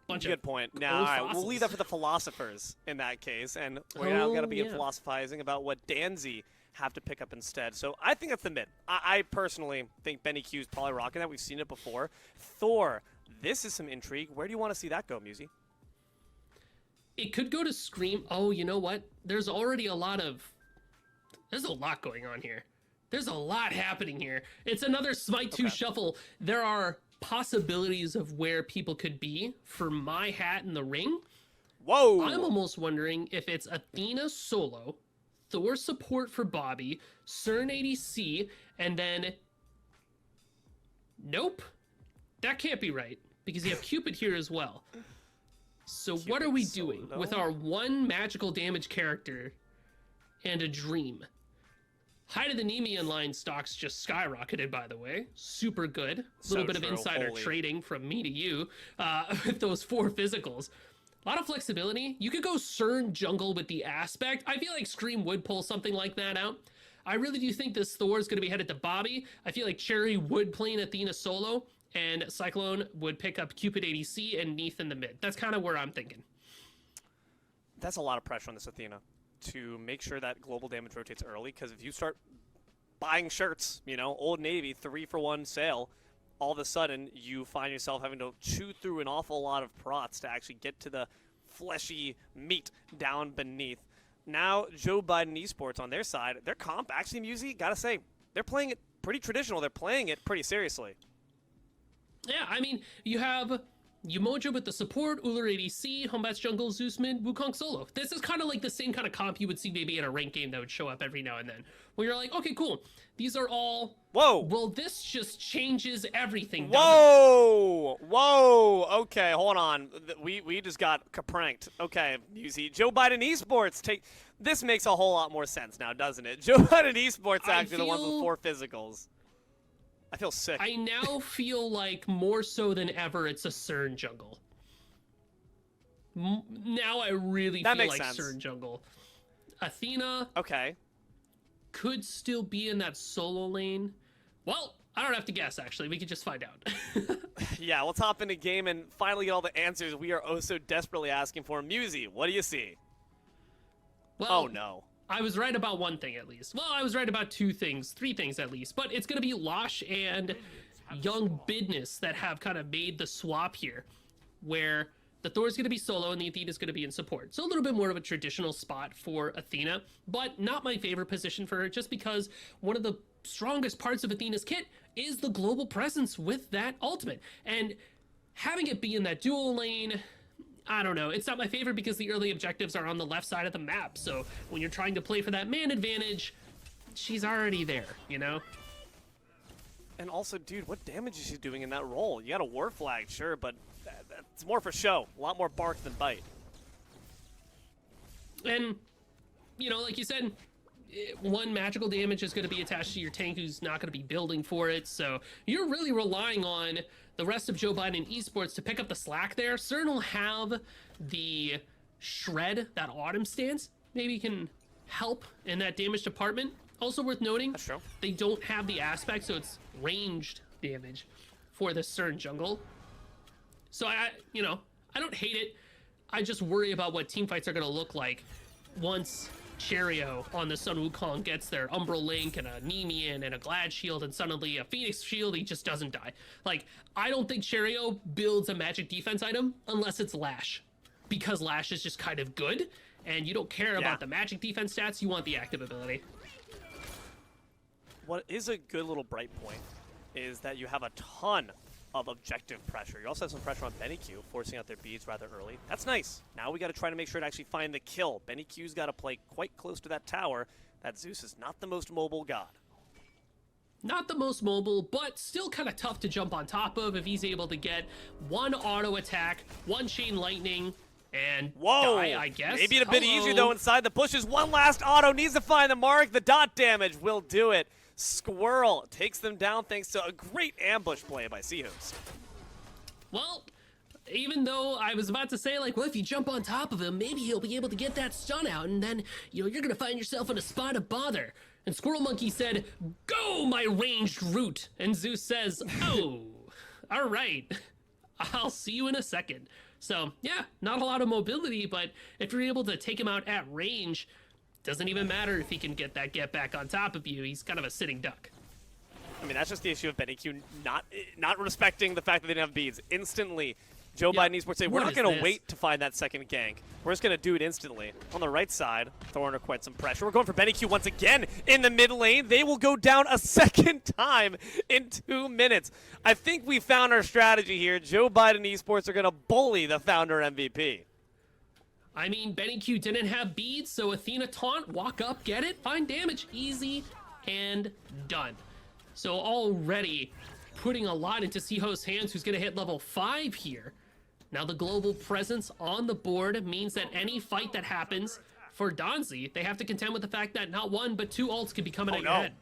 don't. Good point. Now, all right, we'll leave that for the philosophers in that case, and we're now going to be philosophizing about what Danzy have to pick up instead. So I think that's the mid. I personally think Benny Q's probably rocking that. We've seen it before. Thor, this is some intrigue. Where do you want to see that go, Musi? It could go to Scream. Oh, you know what? There's already a lot going on here. There's a lot happening here. It's another Smite 2 shuffle. There are possibilities of where people could be for my hat in the ring. Whoa! I'm almost wondering if it's Athena solo, Thor support for Bobby, CERN ADC, and then... Nope. That can't be right, because you have Cupid here as well. So what are we doing with our one magical damage character and a dream? Height of the Nemean line stocks just skyrocketed, by the way. Super good. A little bit of insider trading from me to you with those 4 physicals. A lot of flexibility. You could go CERN jungle with the aspect. I feel like Scream would pull something like that out. I really do think this Thor is going to be headed to Bobby. I feel like Cherry would play an Athena solo, and Cyclone would pick up Cupid ADC and Neath in the mid. That's kind of where I'm thinking. That's a lot of pressure on this Athena to make sure that global damage rotates early, because if you start buying shirts, you know, Old Navy, 3-for-1 sale, all of a sudden you find yourself having to chew through an awful lot of prots to actually get to the fleshy meat down beneath. Now, Joe Biden Esports on their side, their comp, actually, Musi, gotta say, they're playing it pretty traditional. They're playing it pretty seriously. Yeah, I mean, you have Umoja with the support, Uller ADC, Hombats jungle, Zeus mid, Wukong solo. This is kind of like the same kind of comp you would see maybe in a ranked game that would show up every now and then. Where you're like, okay, cool. These are all... Whoa! Well, this just changes everything, Whoa! Whoa! Okay, hold on. We just got pranked. Okay, Musi. Joe Biden Esports take... This makes a whole lot more sense now, doesn't it? Joe Biden Esports actually the ones with 4 physicals. I feel sick. I now feel like more so than ever it's a CERN jungle. Now I really feel like sense. CERN jungle. Athena could still be in that solo lane. Well, I don't have to guess, actually. We could just find out. Yeah, let's hop into game and finally get all the answers we are oh so desperately asking for. Musi, what do you see? Well, oh, no. I was right about one thing, at least. Well, I was right about 2 things, 3 things, at least. But it's going to be Losh and Young Bidness that have kind of made the swap here, where the Thor's going to be solo and the Athena's going to be in support. So a little bit more of a traditional spot for Athena, but not my favorite position for her, just because one of the strongest parts of Athena's kit is the global presence with that ultimate. And having it be in that dual lane... I don't know. It's not my favorite because the early objectives are on the left side of the map. So when you're trying to play for that man advantage, she's already there, you know? And also, dude, what damage is she doing in that role? You got a war flag, sure, but that's more for show. A lot more bark than bite. And, you know, like you said, 1 magical damage is going to be attached to your tank who's not going to be building for it. So you're really relying on the rest of Joe Biden Esports to pick up the slack there. CERN will have the shred, that autumn stance. Maybe can help in that damage department. Also worth noting, they don't have the aspect, so it's ranged damage for the CERN jungle. So I don't hate it. I just worry about what team fights are going to look like once Cherio on the Sun Wukong gets their Umbral Link and a Nemean and a Glad Shield and suddenly a Phoenix Shield, he just doesn't die. Like, I don't think Cherio builds a magic defense item unless it's Lash, because Lash is just kind of good and you don't care about the magic defense stats, you want the active ability. What is a good little bright point is that you have a ton of objective pressure. You also have some pressure on Benny Q, forcing out their beads rather early. That's nice. Now we got to try to make sure to actually find the kill. Benny Q's got to play quite close to that tower. That Zeus is not the most mobile god. Not the most mobile, but still kind of tough to jump on top of if he's able to get 1 auto attack, 1 chain lightning, and die, I guess. Maybe a bit easier, though, inside the bushes. 1 last auto, needs to find the mark. The dot damage will do it. Squirrel takes them down thanks to a great ambush play by Seahoops. Well, even though I was about to say, like, well, if you jump on top of him, maybe he'll be able to get that stun out, and then, you know, you're going to find yourself in a spot of bother. And Squirrel Monkey said, "Go, my ranged root." And Zeus says, "Oh, all right. I'll see you in a second." So, yeah, not a lot of mobility, but if you're able to take him out at range, doesn't even matter if he can get that get back on top of you. He's kind of a sitting duck. I mean, that's just the issue of Benny Q not respecting the fact that they didn't have beads. Instantly, Joe Biden Esports say, we're not going to wait to find that second gank. We're just going to do it instantly. On the right side, Thor under quite some pressure. We're going for Benny Q once again in the mid lane. They will go down a second time in 2 minutes. I think we found our strategy here. Joe Biden Esports are going to bully the founder MVP. I mean, Benny Q didn't have beads, so Athena taunt, walk up, get it, find damage, easy and done. So already putting a lot into Seahost's hands, who's going to hit level 5 here. Now the global presence on the board means that any fight that happens for Donzi, they have to contend with the fact that not one, but two ults could be coming at your head.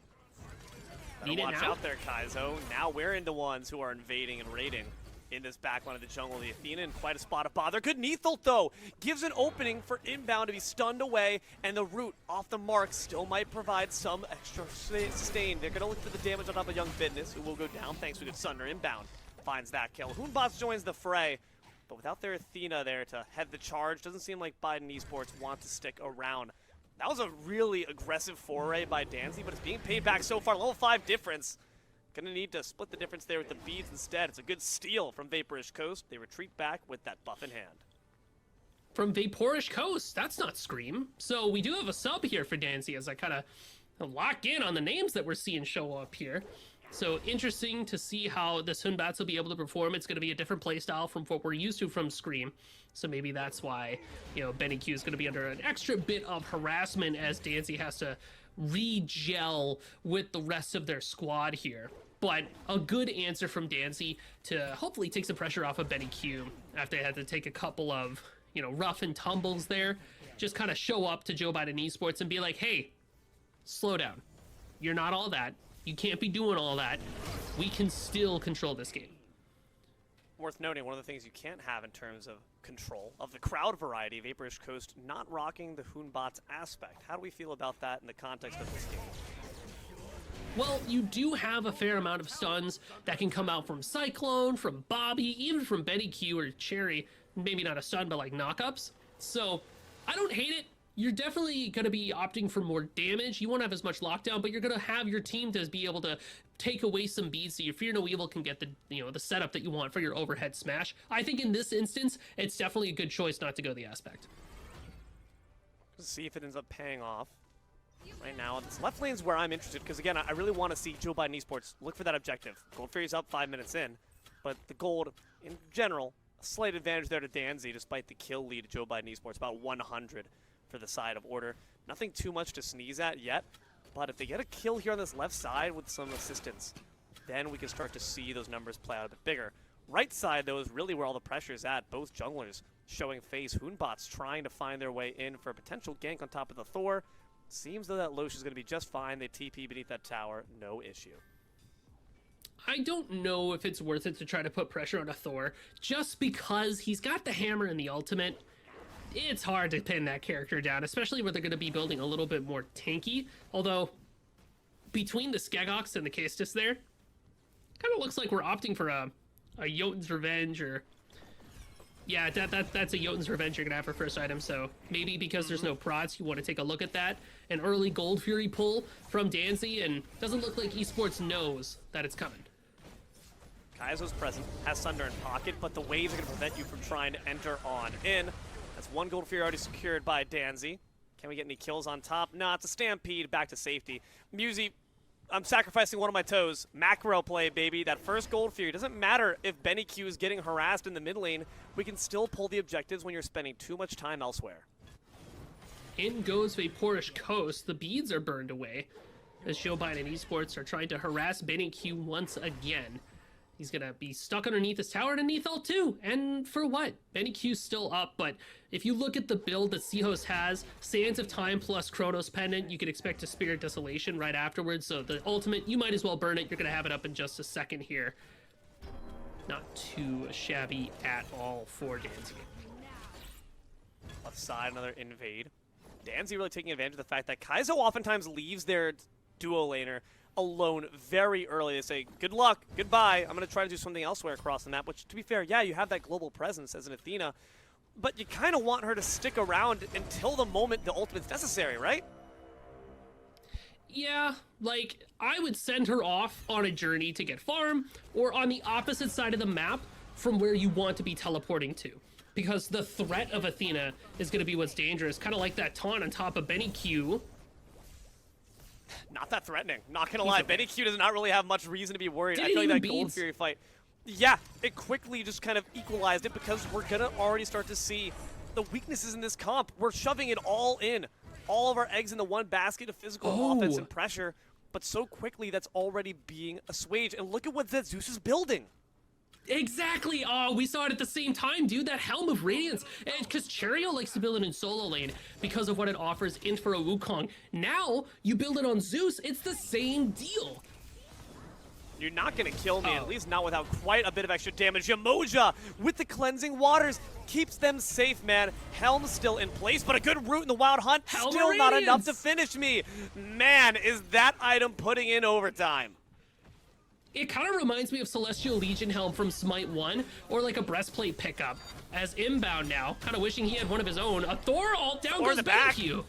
Need it watch out there, Kaizo. Now we're into ones who are invading and raiding in this backline of the jungle. The Athena in quite a spot of bother. Good knee ult, though. Gives an opening for inbound to be stunned away, and the root off the mark still might provide some extra sustain. They're going to look for the damage on top of Young Fitness, who will go down thanks to a good Sunder inbound. Finds that kill. Hoonbots joins the fray, but without their Athena there to head the charge, doesn't seem like Biden Esports want to stick around. That was a really aggressive foray by Danzy, but it's being paid back so far. Level 5 difference. Gonna need to split the difference there with the beads instead. It's a good steal from Vaporish Coast. They retreat back with that buff in hand. From Vaporish Coast, that's not Scream. So we do have a sub here for Dancy as I kind of lock in on the names that we're seeing show up here. So interesting to see how the Sunbats will be able to perform. It's going to be a different playstyle from what we're used to from Scream. So maybe that's why, you know, Benny Q is going to be under an extra bit of harassment as Dancy has to re-gel with the rest of their squad here. But a good answer from Dancy to hopefully take some pressure off of Benny Q after they had to take a couple of, you know, rough and tumbles there. Just kind of show up to Joe Biden Esports and be like, hey, slow down. You're not all that. You can't be doing all that. We can still control this game. Worth noting, one of the things you can't have in terms of control of the crowd variety, Vaporish Coast not rocking the Hoonbots aspect. How do we feel about that in the context of this game? Well, you do have a fair amount of stuns that can come out from Cyclone, from Bobby, even from Benny Q or Cherry. Maybe not a stun, but like knockups. So I don't hate it. You're definitely going to be opting for more damage. You won't have as much lockdown, but you're going to have your team to be able to take away some beads so your Fear No Evil can get the, you know, the setup that you want for your overhead smash. I think in this instance, it's definitely a good choice not to go the aspect. Let's see if it ends up paying off. Right now, this left lane's where I'm interested, because again, I really want to see Joe Biden Esports look for that objective. Gold Fury's up 5 minutes in, but the gold, in general, a slight advantage there to Danzy, despite the kill lead to Joe Biden Esports, about 100 for the side of Order. Nothing too much to sneeze at yet, but if they get a kill here on this left side with some assistance, then we can start to see those numbers play out a bit bigger. Right side, though, is really where all the pressure is at. Both junglers showing face. Hoonbots trying to find their way in for a potential gank on top of the Thor. Seems though that Losh is going to be just fine. They TP beneath that tower, no issue. I don't know if it's worth it to try to put pressure on a Thor, just because he's got the hammer and the ultimate. It's hard to pin that character down, especially where they're going to be building a little bit more tanky. Although, between the Skegox and the Kestis there, kind of looks like we're opting for a Jotun's Revenge, or... Yeah, that's a Jotun's Revenge you're going to have for first item, so maybe because there's no prods, you want to take a look at that. An early Gold Fury pull from Danzy, and doesn't look like Esports knows that it's coming. Kaizo's present, has Sunder in pocket, but the waves are going to prevent you from trying to enter on in. That's one Gold Fury already secured by Danzy. Can we get any kills on top? Nah, it's a stampede back to safety. Musi, I'm sacrificing one of my toes. Macro play, baby. That first Gold Fury. Doesn't matter if Benny Q is getting harassed in the mid lane. We can still pull the objectives when you're spending too much time elsewhere. In goes Vaporish Coast. The beads are burned away as Joe Biden Esports are trying to harass Benny Q once again. He's going to be stuck underneath this tower underneath L2. And for what? Benny Q's still up, but if you look at the build that Seahos has, Sands of Time plus Chronos Pendant, you can expect to Spirit Desolation right afterwards. So the ultimate, you might as well burn it. You're going to have it up in just a second here. Not too shabby at all for Danzy. Left side, another invade. Danzy really taking advantage of the fact that Kaizo oftentimes leaves their duo laner alone very early. They say, good luck, goodbye, I'm going to try to do something elsewhere across the map, which, to be fair, yeah, you have that global presence as an Athena, but you kind of want her to stick around until the moment the ultimate's necessary, right? Yeah, like, I would send her off on a journey to get farm, or on the opposite side of the map from where you want to be teleporting to. Because the threat of Athena is going to be what's dangerous, kind of like that taunt on top of Benny Q. Not that threatening. Not gonna lie, okay. Benny Q does not really have much reason to be worried. I Didn't feel like even that Gold beads. Fury fight, yeah, it quickly just kind of equalized it because we're gonna already start to see the weaknesses in this comp. We're shoving it all in. All of our eggs in the one basket of physical offense and pressure, but so quickly that's already being assuaged. And look at what that Zeus is building. Exactly. Oh, we saw it at the same time, dude. That Helm of Radiance. Because Cherio likes to build it in solo lane because of what it offers in for a Wukong. Now, you build it on Zeus, it's the same deal. You're not going to kill me, at least not without quite a bit of extra damage. Yamoja with the cleansing waters keeps them safe, man. Helm's still in place, but a good root in the Wild Hunt, Helm still not Radiance. enough to finish me. Man, is that item putting in overtime. It kind of reminds me of Celestial Legion Helm from Smite 1, or like a breastplate pickup. As inbound now, kind of wishing he had one of his own. A Thor ult, down goes the back. BenQ.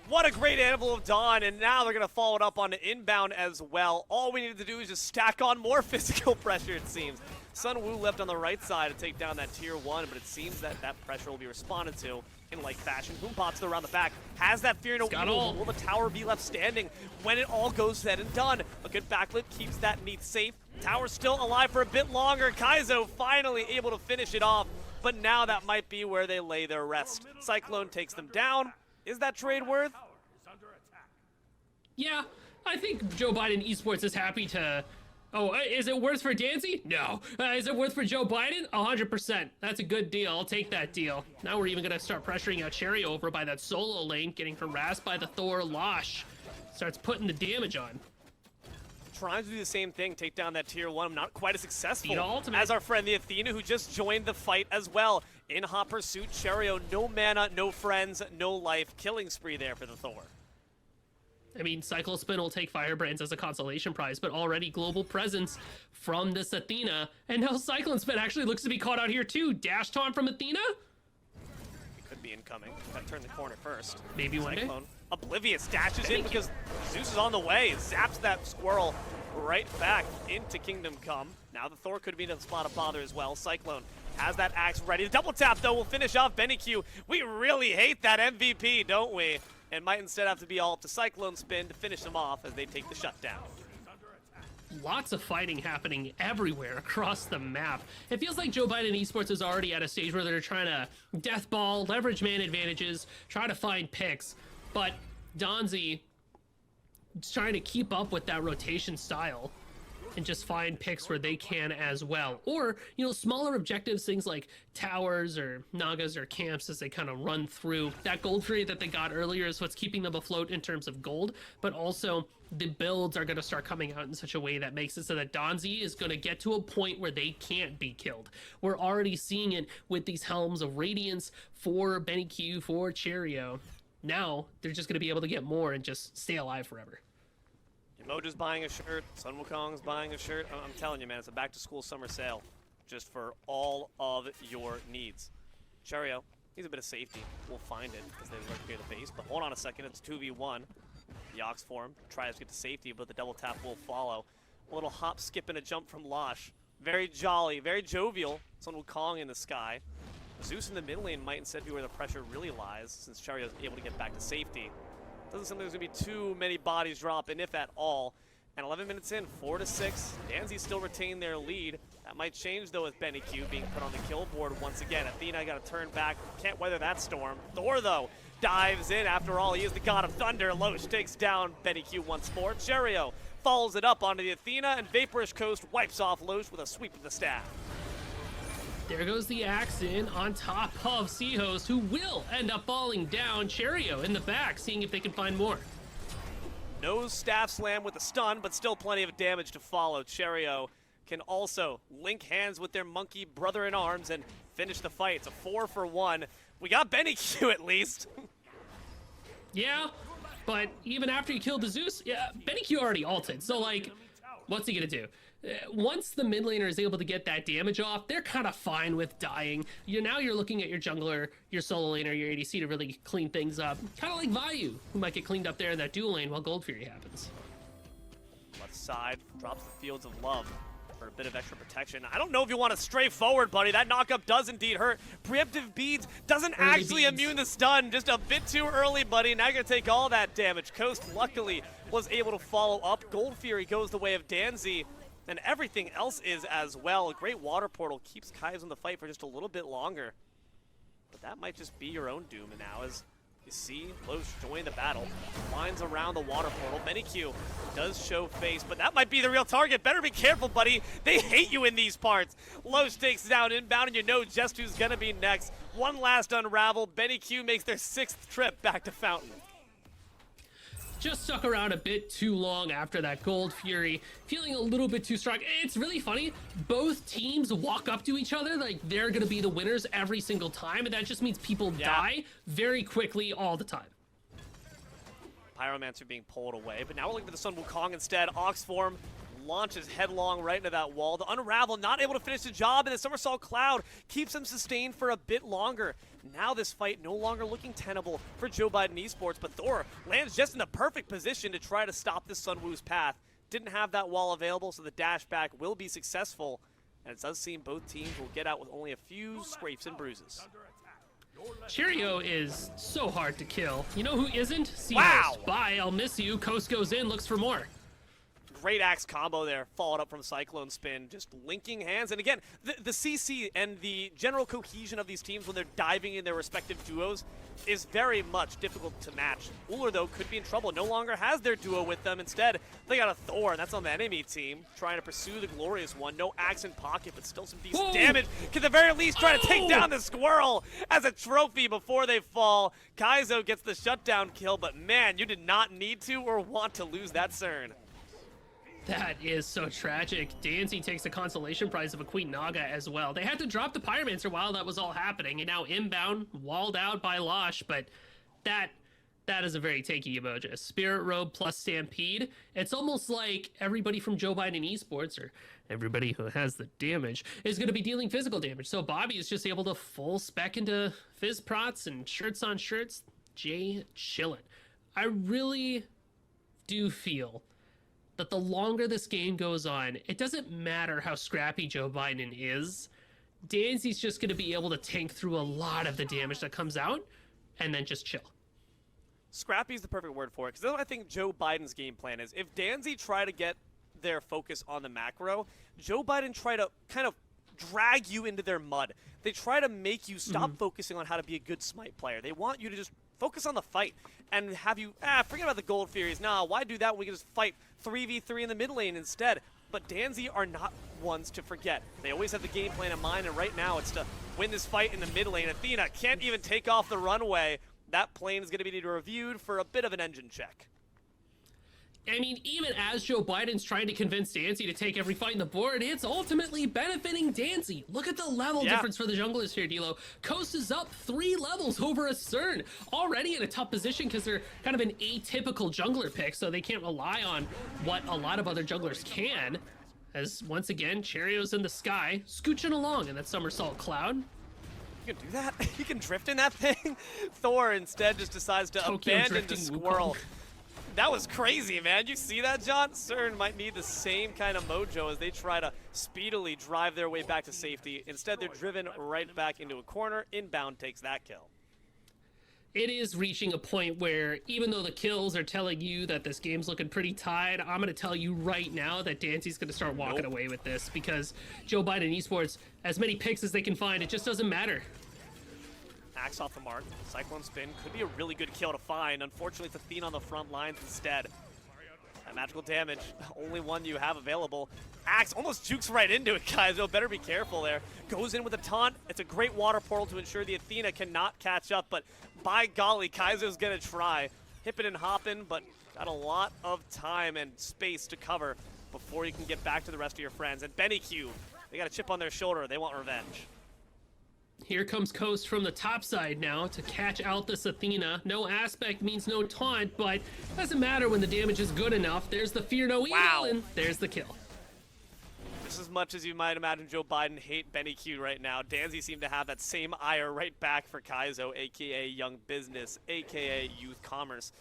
What a great Anvil of Dawn, and now they're going to follow it up on the inbound as well. All we needed to do is just stack on more physical pressure, it seems. Sun Wu left on the right side to take down that tier 1, but it seems that that pressure will be responded to in like fashion. Boom pops around the back, has that fear no evil. Will the tower be left standing when it all goes said and done? A good backflip keeps that meat safe. Tower's still alive for a bit longer. Kaizo finally able to finish it off, but now that might be where they lay their rest. Cyclone takes them down. Is that trade worth? Yeah, I think Joe Biden Esports is happy to... Oh, is it worth for Dancy? No. Is it worth for Joe Biden? 100%. That's a good deal. I'll take that deal. Now we're even going to start pressuring out Cherry over by that solo lane, getting harassed by the Thor Losh. Starts putting the damage on. Trying to do the same thing, take down that tier 1. Not quite as successful ultimate. as our friend the Athena, who just joined the fight as well. In hot pursuit, Cherio, no mana, no friends, no life. Killing spree there for the Thor. I mean, Cyclospin will take Firebrands as a consolation prize, but already global presence from this Athena. And now Cyclone Spin actually looks to be caught out here too. Dash taunt from Athena? It could be incoming. Gotta turn the corner first. Maybe one day. Cyclone. Oblivious dashes in because Zeus is on the way. Zaps that squirrel right back into Kingdom Come. Now the Thor could be in a spot of bother as well. Cyclone has that axe ready. The double tap, though, will finish off BenQ. We really hate that MVP, don't we? And might instead have to be all up to Cyclone Spin to finish them off as they take the shutdown. Lots of fighting happening everywhere across the map. It feels like Joe Biden Esports is already at a stage where they're trying to death ball, leverage man advantages, try to find picks. But Donzi is trying to keep up with that rotation style and just find picks where they can as well. Or, you know, smaller objectives, things like towers or nagas or camps as they kind of run through. That gold tree that they got earlier is what's keeping them afloat in terms of gold, but also the builds are going to start coming out in such a way that makes it so that Donzi is going to get to a point where they can't be killed. We're already seeing it with these Helms of Radiance for BenQ, for Cherio. Now, they're just going to be able to get more and just stay alive forever. Emoja's buying a shirt, Sun Wukong's buying a shirt. I'm telling you, man, it's a back-to-school summer sale just for all of your needs. Cherio, he's a bit of safety. We'll find it as they work here at the base, but hold on a second, it's 2v1. The Ox form tries to get to safety, but the double tap will follow. A little hop, skip, and a jump from Losh. Very jolly, very jovial. Sun Wukong in the sky. Zeus in the mid lane might instead be where the pressure really lies, since Cherio is able to get back to safety. Doesn't seem like there's going to be too many bodies dropping, if at all. And 11 minutes in, 4-6. Danzy still retain their lead. That might change, though, with BenQ being put on the kill board once again. Athena got to turn back. Can't weather that storm. Thor, though, dives in. After all, he is the god of thunder. Loesch takes down BenQ once more. Cherio follows it up onto the Athena, and Vaporish Coast wipes off Loesch with a sweep of the staff. There goes the axe in on top of Seahost, who will end up falling down. Cherio in the back, seeing if they can find more. No staff slam with the stun, but still plenty of damage to follow. Cherio can also link hands with their monkey brother-in-arms and finish the fight. It's a 4-for-1. We got BenQ at least. Yeah, but even after you killed the Zeus, yeah, BenQ already ulted, so like, what's he gonna do? Once the mid laner is able to get that damage off, they're kind of fine with dying. Now you're looking at your jungler, your solo laner, your ADC to really clean things up. Kind of like Vayu, who might get cleaned up there in that dual lane while Gold Fury happens. Left side drops the Fields of Love for a bit of extra protection. I don't know if you want to stray forward, buddy. That knockup does indeed hurt. Preemptive Beads doesn't actually immune the stun. Just a bit too early, buddy. Now you're going to take all that damage. Coast, luckily, was able to follow up. Gold Fury goes the way of Danzy. And everything else is as well. A great water portal keeps Kaizo in the fight for just a little bit longer. But that might just be your own doom now as you You see Los join the battle, winds around the water portal. BennyQ does show face, but that might be the real target. Better be careful, buddy. They hate you in these parts. Los takes down inbound, and you know just who's gonna be next. One last unravel. BennyQ makes their 6th trip back to Fountain. Just stuck around a bit too long after that Gold Fury, feeling a little bit too strong. It's really funny, both teams walk up to each other like they're gonna be the winners every single time, and that just means people die very quickly all the time. Pyromancer being pulled away, but now we're looking for the Sun Wukong instead. Oxform launches headlong right into that wall. The Unravel not able to finish the job, and the Somersault Cloud keeps him sustained for a bit longer. Now this fight no longer looking tenable for Joe Biden Esports, but Thor lands just in the perfect position to try to stop this Sunwoo's path. Didn't have that wall available, so the dash back will be successful, and it does seem both teams will get out with only a few scrapes and bruises. Cheerio is so hard to kill. You know who isn't? Seahorse. Wow. Bye, I'll miss you. Coast goes in, looks for more. Great axe combo there, followed up from Cyclone Spin, just linking hands. And again, the CC and the general cohesion of these teams when they're diving in their respective duos is very much difficult to match. Uller, though, could be in trouble. No longer has their duo with them. Instead, they got a Thor, and that's on the enemy team, trying to pursue the Glorious One. No axe in pocket, but still some decent damage. Can at the very least try to take down the Squirrel as a trophy before they fall. Kaizo gets the shutdown kill, but man, you did not need to or want to lose that Cern. That is so tragic. Danzy takes the consolation prize of a Queen Naga as well. They had to drop the Pyromancer while that was all happening, and now inbound, walled out by Losh, but that is a very takey emoji. Spirit Robe plus Stampede. It's almost like everybody from Joe Biden Esports, or everybody who has the damage, is going to be dealing physical damage. So Bobby is just able to full spec into Fizz Prots and shirts on shirts. Jay chillin'. I really do feel that the longer this game goes on, it doesn't matter how scrappy Joe Biden is. Danzy's just going to be able to tank through a lot of the damage that comes out and then just chill. Scrappy is the perfect word for it, because that's what I think Joe Biden's game plan is. If Danzy try to get their focus on the macro, Joe Biden try to kind of drag you into their mud. They try to make you stop focusing on how to be a good Smite player. They want you to just focus on the fight and have you, forget about the Gold Furies. Nah, why do that when we can just fight 3v3 in the mid lane instead? But Danzy are not ones to forget. They always have the game plan in mind, and right now it's to win this fight in the mid lane. Athena can't even take off the runway. That plane is going to be reviewed for a bit of an engine check. I mean, even as Joe Biden's trying to convince Danzy to take every fight in the board, it's ultimately benefiting Danzy. Look at the level difference for the junglers here, D'Lo. Coast is up 3 levels over a Cern. Already in a tough position because they're kind of an atypical jungler pick, so they can't rely on what a lot of other junglers can. As, once again, Cheerios in the sky, scooching along in that Somersault Cloud. You can do that? You can drift in that thing? Thor instead just decides to abandon the Squirrel. That was crazy, man. You see that, John? Cern might need the same kind of mojo as they try to speedily drive their way back to safety. Instead, they're driven right back into a corner. Inbound takes that kill. It is reaching a point where even though the kills are telling you that this game's looking pretty tied, I'm going to tell you right now that Danzy's going to start walking away with this, because Joe Biden Esports, as many picks as they can find, it just doesn't matter. Axe off the mark. Cyclone Spin could be a really good kill to find. Unfortunately, it's Athena on the front lines instead. That magical damage, only one you have available. Axe almost jukes right into it, guys. So better be careful there. Goes in with a taunt. It's a great water portal to ensure the Athena cannot catch up, but by golly, Kaizo's gonna try. Hippin' and hoppin', but got a lot of time and space to cover before you can get back to the rest of your friends. And BennyQ, they got a chip on their shoulder. They want revenge. Here comes Coast from the top side now to catch out this Athena. No aspect means no taunt, but doesn't matter when the damage is good enough. There's the fear no evil, and there's the kill. Just as much as you might imagine Joe Biden hate BennyQ right now, Danzy seemed to have that same ire right back for Kaizo, a.k.a. Young Business, a.k.a. Youth Commerce.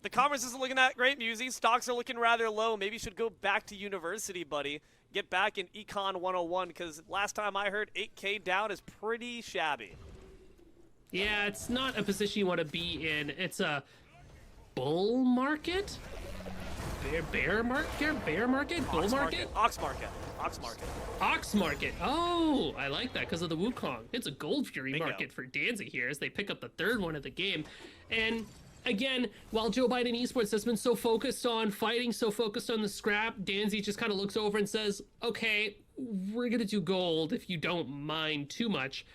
The commerce isn't looking that great, Musy. Stocks are looking rather low. Maybe you should go back to university, buddy. Get back in Econ 101, because last time I heard 8K down is pretty shabby. Yeah, it's not a position you want to be in. It's a bull market? Bear market? Bull market? Ox market. Ox market. Ox market. Oh, I like that because of the Wukong. It's a Gold Fury Bingo. market for Danzy here as they pick up the third one of the game. And again, while Joe Biden Esports has been so focused on fighting, so focused on the scrap, Danzy just kind of looks over and says, okay, we're going to do gold if you don't mind too much.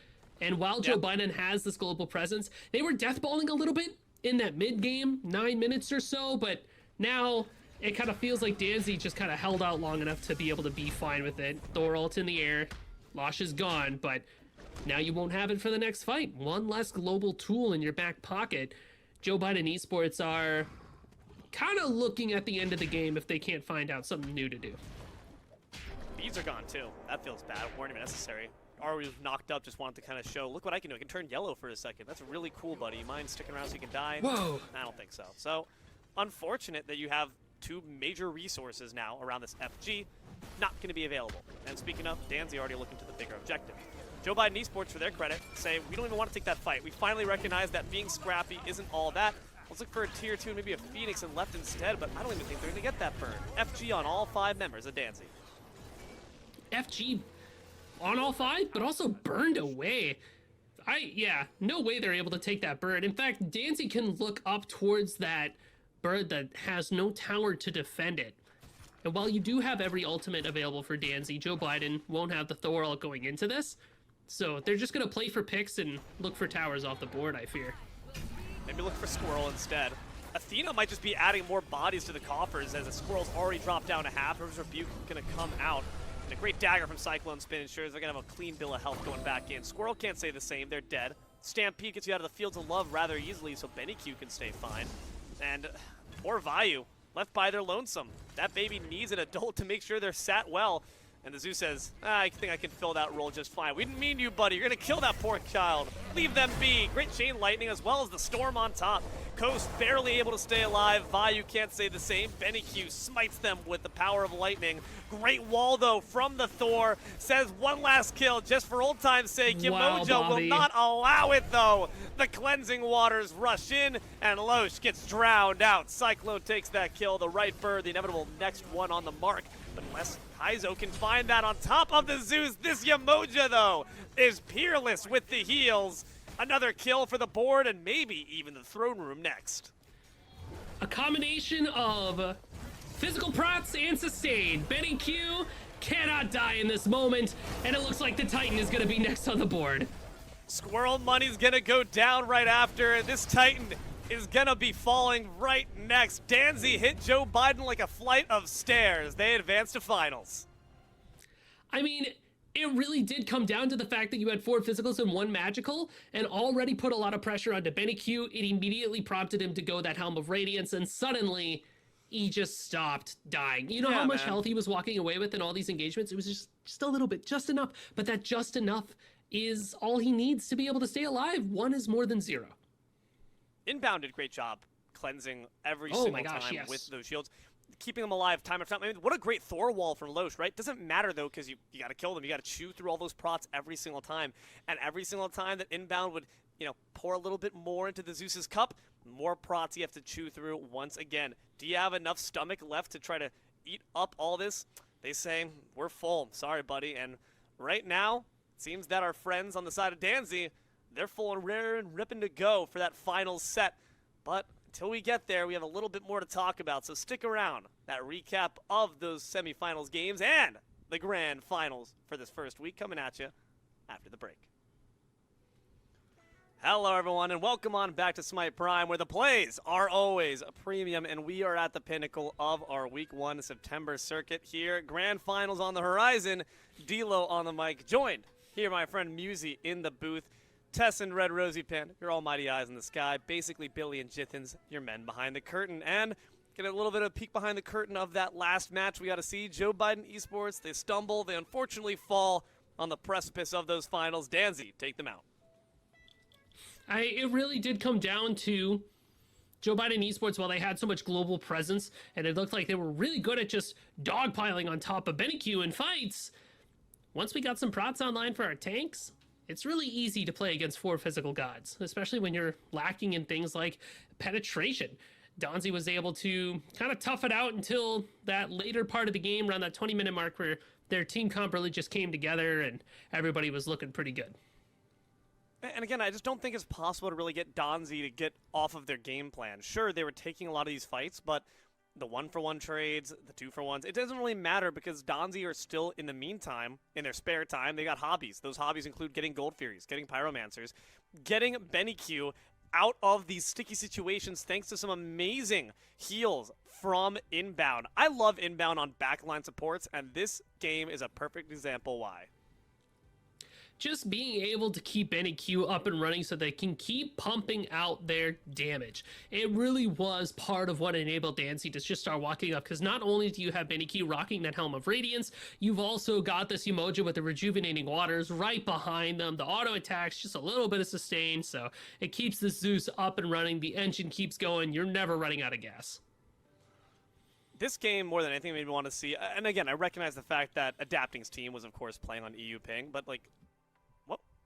And while Joe Biden has this global presence, they were deathballing a little bit in that mid-game, 9 minutes or so, but now it kind of feels like Danzy just kind of held out long enough to be able to be fine with it. Thor ult in the air, Losh is gone, but now you won't have it for the next fight. One less global tool in your back pocket. Joe Biden Esports are kind of looking at the end of the game if they can't find out something new to do. Beads are gone too. That feels bad. Weren't even necessary. Or we was knocked up, just wanted to kind of show, look what I can do. I can turn yellow for a second. That's really cool, buddy. You mind sticking around so you can die? Whoa. I don't think so. So, unfortunate that you have two major resources now around this FG not going to be available. And speaking of, Danzy already looking to the bigger objective. Joe Biden Esports, for their credit, say, we don't even want to take that fight. We finally recognize that being scrappy isn't all that. Let's look for a tier 2 and maybe a Phoenix and left instead, but I don't even think they're going to get that burn. FG on all 5 members of Danzy. FG on all 5, but also burned away. No way they're able to take that bird. In fact, Danzy can look up towards that bird that has no tower to defend it. And while you do have every ultimate available for Danzy, Joe Biden won't have the Thor ult going into this. So they're just going to play for picks and look for towers off the board, I fear. Maybe look for Squirrel instead. Athena might just be adding more bodies to the coffers as the Squirrel's already dropped down to half. River's Rebuke going to come out. And a great dagger from Cyclone Spin ensures they're going to have a clean bill of health going back in. Squirrel can't say the same. They're dead. Stampede gets you out of the Fields of Love rather easily, so Benny Q can stay fine. And poor Vayu, left by their lonesome. That baby needs an adult to make sure they're sat well. And the Zoo says, I think I can fill that role just fine. We didn't mean you, buddy. You're going to kill that poor child. Leave them be. Great chain lightning as well as the storm on top. Coast barely able to stay alive. Vayu can't say the same. Benny Q smites them with the power of lightning. Great wall, though, from the Thor. Says one last kill just for old time's sake. Wow, Yamojo will Bobby. not allow it, though. The cleansing waters rush in, and Loesch gets drowned out. Cyclone takes that kill. The right bird, the inevitable next one on the mark. But unless Kaizo can find that on top of the Zeus, this Yamoja, though, is peerless with the heals. Another kill for the board, and maybe even the throne room next. A combination of physical prots and sustain. Benny Q cannot die in this moment, and it looks like the Titan is going to be next on the board. Squirrel Money's going to go down right after. This Titan is going to be falling right next. Danzy hit Joe Biden like a flight of stairs. They advance to finals. I mean, it really did come down to the fact that you had 4 physicals and 1 magical, and already put a lot of pressure onto Benny Q. It immediately prompted him to go that Helm of Radiance, and suddenly he just stopped dying. You know how much health he was walking away with in all these engagements? It was just a little bit, just enough. But that just enough is all he needs to be able to stay alive. 1 is more than 0. Inbound did a great job cleansing every single time with those shields. Keeping them alive time after time. I mean, what a great Thor wall from Loesch, right? Doesn't matter, though, because you got to kill them. You got to chew through all those prots every single time. And every single time that Inbound would, pour a little bit more into the Zeus's cup, more prots you have to chew through once again. Do you have enough stomach left to try to eat up all this? They say, we're full. Sorry, buddy. And right now, it seems that our friends on the side of Danzy, they're full and rare and ripping to go for that final set. But until we get there, we have a little bit more to talk about, so stick around. That recap of those semifinals games and the grand finals for this first week coming at you after the break. Hello, everyone, and welcome on back to Smite Prime, where the plays are always a premium, and we are at the pinnacle of our Week 1 September circuit here. Grand finals on the horizon. D-Lo on the mic, joined here, my friend Musi in the booth. Tess and Red Rosie Pan, your almighty eyes in the sky. Basically, Billy and Jithens, your men behind the curtain. And get a little bit of a peek behind the curtain of that last match we got to see. Joe Biden Esports, they stumble. They unfortunately fall on the precipice of those finals. Danzy, take them out. It really did come down to Joe Biden Esports. While they had so much global presence, and it looked like they were really good at just dogpiling on top of Benny Q in fights, once we got some prots online for our tanks, it's really easy to play against 4 physical gods, especially when you're lacking in things like penetration. Donzi was able to kind of tough it out until that later part of the game, around that 20-minute mark, where their team comp really just came together and everybody was looking pretty good. And again, I just don't think it's possible to really get Donzi to get off of their game plan. Sure, they were taking a lot of these fights, but the 1-for-1 trades, the 2-for-1s, it doesn't really matter because Donzi are still, in the meantime, in their spare time, they got hobbies. Those hobbies include getting Gold Furies, getting Pyromancers, getting Benny Q out of these sticky situations thanks to some amazing heals from inbound. I love inbound on backline supports, and this game is a perfect example why. Just being able to keep Benny Q up and running so they can keep pumping out their damage. It really was part of what enabled Dancy to just start walking up, because not only do you have Benny Q rocking that Helm of Radiance, you've also got this emoji with the Rejuvenating Waters right behind them. The auto attacks, just a little bit of sustain, so it keeps the Zeus up and running. The engine keeps going. You're never running out of gas. This game, more than anything, made me want to see, and again, I recognize the fact that Adapting's team was, of course, playing on EU ping, but like,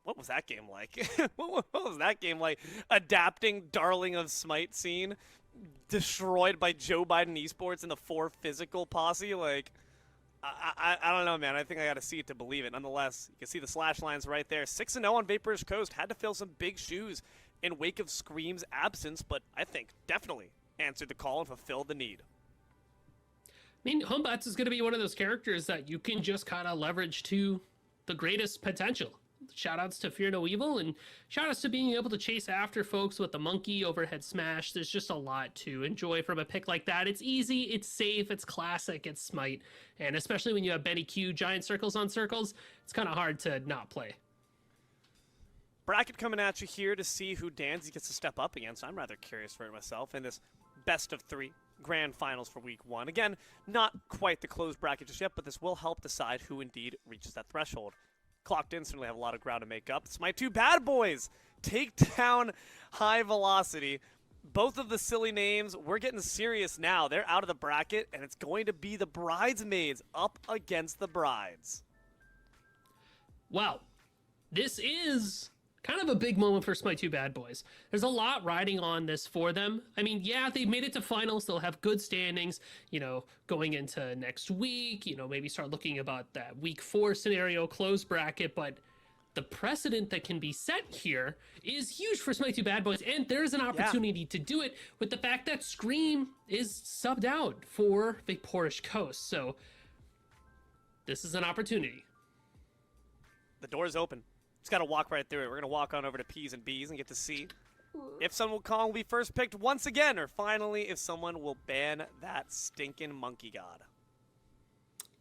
what was that game like? what was that game like? Adapting, darling of Smite scene, destroyed by Joe Biden Esports in the 4 physical posse. Like, I don't know, man. I think I got to see it to believe it. Nonetheless, you can see the slash lines right there. 6-0 on Vaporish Coast. Had to fill some big shoes in wake of Scream's absence, but I think definitely answered the call and fulfilled the need. I mean, Homebats is going to be one of those characters that you can just kind of leverage to the greatest potential. Shoutouts to Fear No Evil, and shoutouts to being able to chase after folks with the monkey overhead smash. There's just a lot to enjoy from a pick like that. It's easy, it's safe, it's classic, it's Smite, and especially when you have Benny Q, giant circles on circles, it's kind of hard to not play. Bracket coming at you here to see who Danzy gets to step up against. I'm rather curious for it myself in this best of 3 grand finals for week 1. Again, not quite the closed bracket just yet, but this will help decide who indeed reaches that threshold. Clocked instantly have a lot of ground to make up. It's my 2 bad boys take down High Velocity. Both of the silly names, we're getting serious now. They're out of the bracket, and it's going to be the Bridesmaids up against the Brides. Wow, this is kind of a big moment for Smite 2 Bad Boys. There's a lot riding on this for them. I mean, yeah, they've made it to finals. They'll have good standings, you know, going into next week, you know, maybe start looking about that week 4 scenario, closed bracket, but the precedent that can be set here is huge for Smite 2 Bad Boys, and there's an opportunity to do it with the fact that Scream is subbed out for Vaporish Coast, so this is an opportunity. The door's open. Just got to walk right through it. We're going to walk on over to P's and B's and get to see if someone will be first picked once again, or finally if someone will ban that stinking monkey god.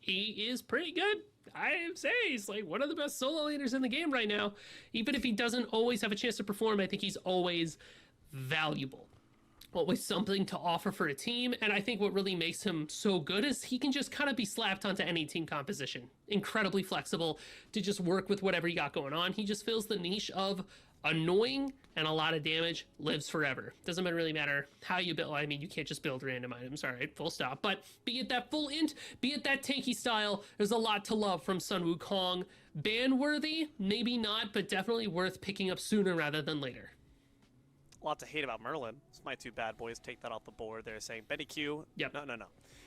He is pretty good. I say he's like one of the best solo leaders in the game right now. Even if he doesn't always have a chance to perform, I think he's always valuable. Always something to offer for a team, and I think what really makes him so good is he can just kind of be slapped onto any team composition. Incredibly flexible to just work with whatever you got going on. He just fills the niche of annoying and a lot of damage, lives forever. Doesn't really matter how you build. I mean, you can't just build random items, all right, full stop. But be it that full int, be it that tanky style, there's a lot to love from Sun Wukong. Ban worthy, maybe not, but definitely worth picking up sooner rather than later. A lot to hate about Merlin. It's my 2 bad boys. Take that off the board. They're saying Benny Q. Yep. No.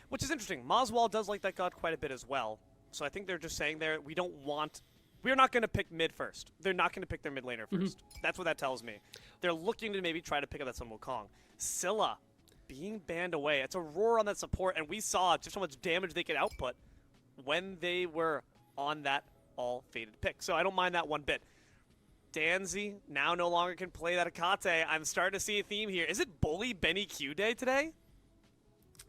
Which is interesting. Moswall does like that god quite a bit as well. So I think they're just saying there, we're not going to pick mid first. They're not going to pick their mid laner first. That's what that tells me. They're looking to maybe try to pick up that Sun Wukong. Scylla being banned away. It's a roar on that support, and we saw just how much damage they could output when they were on that all-faded pick. So I don't mind that one bit. Danzy now no longer can play that Akate. I'm starting to see a theme here. Is it bully Benny Q day today?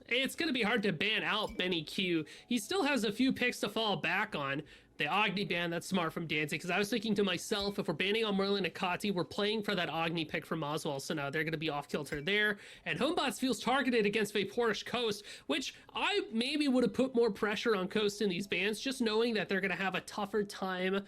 It's going to be hard to ban out Benny Q. He still has a few picks to fall back on. The Agni ban, that's smart from Dancy, because I was thinking to myself, if we're banning on Merlin and Akati, we're playing for that Agni pick from Oswald, so now they're going to be off-kilter there. And Homebots feels targeted against Vaporish Coast, which I maybe would have put more pressure on Coast in these bans, just knowing that they're going to have a tougher time,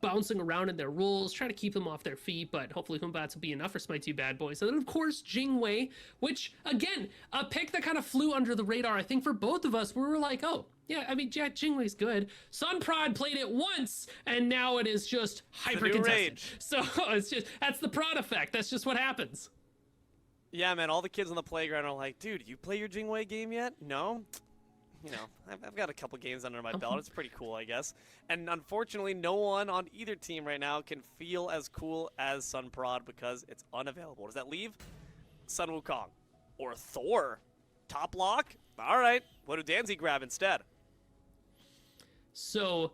bouncing around in their roles, trying to keep them off their feet, but hopefully Homebots will be enough for Smite 2 Bad Boys. And then, of course, Jingwei, which, again, a pick that kind of flew under the radar, I think, for both of us. We were like, oh, yeah, I mean, Jingwei's good. Sun Prod played it once, and now it is just hyper-contested. So it's just, that's the Prod effect. That's just what happens. Yeah, man, all the kids on the playground are like, dude, you play your Jingwei game yet? No? You know, I've got a couple games under my belt. It's pretty cool, I guess. And unfortunately, no one on either team right now can feel as cool as Sun Prod because it's unavailable. Does that leave Sun Wukong or Thor? Top lock? All right. What do Danzy grab instead? So,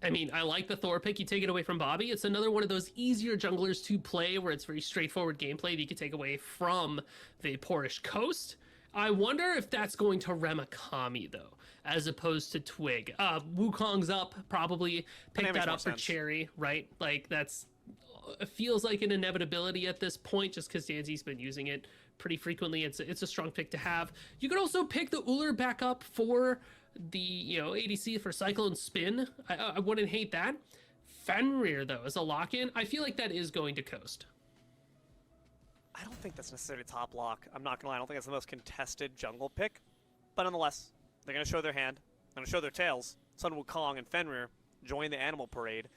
I mean, I like the Thor pick. You take it away from Bobby. It's another one of those easier junglers to play where it's very straightforward gameplay that you can take away from the Porish Coast. I wonder if that's going to Remakami, though, as opposed to Twig. Wukong's up, probably pick that up for Cherry, right? Like, it feels like an inevitability at this point just because Danzy's been using it pretty frequently. It's a strong pick to have. You could also pick the Uller back up for the ADC for Cyclone Spin. I wouldn't hate that. Fenrir, though, as a lock-in, I feel like that is going to coast. I don't think that's necessarily top lock. I'm not going to lie. I don't think that's the most contested jungle pick. But nonetheless, they're going to show their hand. They're going to show their tails. Sun Wukong and Fenrir join the animal parade.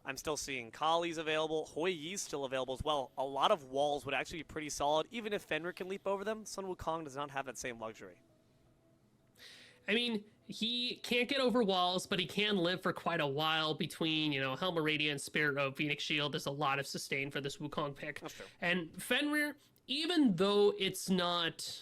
I'm still seeing Kali's available. Hoi Yi's still available as well. A lot of walls would actually be pretty solid. Even if Fenrir can leap over them, Sun Wukong does not have that same luxury. I mean, he can't get over walls, but he can live for quite a while between, Helm of Radiance, Spirit Robe, Phoenix Shield. There's a lot of sustain for this Wukong pick. That's true. And Fenrir, even though it's not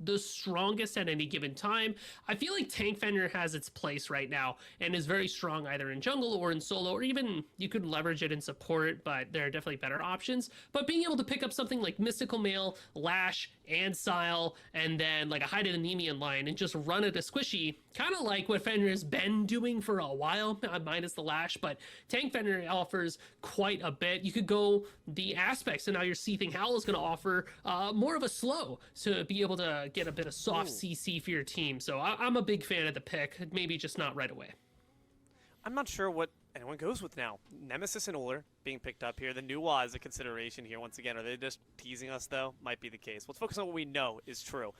the strongest at any given time, I feel like Tank Fenrir has its place right now and is very strong either in jungle or in solo, or even you could leverage it in support, but there are definitely better options. But being able to pick up something like Mystical Mail, Lash, and Sile, and then like a Hidden Anemian line and just run it a squishy, kind of like what Fenrir's been doing for a while, minus the Lash, but Tank Fenrir offers quite a bit. You could go the aspects, and now your Seething Howl is going to offer more of a slow to be able to get a bit of soft CC for your team. So I'm a big fan of the pick, maybe just not right away. I'm not sure what anyone goes with now. Nemesis and Uller being picked up here. The Nuwa is a consideration here once again. Are they just teasing us, though? Might be the case. Let's focus on what we know is true.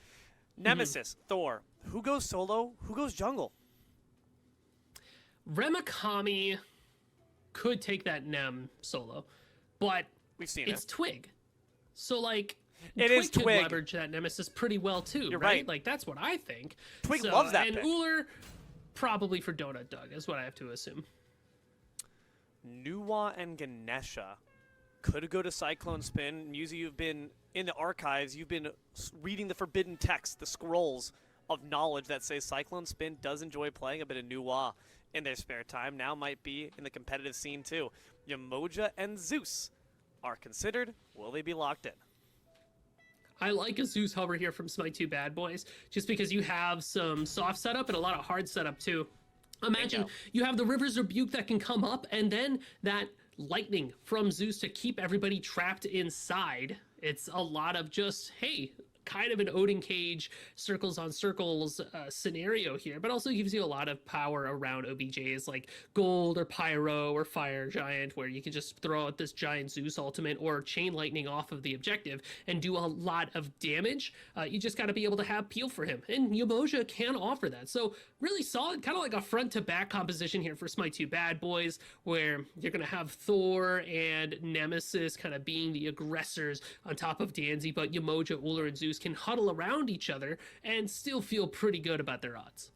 Nemesis, Thor. Who goes solo? Who goes jungle? Remakami could take that Nem solo, but we've seen it's Twig. So, like, Twig could leverage that Nemesis pretty well, too, You're right? Like, that's what I think. Twig loves that and pick. Uller, probably for Donut Doug, is what I have to assume. Nuwa and Ganesha could go to Cyclone Spin. Muzi, you've been in the archives. You've been reading the forbidden text, the scrolls of knowledge that say Cyclone Spin does enjoy playing a bit of Nuwa in their spare time. Now might be in the competitive scene, too. Yamoja and Zeus are considered. Will they be locked in? I like a Zeus hover here from Smite 2 Bad Boys, just because you have some soft setup and a lot of hard setup, too. Imagine you have the River's Rebuke that can come up, and then that lightning from Zeus to keep everybody trapped inside. It's a lot of just, hey, kind of an Odin Cage circles on circles scenario here, but also gives you a lot of power around OBJs like Gold or Pyro or Fire Giant, where you can just throw out this giant Zeus ultimate or Chain Lightning off of the objective and do a lot of damage. You just got to be able to have peel for him, and Yamoja can offer that. So really solid, kind of like a front to back composition here for Smite 2 Bad Boys, where you're going to have Thor and Nemesis kind of being the aggressors on top of Danzy, but Yamoja, Uller, and Zeus can huddle around each other and still feel pretty good about their odds.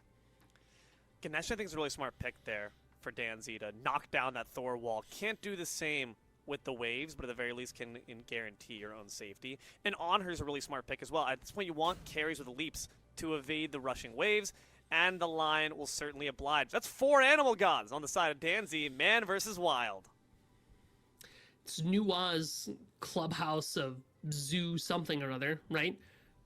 Ganesh, I think, is a really smart pick there for Danzy to knock down that Thor wall. Can't do the same with the waves, but at the very least can guarantee your own safety. And Onher's a really smart pick as well. At this point, you want carries with leaps to evade the rushing waves, and the line will certainly oblige. That's 4 animal gods on the side of Danzy, man versus wild. It's Nuwa's clubhouse of zoo something or other, right?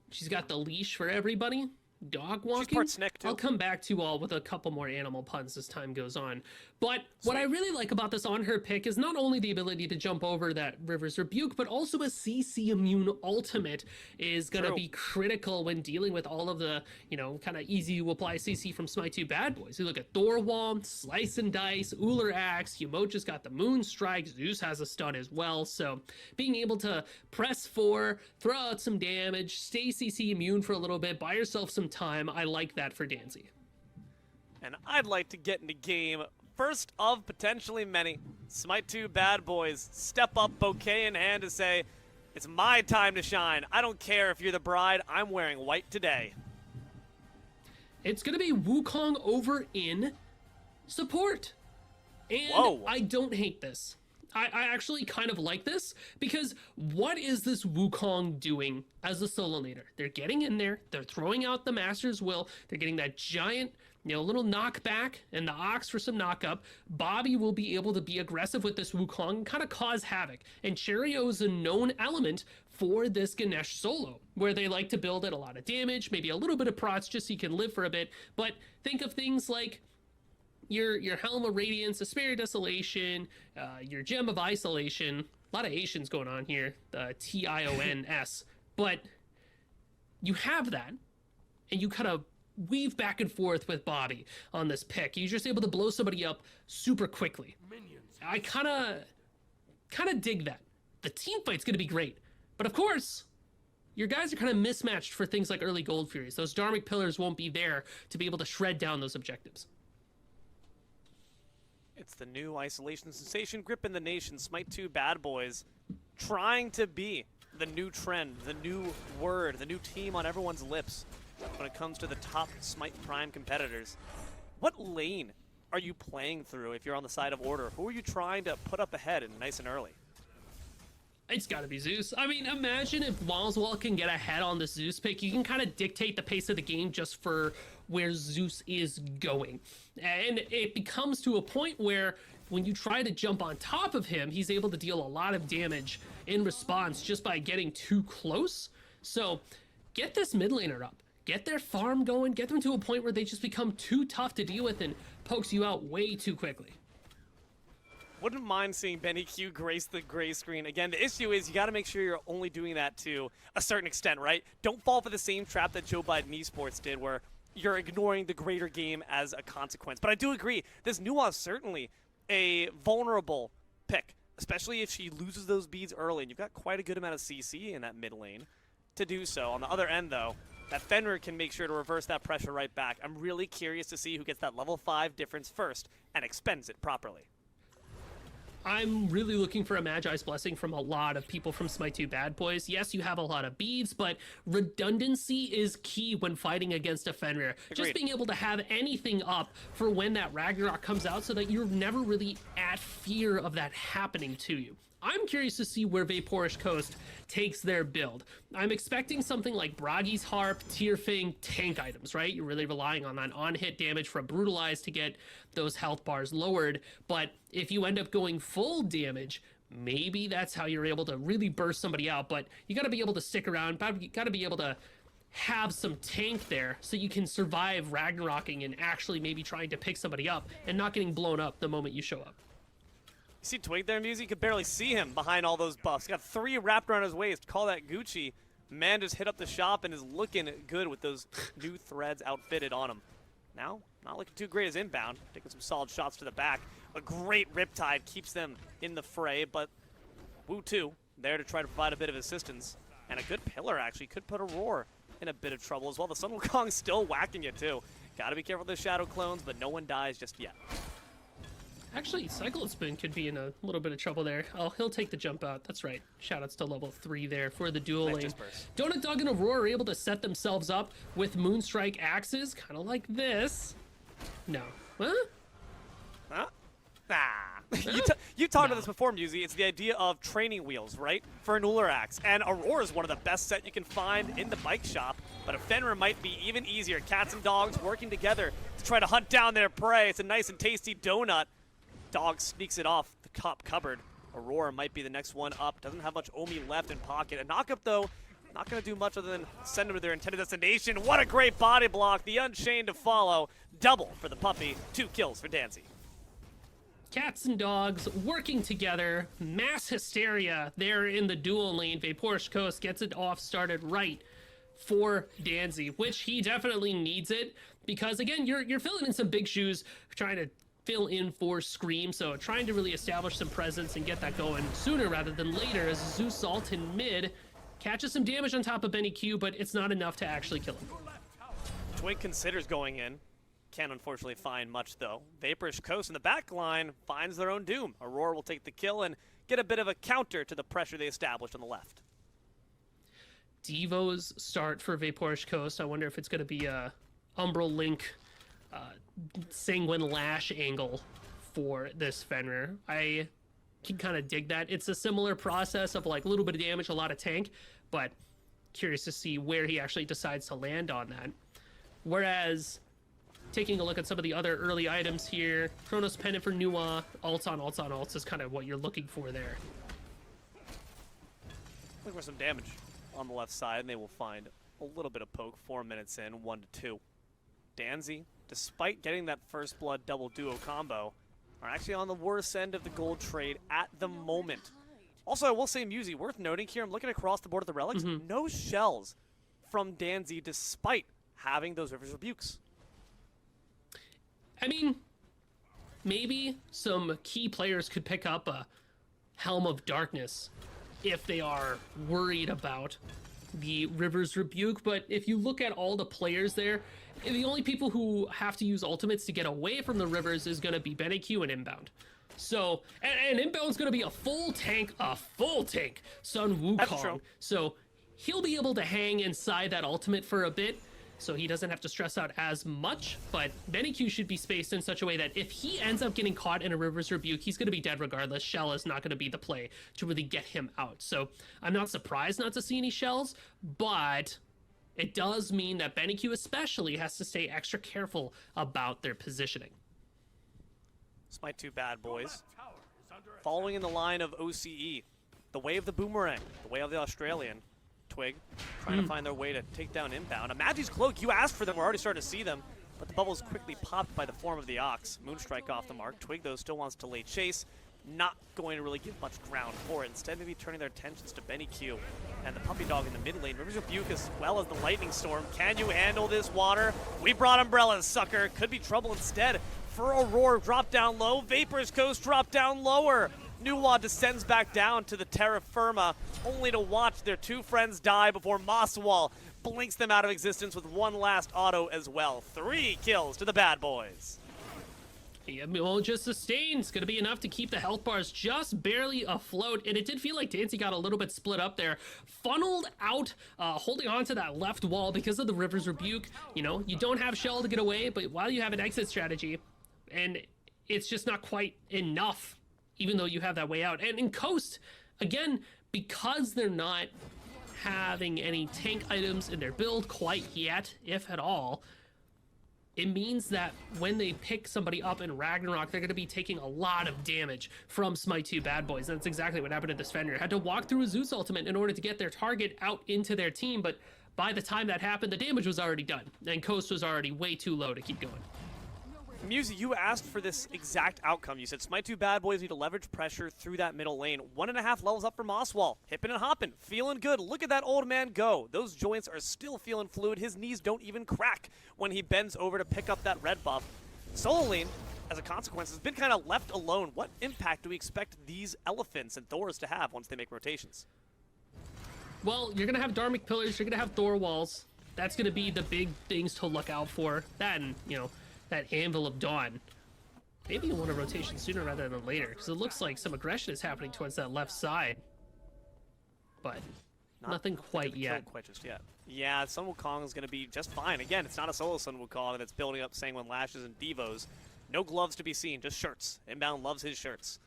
She's got the leash for everybody. Dog walking. She's part Snick, too. I'll come back to you all with a couple more animal puns as time goes on. But what I really like about this on her pick is not only the ability to jump over that River's Rebuke, but also a CC immune ultimate is going to be critical when dealing with all of the, kind of easy to apply CC from Smite 2 Bad Boys. You look at Thorwall, Slice and Dice, Uller Axe, Yamoja's got the Moon Strike, Zeus has a stun as well. So being able to press 4, throw out some damage, stay CC immune for a little bit, buy yourself some time, I like that for Danzy. And I'd like to get into game first of potentially many. Smite 2 Bad Boys step up, bouquet in hand, to say, It's my time to shine. I don't care if you're the bride. I'm wearing white today. It's going to be Wukong over in support. And Whoa. I don't hate this. I actually kind of like this, because what is this Wukong doing as a solo leader? They're getting in there, they're throwing out the Master's Will, they're getting that giant, little knockback and the Ox for some knockup. Bobby will be able to be aggressive with this Wukong and kind of cause havoc. And Cheerio is a known element for this Ganesh solo, where they like to build at a lot of damage, maybe a little bit of prots just so you can live for a bit. But think of things like your Helm of Radiance, a Spirit of Desolation, your Gem of Isolation. A lot of Asians going on here, the Tions. But you have that, and you kind of weave back and forth with Bobby on this pick. You're just able to blow somebody up super quickly. I kind of dig that. The team fight's going to be great. But of course, your guys are kind of mismatched for things like early Gold Furies. Those Dharmic Pillars won't be there to be able to shred down those objectives. It's the new isolation sensation grip in the nation. Smite 2 bad boys trying to be the new trend, the new word, the new team on everyone's lips when it comes to the top Smite Prime competitors. What lane are you playing through if you're on the side of Order? Who are you trying to put up ahead and nice and early? It's got to be Zeus. I mean, imagine if Walswell can get ahead on the Zeus pick. You can kind of dictate the pace of the game just for where Zeus is going. And it becomes to a point where when you try to jump on top of him, he's able to deal a lot of damage in response just by getting too close. So get this mid laner up. Get their farm going. Get them to a point where they just become too tough to deal with and pokes you out way too quickly. Wouldn't mind seeing Benny Q grace the gray screen. Again, the issue is you got to make sure you're only doing that to a certain extent, right? Don't fall for the same trap that Joe Biden esports did, where you're ignoring the greater game as a consequence. But I do agree, this Nuance certainly a vulnerable pick, especially if she loses those beads early. And you've got quite a good amount of CC in that mid lane to do so. On the other end, though, that Fenrir can make sure to reverse that pressure right back. I'm really curious to see who gets that level 5 difference first and expends it properly. I'm really looking for a Magi's Blessing from a lot of people from Smite 2 Bad Boys. Yes, you have a lot of beads, but redundancy is key when fighting against a Fenrir. Agreed. Just being able to have anything up for when that Ragnarok comes out so that you're never really at fear of that happening to you. I'm curious to see where Vaporish Coast takes their build. I'm expecting something like Bragi's Harp, Tearfang, tank items, right? You're really relying on that on-hit damage from Brutalize to get those health bars lowered. But if you end up going full damage, maybe that's how you're able to really burst somebody out. But you got to be able to stick around. You got to be able to have some tank there so you can survive Ragnaroking and actually maybe trying to pick somebody up and not getting blown up the moment you show up. You see Twig there, Musi? You could barely see him behind all those buffs. Got 3 wrapped around his waist. Call that Gucci. Man just hit up the shop and is looking good with those new threads outfitted on him. Now, not looking too great as inbound. Taking some solid shots to the back. A great Riptide keeps them in the fray, but Wu 2 there to try to provide a bit of assistance. And a good pillar, actually. Could put Aurora in a bit of trouble as well. The Sun Wukong's still whacking you, too. Gotta be careful with the Shadow Clones, but no one dies just yet. Actually, Cyclospin could be in a little bit of trouble there. Oh, he'll take the jump out. That's right. Shoutouts to level 3 there for the dual Nice lane. disperse. Donut Dog and Aurora are able to set themselves up with Moonstrike axes, kind of like this. No. Huh? Huh? Nah. You talked about this before, Musi. It's the idea of training wheels, right? For an Uller Axe. And Aurora is one of the best set you can find in the bike shop. But a Fenrir might be even easier. Cats and dogs working together to try to hunt down their prey. It's a nice and tasty donut. Dog sneaks it off the top cupboard. Aurora might be the next one up. Doesn't have much Omi left in pocket. A knockup, though, not going to do much other than send them to their intended destination. What a great body block. The Unchained to follow. Double for the puppy. 2 kills for Dancy. Cats and dogs working together. Mass hysteria there in the dual lane. Vaporish Coast gets it off started right for Danzy, which he definitely needs it because, again, you're filling in some big shoes trying to fill in for Scream, so trying to really establish some presence and get that going sooner rather than later as Zeus Salt in mid catches some damage on top of Benny Q, but it's not enough to actually kill him. Twig considers going in. Can't unfortunately find much, though. Vaporish Coast in the back line finds their own doom. Aurora will take the kill and get a bit of a counter to the pressure they established on the left. Devo's start for Vaporish Coast. I wonder if it's going to be a Umbral Link Sanguine Lash angle for this Fenrir. I can kind of dig that. It's a similar process of like a little bit of damage, a lot of tank, but curious to see where he actually decides to land on that. Whereas taking a look at some of the other early items here, Chronos Pendant for Nuwa, ults on ults on ults is kind of what you're looking for there. Looking for some damage on the left side, and they will find a little bit of poke. 4 minutes in, 1-2. Danzy, despite getting that first blood double duo combo, are actually on the worst end of the gold trade at the moment. Also, I will say, Musi, worth noting here, I'm looking across the board at the relics, no shells from Danzy despite having those River's Rebukes. I mean, maybe some key players could pick up a Helm of Darkness if they are worried about the River's Rebuke, but if you look at all the players there, the only people who have to use ultimates to get away from the Rivers is going to be BenQ and Inbound. So, and Inbound's going to be a full tank Sun Wukong. So he'll be able to hang inside that ultimate for a bit, so he doesn't have to stress out as much, but BenQ should be spaced in such a way that if he ends up getting caught in a River's Rebuke, he's going to be dead regardless. Shell is not going to be the play to really get him out. So I'm not surprised not to see any shells, but it does mean that BenQ especially has to stay extra careful about their positioning. Smite 2 bad boys. Following in the line of OCE, the way of the boomerang, the way of the Australian. Twig trying to find their way to take down Inbound. Magi's Cloak, you asked for them, we're already starting to see them, but the bubble's quickly popped by the form of the Ox. Moonstrike off the mark. Twig, though, still wants to lay chase. Not going to really give much ground for it. Instead, maybe turning their attentions to BenQ and the Puppy Dog in the mid lane. River's Rebuke as well as the Lightning Storm. Can you handle this water? We brought umbrellas, sucker. Could be trouble instead for Aurora. Drop down low. Vapors Coast drop down lower. Nuwa descends back down to the terra firma, only to watch their two friends die before Mosswall blinks them out of existence with one last auto as well. 3 kills to the bad boys. Yeah, it won't just sustain. It's going to be enough to keep the health bars just barely afloat. And it did feel like Dancy got a little bit split up there. Funneled out, holding on to that left wall because of the River's Rebuke. You know, you don't have Shell to get away, but while you have an exit strategy, and it's just not quite enough, even though you have that way out. And in Coast, again, because they're not having any tank items in their build quite yet, if at all, it means that when they pick somebody up in Ragnarok, they're going to be taking a lot of damage from Smite 2 bad boys. That's exactly what happened to this Fenrir. Had to walk through a Zeus ultimate in order to get their target out into their team, but by the time that happened, the damage was already done, and Coast was already way too low to keep going. Musi, you asked for this exact outcome. You said Smite 2 bad boys need to leverage pressure through that middle lane. 1.5 levels up for Mosswall. Hippin' and hoppin'. Feeling good. Look at that old man go. Those joints are still feeling fluid. His knees don't even crack when he bends over to pick up that red buff. Solalene, as a consequence, has been kind of left alone. What impact do we expect these elephants and Thors to have once they make rotations? Well, you're going to have Dharmic Pillars. You're going to have Thor Walls. That's going to be the big things to look out for. That and, you know, that Anvil of Dawn. Maybe you want a rotation sooner rather than later, because it looks like some aggression is happening towards that left side. But nothing quite yet. Quite just yet. Yeah, Sun Wukong is going to be just fine. Again, it's not a solo Sun Wukong that's building up Sanguine Lashes and Devos. No gloves to be seen, just shirts. Inbound loves his shirts.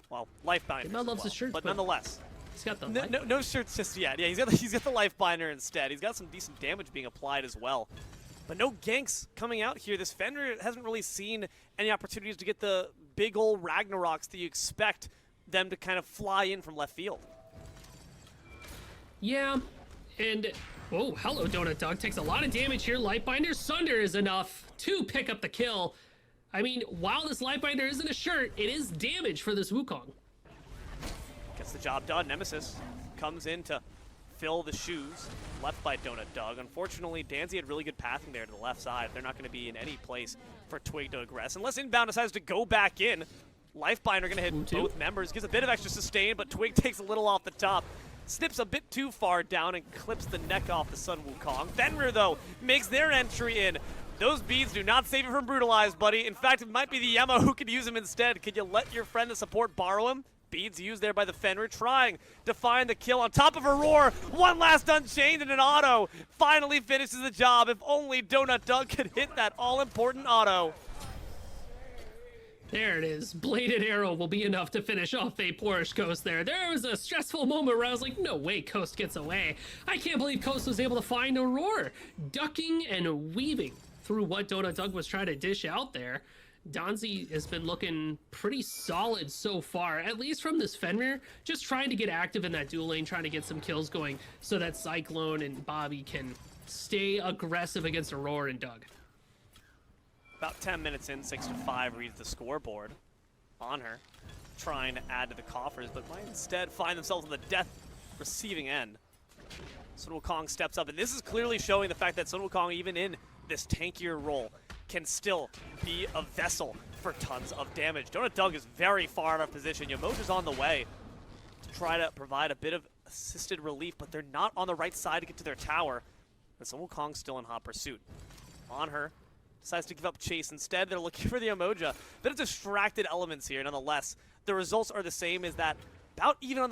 Well, Lifebinder. Inbound loves his shirts, but nonetheless. He's got the no shirts just yet. Yeah, he's got the Lifebinder instead. He's got some decent damage being applied as well. But no ganks coming out here. This Fenrir hasn't really seen any opportunities to get the big old Ragnaroks that you expect them to kind of fly in from left field. Yeah, and oh, hello, Donut Dog. Takes a lot of damage here. Lightbinder Sunder is enough to pick up the kill. I mean, while this Lightbinder isn't a shirt, it is damage for this Wukong. Gets the job done. Nemesis comes in to fill the shoes left by Donut Dog. Unfortunately, Danzy had really good pathing there to the left side. They're not going to be in any place for Twig to aggress. Unless Inbound decides to go back in. Lifebinder going to hit both members. Gives a bit of extra sustain, but Twig takes a little off the top. Snips a bit too far down and clips the neck off the Sun Wukong. Fenrir, though, makes their entry in. Those beads do not save you from Brutalized, buddy. In fact, it might be the Yama who could use him instead. Could you let your friend, the support, borrow him? Beads used there by the Fenrir, trying to find the kill on top of Aurora. One last Unchained and an auto. Finally finishes the job. If only Donut Doug could hit that all-important auto. There it is. Bladed arrow will be enough to finish off a Porsche Coast there. There was a stressful moment where I was like, no way Coast gets away. I can't believe Coast was able to find Aurora, ducking and weaving through what Donut Doug was trying to dish out there. Donzi has been looking pretty solid so far, at least from this Fenrir, just trying to get active in that dual lane, trying to get some kills going so that Cyclone and Bobby can stay aggressive against Aurora and Doug. About 10 minutes in, 6-5 reads the scoreboard on her, trying to add to the coffers, but might instead find themselves on the death receiving end. Sun Wukong steps up, and this is clearly showing the fact that Sun Wukong, even in this tankier role, can still be a vessel for tons of damage. Donut Doug is very far out of position. Yamoja's on the way to try to provide a bit of assisted relief, but they're not on the right side to get to their tower. And Sun Wukong's still in hot pursuit. On her, decides to give up chase. Instead, they're looking for the Yamoja. Bit of distracted elements here, nonetheless. The results are the same as that, about even on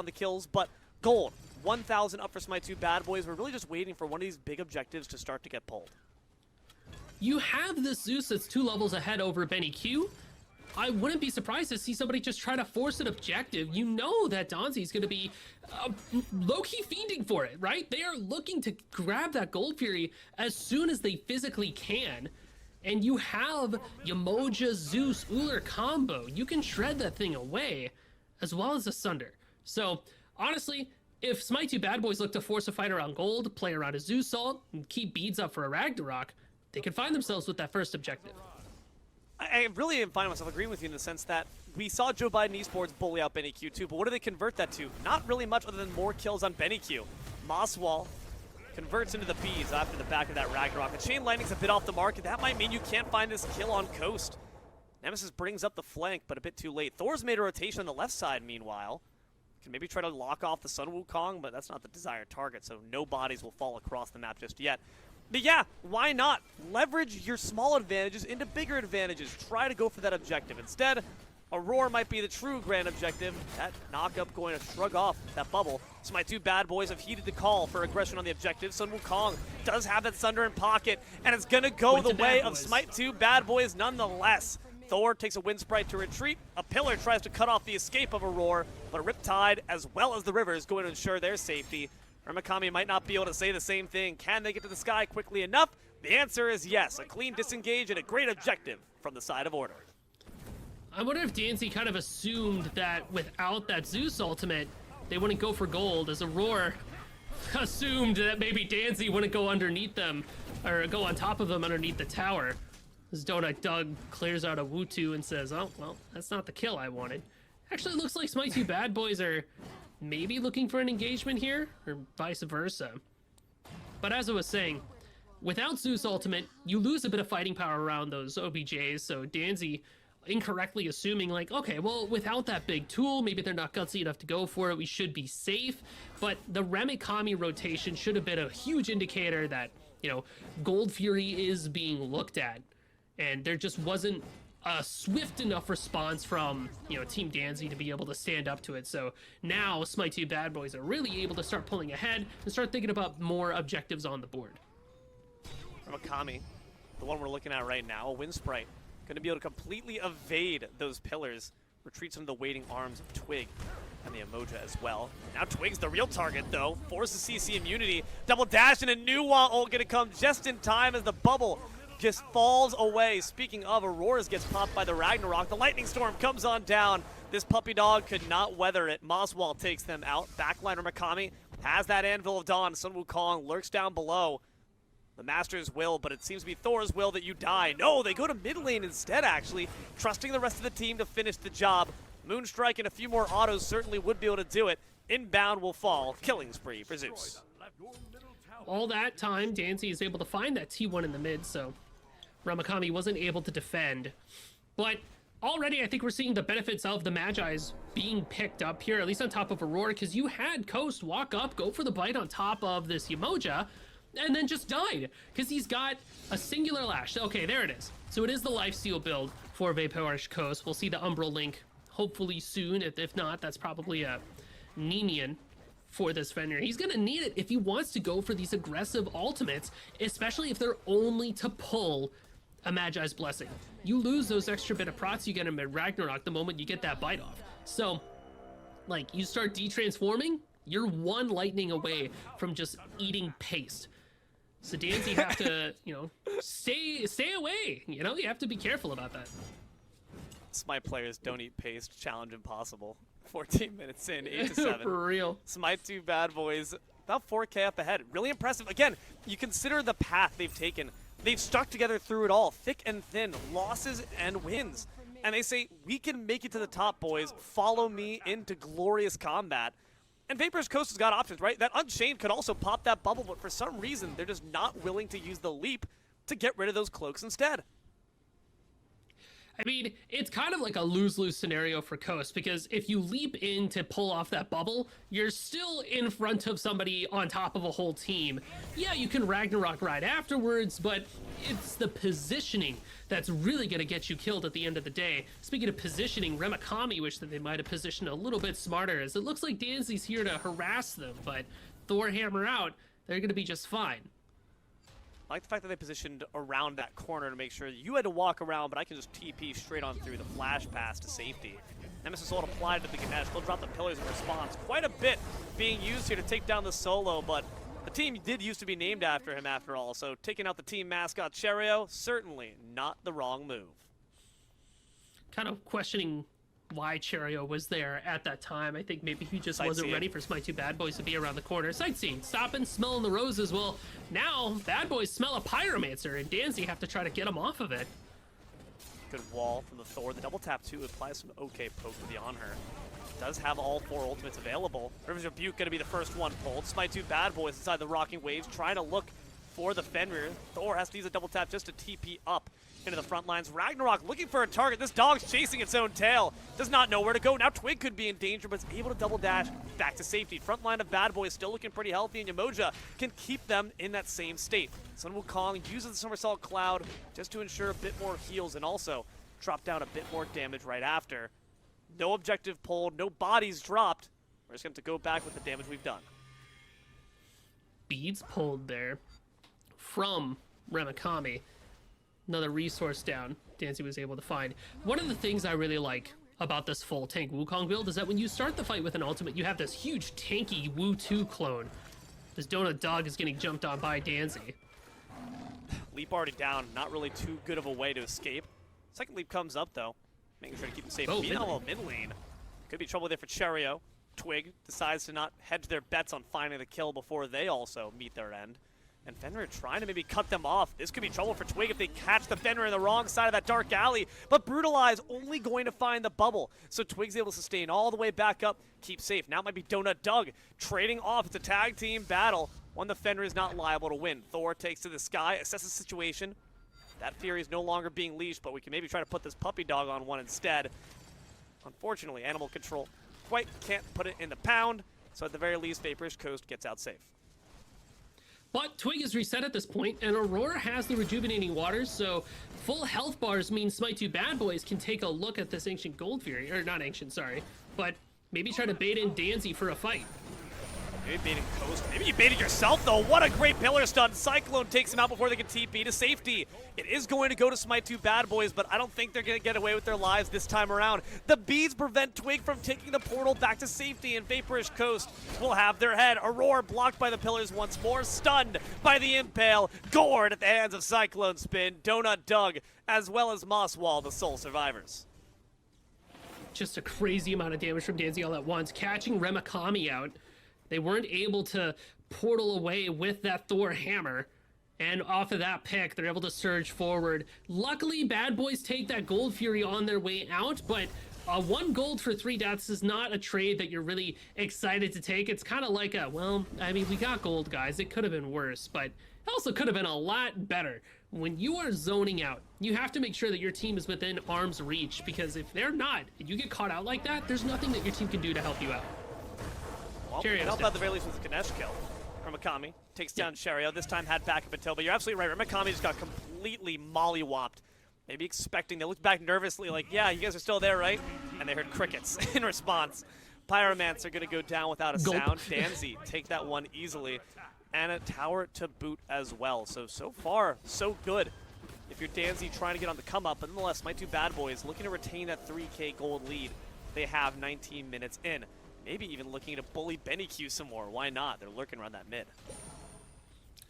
the kills, but gold. 1,000 up for Smite 2 Bad Boys. We're really just waiting for one of these big objectives to start to get pulled. You have this Zeus that's 2 levels ahead over Benny Q. I wouldn't be surprised to see somebody just try to force an objective. You know that Donzi's going to be low-key fiending for it, right? They are looking to grab that Gold Fury as soon as they physically can. And you have Yamoja, Zeus, Uller combo. You can shred that thing away, as well as Asunder. So, honestly, if Smite 2 Bad Boys look to force a fight around gold, play around a Zeus ult, and keep beads up for a Ragnarok, they can find themselves with that first objective. I really am finding myself agreeing with you in the sense that we saw Joe Biden Esports bully out Benny Q too, but what do they convert that to? Not really much other than more kills on Benny Q. Mosswall converts into the bees after the back of that Ragnarok. The chain lightning's a bit off the mark, and that might mean you can't find this kill on Coast. Nemesis brings up the flank, but a bit too late. Thor's made a rotation on the left side, meanwhile. Can maybe try to lock off the Sun Wukong, but that's not the desired target, so no bodies will fall across the map just yet. But yeah, why not? Leverage your small advantages into bigger advantages. Try to go for that objective. Instead, Aurora might be the true grand objective. That knock-up going to shrug off that bubble. So my 2 Bad Boys have heeded the call for aggression on the objective. Sun Wukong does have that Sunder in pocket, and it's going to go the way of Smite 2 Bad Boys nonetheless. Thor takes a Wind Sprite to retreat. A pillar tries to cut off the escape of Aurora, but Riptide, as well as the river, is going to ensure their safety. Ramakami might not be able to say the same thing. Can they get to the sky quickly enough? The answer is yes. A clean disengage and a great objective from the side of Order. I wonder if Dancy kind of assumed that without that Zeus ultimate, they wouldn't go for gold, as Aurora assumed that maybe Dancy wouldn't go underneath them, or go on top of them underneath the tower. As Donut Doug clears out a Wutu and says, oh, well, that's not the kill I wanted. Actually, it looks like Smite 2 Bad Boys are maybe looking for an engagement here, or vice versa. But as I was saying, without Zeus ultimate, you lose a bit of fighting power around those OBJs, so Danzy incorrectly assuming like, okay, well, without that big tool, maybe they're not gutsy enough to go for it, we should be safe. But the Remikami rotation should have been a huge indicator that, you know, Gold Fury is being looked at, and there just wasn't a swift enough response from, you know, Team Danzy to be able to stand up to it. So now Smite 2 Bad Boys are really able to start pulling ahead and start thinking about more objectives on the board. Ramakami, the one we're looking at right now, a Wind Sprite, going to be able to completely evade those pillars, retreats into the waiting arms of Twig and the Emoja as well. Now Twig's the real target though, forces CC immunity, double dash and a new wall ult going to come just in time as the bubble just falls away. Speaking of, Aurora's gets popped by the Ragnarok. The Lightning Storm comes on down. This puppy dog could not weather it. Mosswall takes them out. Backliner Makami has that Anvil of Dawn. Sun Wukong lurks down below. The Master's will, but it seems to be Thor's will that you die. No, they go to mid lane instead, actually, trusting the rest of the team to finish the job. Moonstrike and a few more autos certainly would be able to do it. Inbound will fall. Killing spree for Zeus. All that time, Dancy is able to find that T1 in the mid, so Ramakami wasn't able to defend. But already I think we're seeing the benefits of the Magi's being picked up here, at least on top of Aurora, because you had Coast walk up, go for the bite on top of this Yamoja, and then just died, because he's got a singular lash. Okay, there it is. So it is the lifesteal build for Vaporish Coast. We'll see the Umbral Link hopefully soon. If not, that's probably a Ninian for this Fenrir. He's gonna need it if he wants to go for these aggressive ultimates, especially if they're only to pull a Magi's Blessing. You lose those extra bit of procs you get in Ragnarok the moment you get that bite off. So, like, you start de-transforming, you're one lightning away from just eating paste. So Danzy have to, you know, stay away. You know, you have to be careful about that. Smite players don't eat paste. Challenge impossible. 14 minutes in, 8-7. For real. Smite 2 bad boys, about 4K up ahead. Really impressive. Again, you consider the path they've taken. They've stuck together through it all, thick and thin, losses and wins. And they say, we can make it to the top, boys. Follow me into glorious combat. And Vapor's Coast has got options, right? That Unchained could also pop that bubble, but for some reason, they're just not willing to use the leap to get rid of those cloaks instead. I mean, it's kind of like a lose-lose scenario for Coast, because if you leap in to pull off that bubble, you're still in front of somebody on top of a whole team. Yeah, you can Ragnarok right afterwards, but it's the positioning that's really going to get you killed at the end of the day. Speaking of positioning, Remakami wish that they might have positioned a little bit smarter, as it looks like Danzy's here to harass them, but Thor hammer out, they're going to be just fine. I like the fact that they positioned around that corner to make sure you had to walk around, but I can just TP straight on through the flash pass to safety. Nemesis ult applied to the Ganesh. They'll drop the pillars in response. Quite a bit being used here to take down the solo, but the team did used to be named after him after all, so taking out the team mascot Cherio, certainly not the wrong move. Kind of questioning why Cherio was there at that time. I think maybe he just wasn't ready for Smite 2 Bad Boys to be around the corner. Sightseeing, stopping, smelling the roses. Well, now Bad Boys smell a Pyromancer, and Danzy have to try to get him off of it. Good wall from the Thor. The double tap too applies some okay poke to the on her. Does have all 4 ultimates available. River's Rebuke going to be the first one pulled. Smite 2 Bad Boys inside the Rocking Waves, trying to look for the Fenrir. Thor has to use a double tap just to TP up into the front lines. Ragnarok looking for a target. This dog's chasing its own tail. Does not know where to go. Now Twig could be in danger, but is able to double dash back to safety. Front line of Bad Boys still looking pretty healthy, and Yamoja can keep them in that same state. Sun Wukong uses the Somersault Cloud just to ensure a bit more heals and also drop down a bit more damage right after. No objective pulled, no bodies dropped. We're just going to go back with the damage we've done. Beads pulled there from Remakami. Another resource down Danzy was able to find. One of the things I really like about this full tank Wukong build is that when you start the fight with an ultimate, you have this huge tanky Wu 2 clone. This Donut Dog is getting jumped on by Danzy. Leap already down, not really too good of a way to escape. Second leap comes up though, making sure to keep him safe. Meanwhile, mid lane. Could be trouble there for Cherio. Twig decides to not hedge their bets on finding the kill before they also meet their end. And Fenrir trying to maybe cut them off. This could be trouble for Twig if they catch the Fenrir in the wrong side of that dark alley. But Brutalize only going to find the bubble. So Twig's able to sustain all the way back up, keep safe. Now it might be Donut Doug trading off. It's a tag team battle. One the Fenrir is not liable to win. Thor takes to the sky, assesses the situation. That Fury is no longer being leashed, but we can maybe try to put this puppy dog on one instead. Unfortunately, Animal Control quite can't put it in the pound. So at the very least, Vaporish Coast gets out safe. But Twig is reset at this point, and Aurora has the Rejuvenating Waters, so full health bars means Smite 2 Bad Boys can take a look at this Ancient Gold Fury, or not Ancient, sorry, but maybe try to bait in Danzy for a fight. Maybe baiting Coast. Maybe you baited yourself, though. What a great pillar stun. Cyclone takes him out before they can TP to safety. It is going to go to Smite 2 Bad Boys, but I don't think they're going to get away with their lives this time around. The beads prevent Twig from taking the portal back to safety, and Vaporish Coast will have their head. Aurora blocked by the pillars once more, stunned by the impale. Gored at the hands of Cyclone Spin, Donut Doug, as well as Mosswall, the sole survivors. Just a crazy amount of damage from Danzy all at once, catching Remakami out. They weren't able to portal away with that Thor hammer. And off of that pick, they're able to surge forward. Luckily, Bad Boys take that Gold Fury on their way out, but 1 gold for 3 deaths is not a trade that you're really excited to take. It's kind of like a, well, I mean, we got gold, guys. It could have been worse, but it also could have been a lot better. When you are zoning out, you have to make sure that your team is within arm's reach, because if they're not, and you get caught out like that, there's nothing that your team can do to help you out. Well, help out the very least with the Ganesh kill. Remakami takes down Cherio. This time had backup until, but you're absolutely right. Remakami just got completely mollywopped maybe expecting. They looked back nervously like, yeah, you guys are still there, right? And they heard crickets in response. Pyromancer going to go down without a Gulp. sound. Danzy take that one easily. And a tower to boot as well. So far, so good. If you're Danzy trying to get on the come up, but nonetheless, my two bad boys looking to retain that 3K gold lead. They have 19 minutes in. Maybe even looking to bully Benny Q some more. Why not? They're lurking around that mid.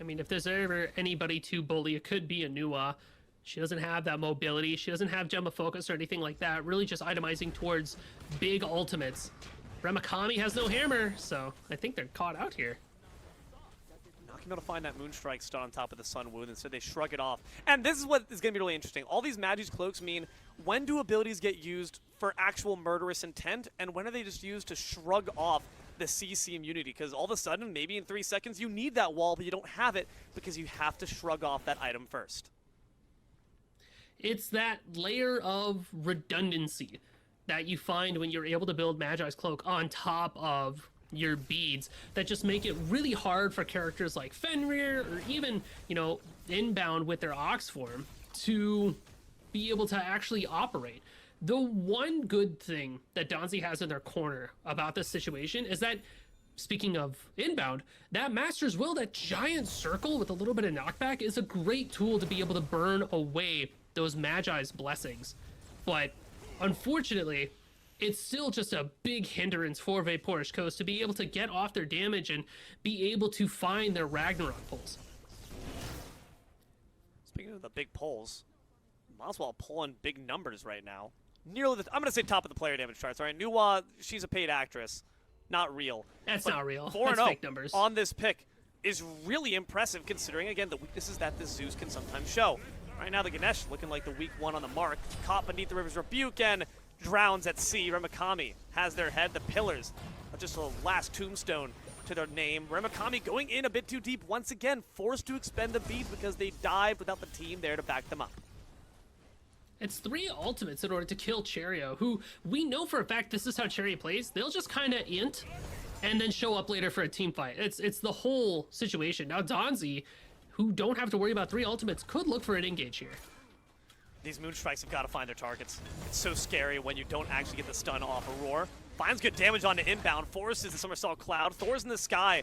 I mean, if there's ever anybody to bully, it could be a Nuwa. She doesn't have that mobility. She doesn't have Gemma Focus or anything like that. Really just itemizing towards big ultimates. Remakami has no hammer, so I think they're caught out here. Not going to be able to find that Moonstrike stun on top of the Sun Wound, instead they shrug it off. And this is what is going to be really interesting. All these Magi's Cloaks mean, when do abilities get used for actual murderous intent, and when are they just used to shrug off the CC immunity? Because all of a sudden, maybe in 3 seconds, you need that wall, but you don't have it because you have to shrug off that item first. It's that layer of redundancy that you find when you're able to build Magi's Cloak on top of your beads that just make it really hard for characters like Fenrir or even, you know, Inbound with their Ox form to be able to actually operate. The one good thing that Danzy has in their corner about this situation is that, speaking of Inbound, that Master's Will, that giant circle with a little bit of knockback, is a great tool to be able to burn away those Magi's blessings. But unfortunately, it's still just a big hindrance for Vaporish Coast to be able to get off their damage and be able to find their Ragnarok pulls. Speaking of the big pulls, Maswell pulling big numbers right now. Nearly, I'm going to say top of the player damage charts. All right, Nuwa, she's a paid actress, not real. That's But not real. 4-0 That's fake numbers. on this pick is really impressive, considering, again, the weaknesses that the Zeus can sometimes show. Right now, the Ganesh looking like the weak one on the mark. Caught beneath the River's Rebuke and drowns at sea. Remakami has their head. The Pillars are just a last tombstone to their name. Remakami going in a bit too deep once again, forced to expend the beads because they dived without the team there to back them up. It's 3 ultimates in order to kill Cherio, who we know for a fact this is how Cherry plays. They'll just kind of int and then show up later for a team fight. It's the whole situation. Now Danzy, who don't have to worry about 3 ultimates, could look for an engage here. These Moonstrikes have got to find their targets. It's so scary when you don't actually get the stun off a Roar. Finds good damage on the Inbound, forces the Somersault Cloud, Thor's in the sky.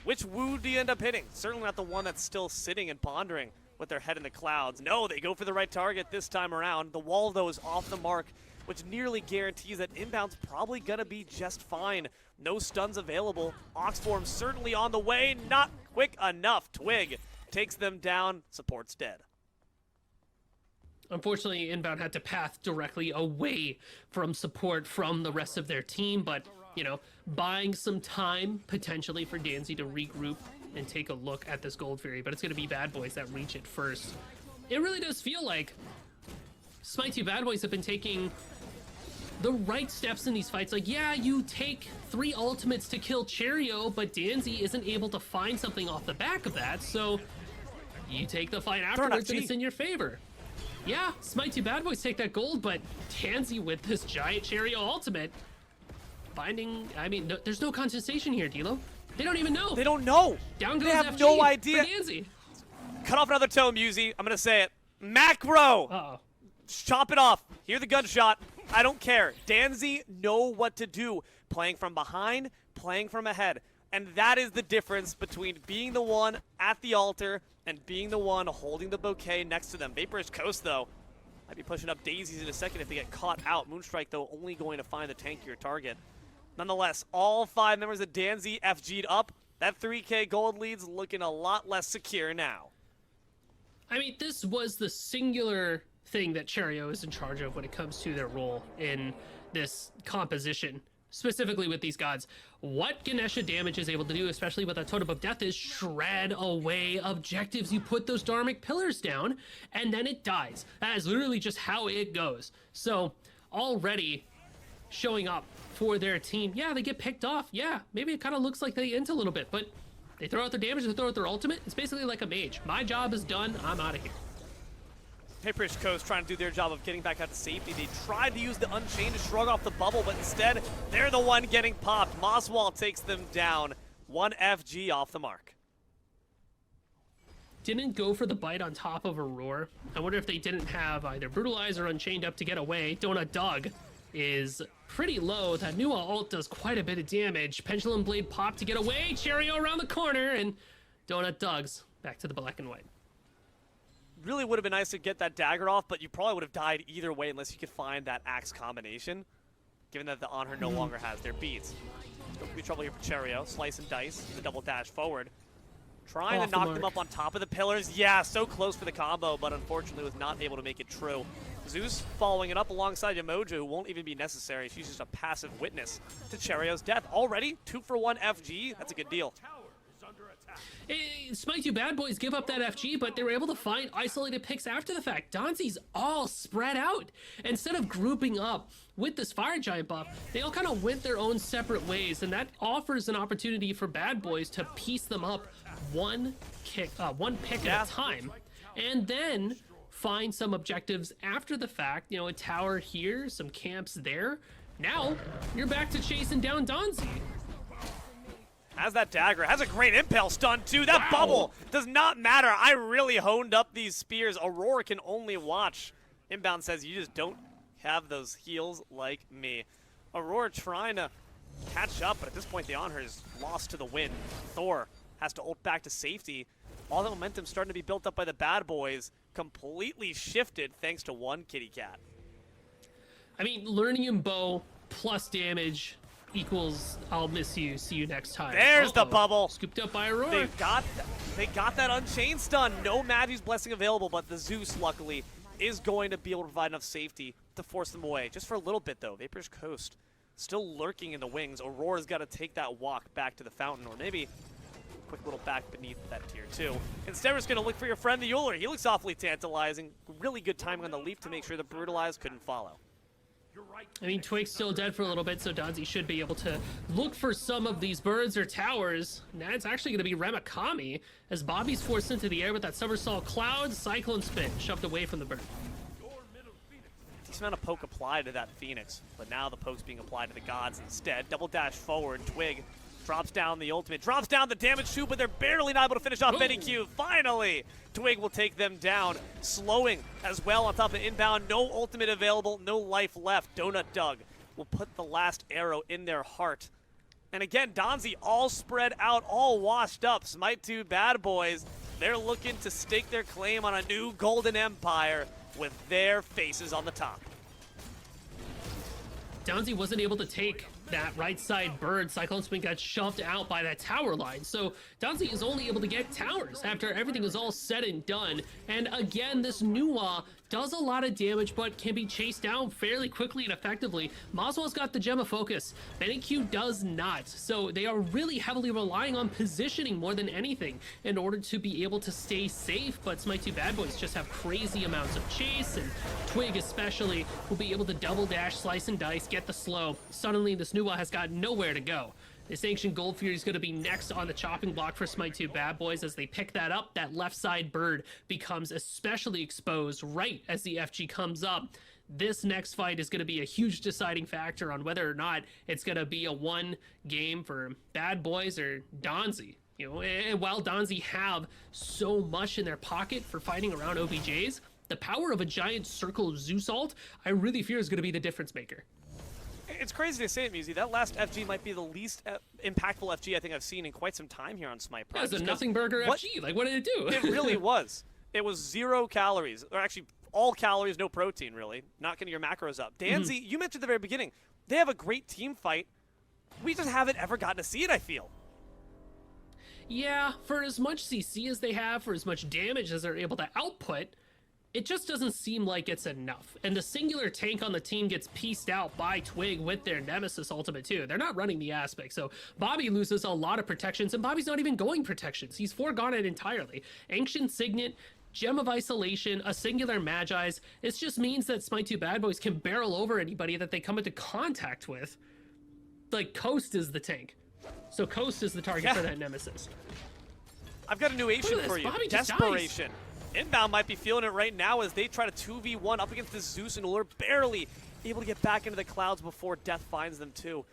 Which wound do you end up hitting? Certainly not the one that's still sitting and pondering with their head in the clouds. No, they go for the right target this time around. The wall, though, is off the mark, which nearly guarantees that Inbound's probably going to be just fine. No stuns available. Oxform certainly on the way. Not quick enough. Twig takes them down. Support's dead. Unfortunately, Inbound had to path directly away from support from the rest of their team, but, you know, buying some time potentially for Danzy to regroup and take a look at this Gold Fury, but it's going to be Bad Boys that reach it first. It really does feel like Smite 2 Bad Boys have been taking the right steps in these fights. Like, yeah, you take 3 ultimates to kill Cherio, but Danzy isn't able to find something off the back of that, so you take the fight afterwards and it's in your favor. Yeah, Smite 2 Bad Boys take that gold, but Danzy with this giant Cherio ultimate, finding, I mean, no, there's no contestation here, D'Lo. They don't even know. They don't know. Down goes they have FG no idea. for Danzy. Cut off another toe, Musey. I'm going to say it. Macro. Uh-oh. Chop it off. Hear the gunshot. I don't care. Danzy know what to do. Playing from behind, playing from ahead. And that is the difference between being the one at the altar and being the one holding the bouquet next to them. Vaporish Coast, though, might be pushing up daisies in a second if they get caught out. Moonstrike, though, only going to find the tankier target. Nonetheless, all 5 members of Danzy FG'd up. That 3K gold lead's looking a lot less secure now. I mean, this was the singular thing that Cherio is in charge of when it comes to their role in this composition, specifically with these gods. What Ganesha damage is able to do, especially with a Totem of Death, is shred away objectives. You put those Dharmic pillars down, and then it dies. That is literally just how it goes. So, already showing up for their team, yeah, they get picked off. Yeah, maybe it kind of looks like they int a little bit, but they throw out their damage, they throw out their ultimate. It's basically like a mage. My job is done. I'm out of here. Vaporish Coast trying to do their job of getting back out to safety. They tried to use the Unchained to shrug off the bubble, but instead, they're the one getting popped. Mosswall takes them down. 1 FG off the mark. didn't go for the bite on top of Aurora. I wonder if they didn't have either Brutalize or Unchained up to get away. Donut Dog is pretty low. That new ult does quite a bit of damage. Pendulum Blade pop to get away. Cheerio around the corner, and Donut Dogs back to the black and white. Really would have been nice to get that dagger off, but you probably would have died either way unless you could find that axe combination, given that the On Her no longer has their beats. Still could be trouble here for Cheerio. Slice and dice, the double dash forward. Trying to knock them up on top of the pillars. Yeah, so close for the combo, but unfortunately was not able to make it true. Zeus following it up alongside Yamoja, who won't even be necessary. She's just a passive witness to Cheerio's death. Already 2-for-1 FG. That's a good deal. Smite 2 Bad Boys give up that FG, but they were able to find isolated picks after the fact. Donzi's all spread out. Instead of grouping up with this Fire Giant buff, they all kind of went their own separate ways, and that offers an opportunity for Bad Boys to piece them up one pick at a time, and then find some objectives after the fact. You know, a tower here, some camps there. Now, you're back to chasing down Donzi. Has that dagger, has a great impale stun too. That bubble does not matter. I really honed up these spears. Aurora can only watch. Inbound says you just don't have those heals like me. Aurora trying to catch up, but at this point the On Her is lost to the wind. Thor has to ult back to safety. All the momentum starting to be built up by the Bad Boys completely shifted thanks to one kitty cat. I mean, learning in bow plus damage equals I'll miss you, see you next time. There's the bubble. Scooped up by Aurora. They got that Unchained stun. No Magi's Blessing available, but the Zeus, luckily, is going to be able to provide enough safety to force them away. Just for a little bit, though. Vapor's Coast still lurking in the wings. Aurora's got to take that walk back to the fountain, or maybe a quick little back beneath that tier 2. Instead, we're just going to look for your friend, the Euler. He looks awfully tantalizing. Really good timing on the leap to make sure the Brutalize couldn't follow. I mean, Twig's still dead for a little bit, so Donzi should be able to look for some of these birds or towers. Now it's actually going to be Remakami, as Bobby's forced into the air with that somersault cloud, cyclone spin, shoved away from the bird. Decent amount of poke applied to that Phoenix, but now the poke's being applied to the gods instead. Double dash forward, Twig drops down the ultimate, drops down the damage too, but they're barely not able to finish off Benny Q. Finally, Twig will take them down, slowing as well on top of inbound. No ultimate available, no life left. Donut Doug will put the last arrow in their heart. And again, Donzi all spread out, all washed up. Smite 2 Bad Boys, they're looking to stake their claim on a new golden empire with their faces on the top. Donzi wasn't able to take that right side bird. Cyclone Spin got shoved out by that tower line. So Donzi is only able to get towers after everything is all said and done. And again, this Nuwa does a lot of damage, but can be chased down fairly quickly and effectively. Maswell's got the Gem of Focus. BenQ does not. So they are really heavily relying on positioning more than anything in order to be able to stay safe. But Smite 2 Bad Boys just have crazy amounts of chase, and Twig especially will be able to double dash, slice and dice, get the slow. Suddenly this Nuwa has got nowhere to go. This Ancient Gold Fury is going to be next on the chopping block for Smite 2 Bad Boys. As they pick that up, that left side bird becomes especially exposed right as the FG comes up. This next fight is going to be a huge deciding factor on whether or not it's going to be a one game for Bad Boys or Donzi. You know, and while Donzi have so much in their pocket for fighting around OBJs, the power of a giant circle Zeus ult, I really fear is going to be the difference maker. It's crazy to say it, Musi. That last FG might be the least impactful FG I think I've seen in quite some time here on Smite Prime. Yeah, it's a nothing burger FG. Like, what did it do? It really was. It was 0 calories, or actually all calories, no protein, really. Not getting your macros up. Danzy, you mentioned at the very beginning, they have a great team fight. We just haven't ever gotten to see it, I feel. Yeah, for as much CC as they have, for as much damage as they're able to output, it just doesn't seem like it's enough. And the singular tank on the team gets pieced out by Twig with their Nemesis ultimate too. They're not running the aspect, so Bobby loses a lot of protections, and Bobby's not even going protections. He's foregone it entirely. Ancient Signet, Gem of Isolation, a singular Magi's. It just means that Smite 2 Bad Boys can barrel over anybody that they come into contact with. Like, Coast is the tank. So Coast is the target for that Nemesis. I've got a new Asian for you. Bobby Desperation. Inbound might be feeling it right now as they try to 2v1 up against the Zeus, and Uller barely able to get back into the clouds before death finds them too. You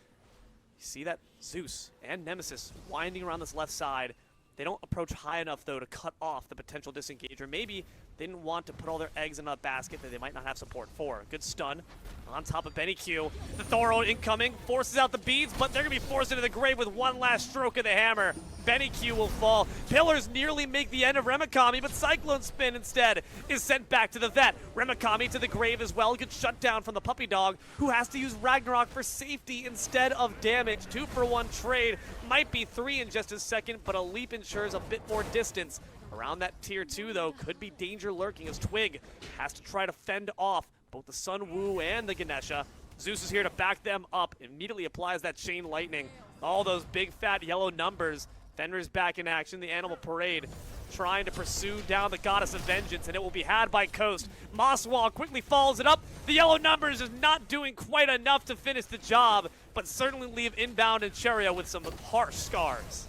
see that Zeus and Nemesis winding around this left side. They don't approach high enough, though, to cut off the potential disengage, or maybe they didn't want to put all their eggs in a basket that they might not have support for. Good stun on top of Benny Q. The Thoro incoming, forces out the beads, but they're going to be forced into the grave with one last stroke of the hammer. Benny Q will fall. Pillars nearly make the end of Remikami, but Cyclone Spin instead is sent back to the vet. Remikami to the grave as well. Good shutdown from the puppy dog, who has to use Ragnarok for safety instead of damage. 2-for-1 trade. Might be 3 in just a second, but a leap ensures a bit more distance. Around that tier 2, though, could be danger lurking as Twig has to try to fend off both the Sun Wu and the Ganesha. Zeus is here to back them up. Immediately applies that Chain Lightning. All those big fat yellow numbers. Fenrir's back in action. The Animal Parade trying to pursue down the Goddess of Vengeance, and it will be had by Coast. Mosswall quickly follows it up. The yellow numbers is not doing quite enough to finish the job, but certainly leave Inbound and Cheria with some harsh scars.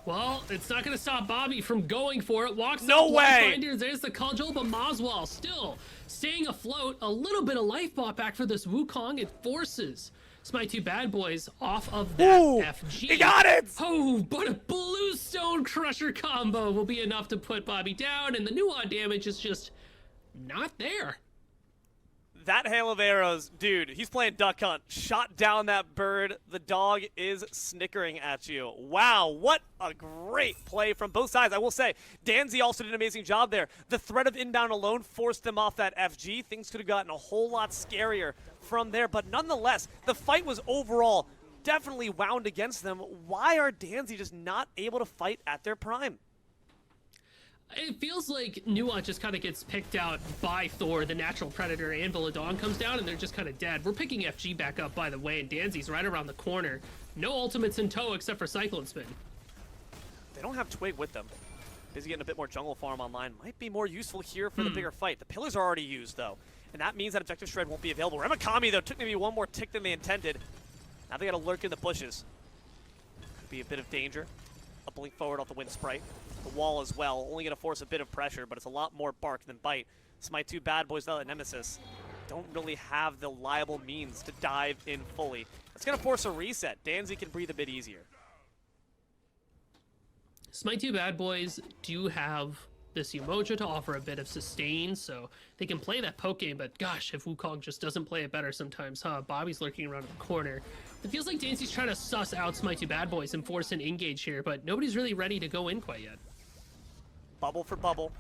Well, it's not going to stop Bobby from going for it. Walks No up, way! Finders, there's the cudgel, but Moswell still staying afloat. A little bit of life bought back for this Wukong. It forces Smite 2 Bad Boys off of that FG. He got it! Oh, but a Blue Stone Crusher combo will be enough to put Bobby down, and the Nuwa damage is just not there. That hail of arrows, dude, he's playing Duck Hunt. Shot down that bird. The dog is snickering at you. Wow, what a great play from both sides. I will say, Danzy also did an amazing job there. The threat of Inbound alone forced them off that FG. Things could have gotten a whole lot scarier from there, but nonetheless, the fight was overall definitely wound against them. Why are Danzy just not able to fight at their prime? It feels like Nuwa just kind of gets picked out by Thor, the natural predator, and Villadon comes down, and they're just kind of dead. We're picking FG back up, by the way, and Danzy's right around the corner. No ultimates in tow except for Cyclone Spin. They don't have Twig with them. Busy getting a bit more jungle farm online. Might be more useful here for the bigger fight. The pillars are already used, though, and that means that Objective Shred won't be available. Remikami, though, took maybe one more tick than they intended. Now they got to lurk in the bushes. Could be a bit of danger. A blink forward off the Wind Sprite. The wall as well, only going to force a bit of pressure, but it's a lot more bark than bite. Smite 2 Bad Boys, without a Nemesis, don't really have the liable means to dive in fully. It's going to force a reset. Danzy can breathe a bit easier. Smite 2 Bad Boys do have this Umoja to offer a bit of sustain, so they can play that poke game, but gosh, if Wukong just doesn't play it better sometimes, huh? Bobby's lurking around the corner. It feels like Danzy's trying to suss out Smite 2 Bad Boys and force an engage here, but nobody's really ready to go in quite yet. Bubble for bubble.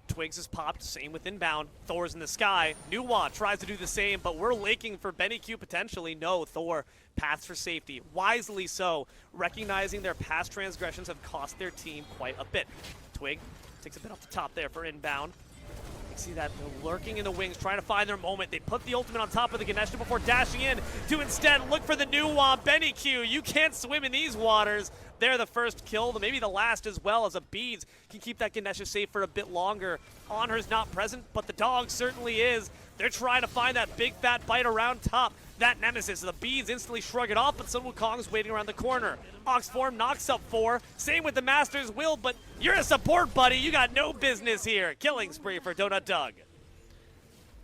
Twigs is popped, same with Inbound. Thor's in the sky. Nuwa tries to do the same, but we're laking for Benny Q potentially. No, Thor paths for safety. Wisely so, recognizing their past transgressions have cost their team quite a bit. Twig takes a bit off the top there for Inbound. You see that they're lurking in the wings, trying to find their moment. They put the ultimate on top of the Ganesha before dashing in to instead look for the Nuwa. Benny Q, you can't swim in these waters. They're the first kill, maybe the last as well, as a Beads can keep that Ganesha safe for a bit longer. Honor's not present, but the dog certainly is. They're trying to find that big fat bite around top. That Nemesis, the Beads instantly shrug it off, but Sun Wukong's waiting around the corner. Oxform knocks up 4. Same with the Master's Will, but you're a support, buddy. You got no business here. Killing spree for Donut Doug.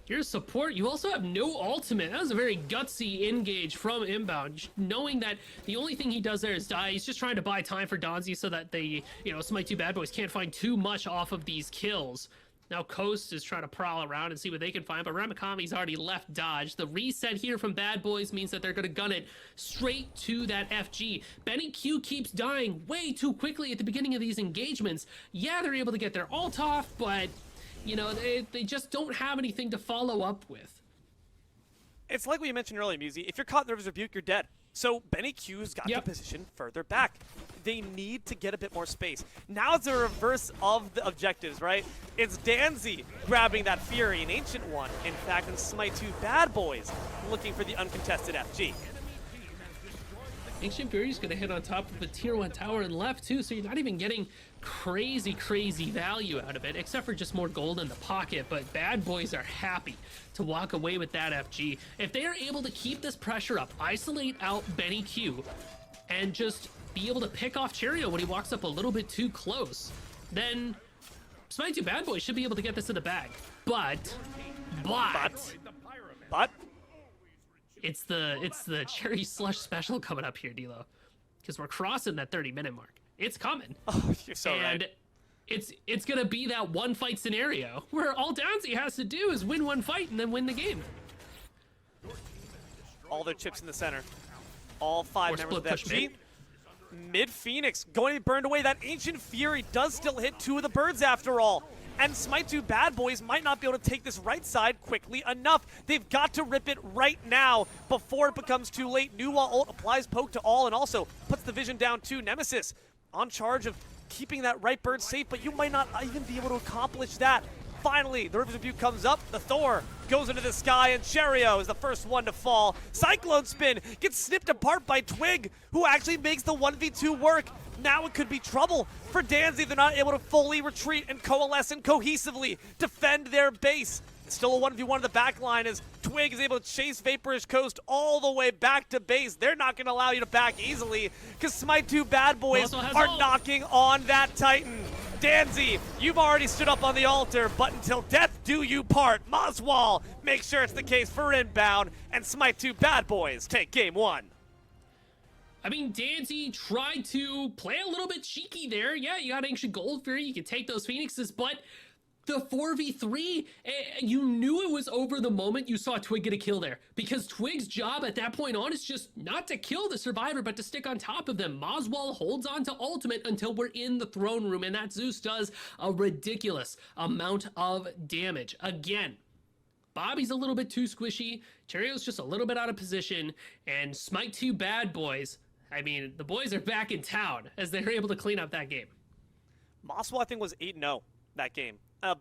Your support, you also have no ultimate. That was a very gutsy engage from Inbound, knowing that the only thing he does there is die. He's just trying to buy time for Danzy so that they, Smite 2 Bad Boys can't find too much off of these kills. Now Coast is trying to prowl around and see what they can find, but Ramikami's already left dodge. The reset here from Bad Boys means that they're going to gun it straight to that FG. Benny Q keeps dying way too quickly at the beginning of these engagements. Yeah, they're able to get their ult off, but they just don't have anything to follow up with. It's like what you mentioned earlier, Musi. If you're caught in the River's Rebuke, you're dead. So Benny Q's got the position further back. They need to get a bit more space. Now it's a reverse of the objectives, right? It's Danzy grabbing that Fury, an Ancient One. In fact, and Smite 2 Bad Boys looking for the uncontested FG. Ancient Fury's gonna hit on top of the tier 1 tower and left too, so you're not even getting crazy value out of it, except for just more gold in the pocket. But Bad Boys are happy to walk away with that FG. If they are able to keep this pressure up, isolate out Benny Q, and just be able to pick off Cheerio when he walks up a little bit too close, then Smite 2 Bad Boys should be able to get this in the bag. But it's the Cherry Slush special coming up here, D'Lo, because we're crossing that 30-minute mark. It's coming. Oh, you're so and right. it's gonna be that one fight scenario where all Downsy has to do is win one fight and then win the game. All their chips in the center. All 5 Or members of split push FG. mid. Mid Phoenix going to be burned away. That Ancient Fury does still hit 2 of the birds after all. And Smite 2 Bad Boys might not be able to take this right side quickly enough. They've got to rip it right now before it becomes too late. Nuwa ult applies poke to all and also puts the vision down to Nemesis on charge of keeping that right bird safe, but you might not even be able to accomplish that. Finally, the Rivers of Butte comes up, the Thor goes into the sky, and Cherio is the first one to fall. Cyclone Spin gets snipped apart by Twig, who actually makes the 1v2 work. Now it could be trouble for Danzy. They're not able to fully retreat and coalesce and cohesively defend their base. It's still a 1v1 in the back line as Twig is able to chase Vaporish Coast all the way back to base. They're not going to allow you to back easily because Smite 2 Bad Boys are knocking on that Titan. Danzy, you've already stood up on the altar, but until death do you part. Moswall, make sure it's the case for inbound, and Smite 2 Bad Boys take game 1. I mean, Danzy tried to play a little bit cheeky there. Yeah, you got Ancient Gold Fury, you can take those Phoenixes, but the 4v3, you knew it was over the moment you saw Twig get a kill there. Because Twig's job at that point on is just not to kill the survivor, but to stick on top of them. Moswall holds on to ultimate until we're in the throne room, and that Zeus does a ridiculous amount of damage. Again, Bobby's a little bit too squishy, Cherio's just a little bit out of position, and Smite 2 Bad Boys, I mean, the boys are back in town as they're able to clean up that game. Moswall, I think, was 8-0 that game.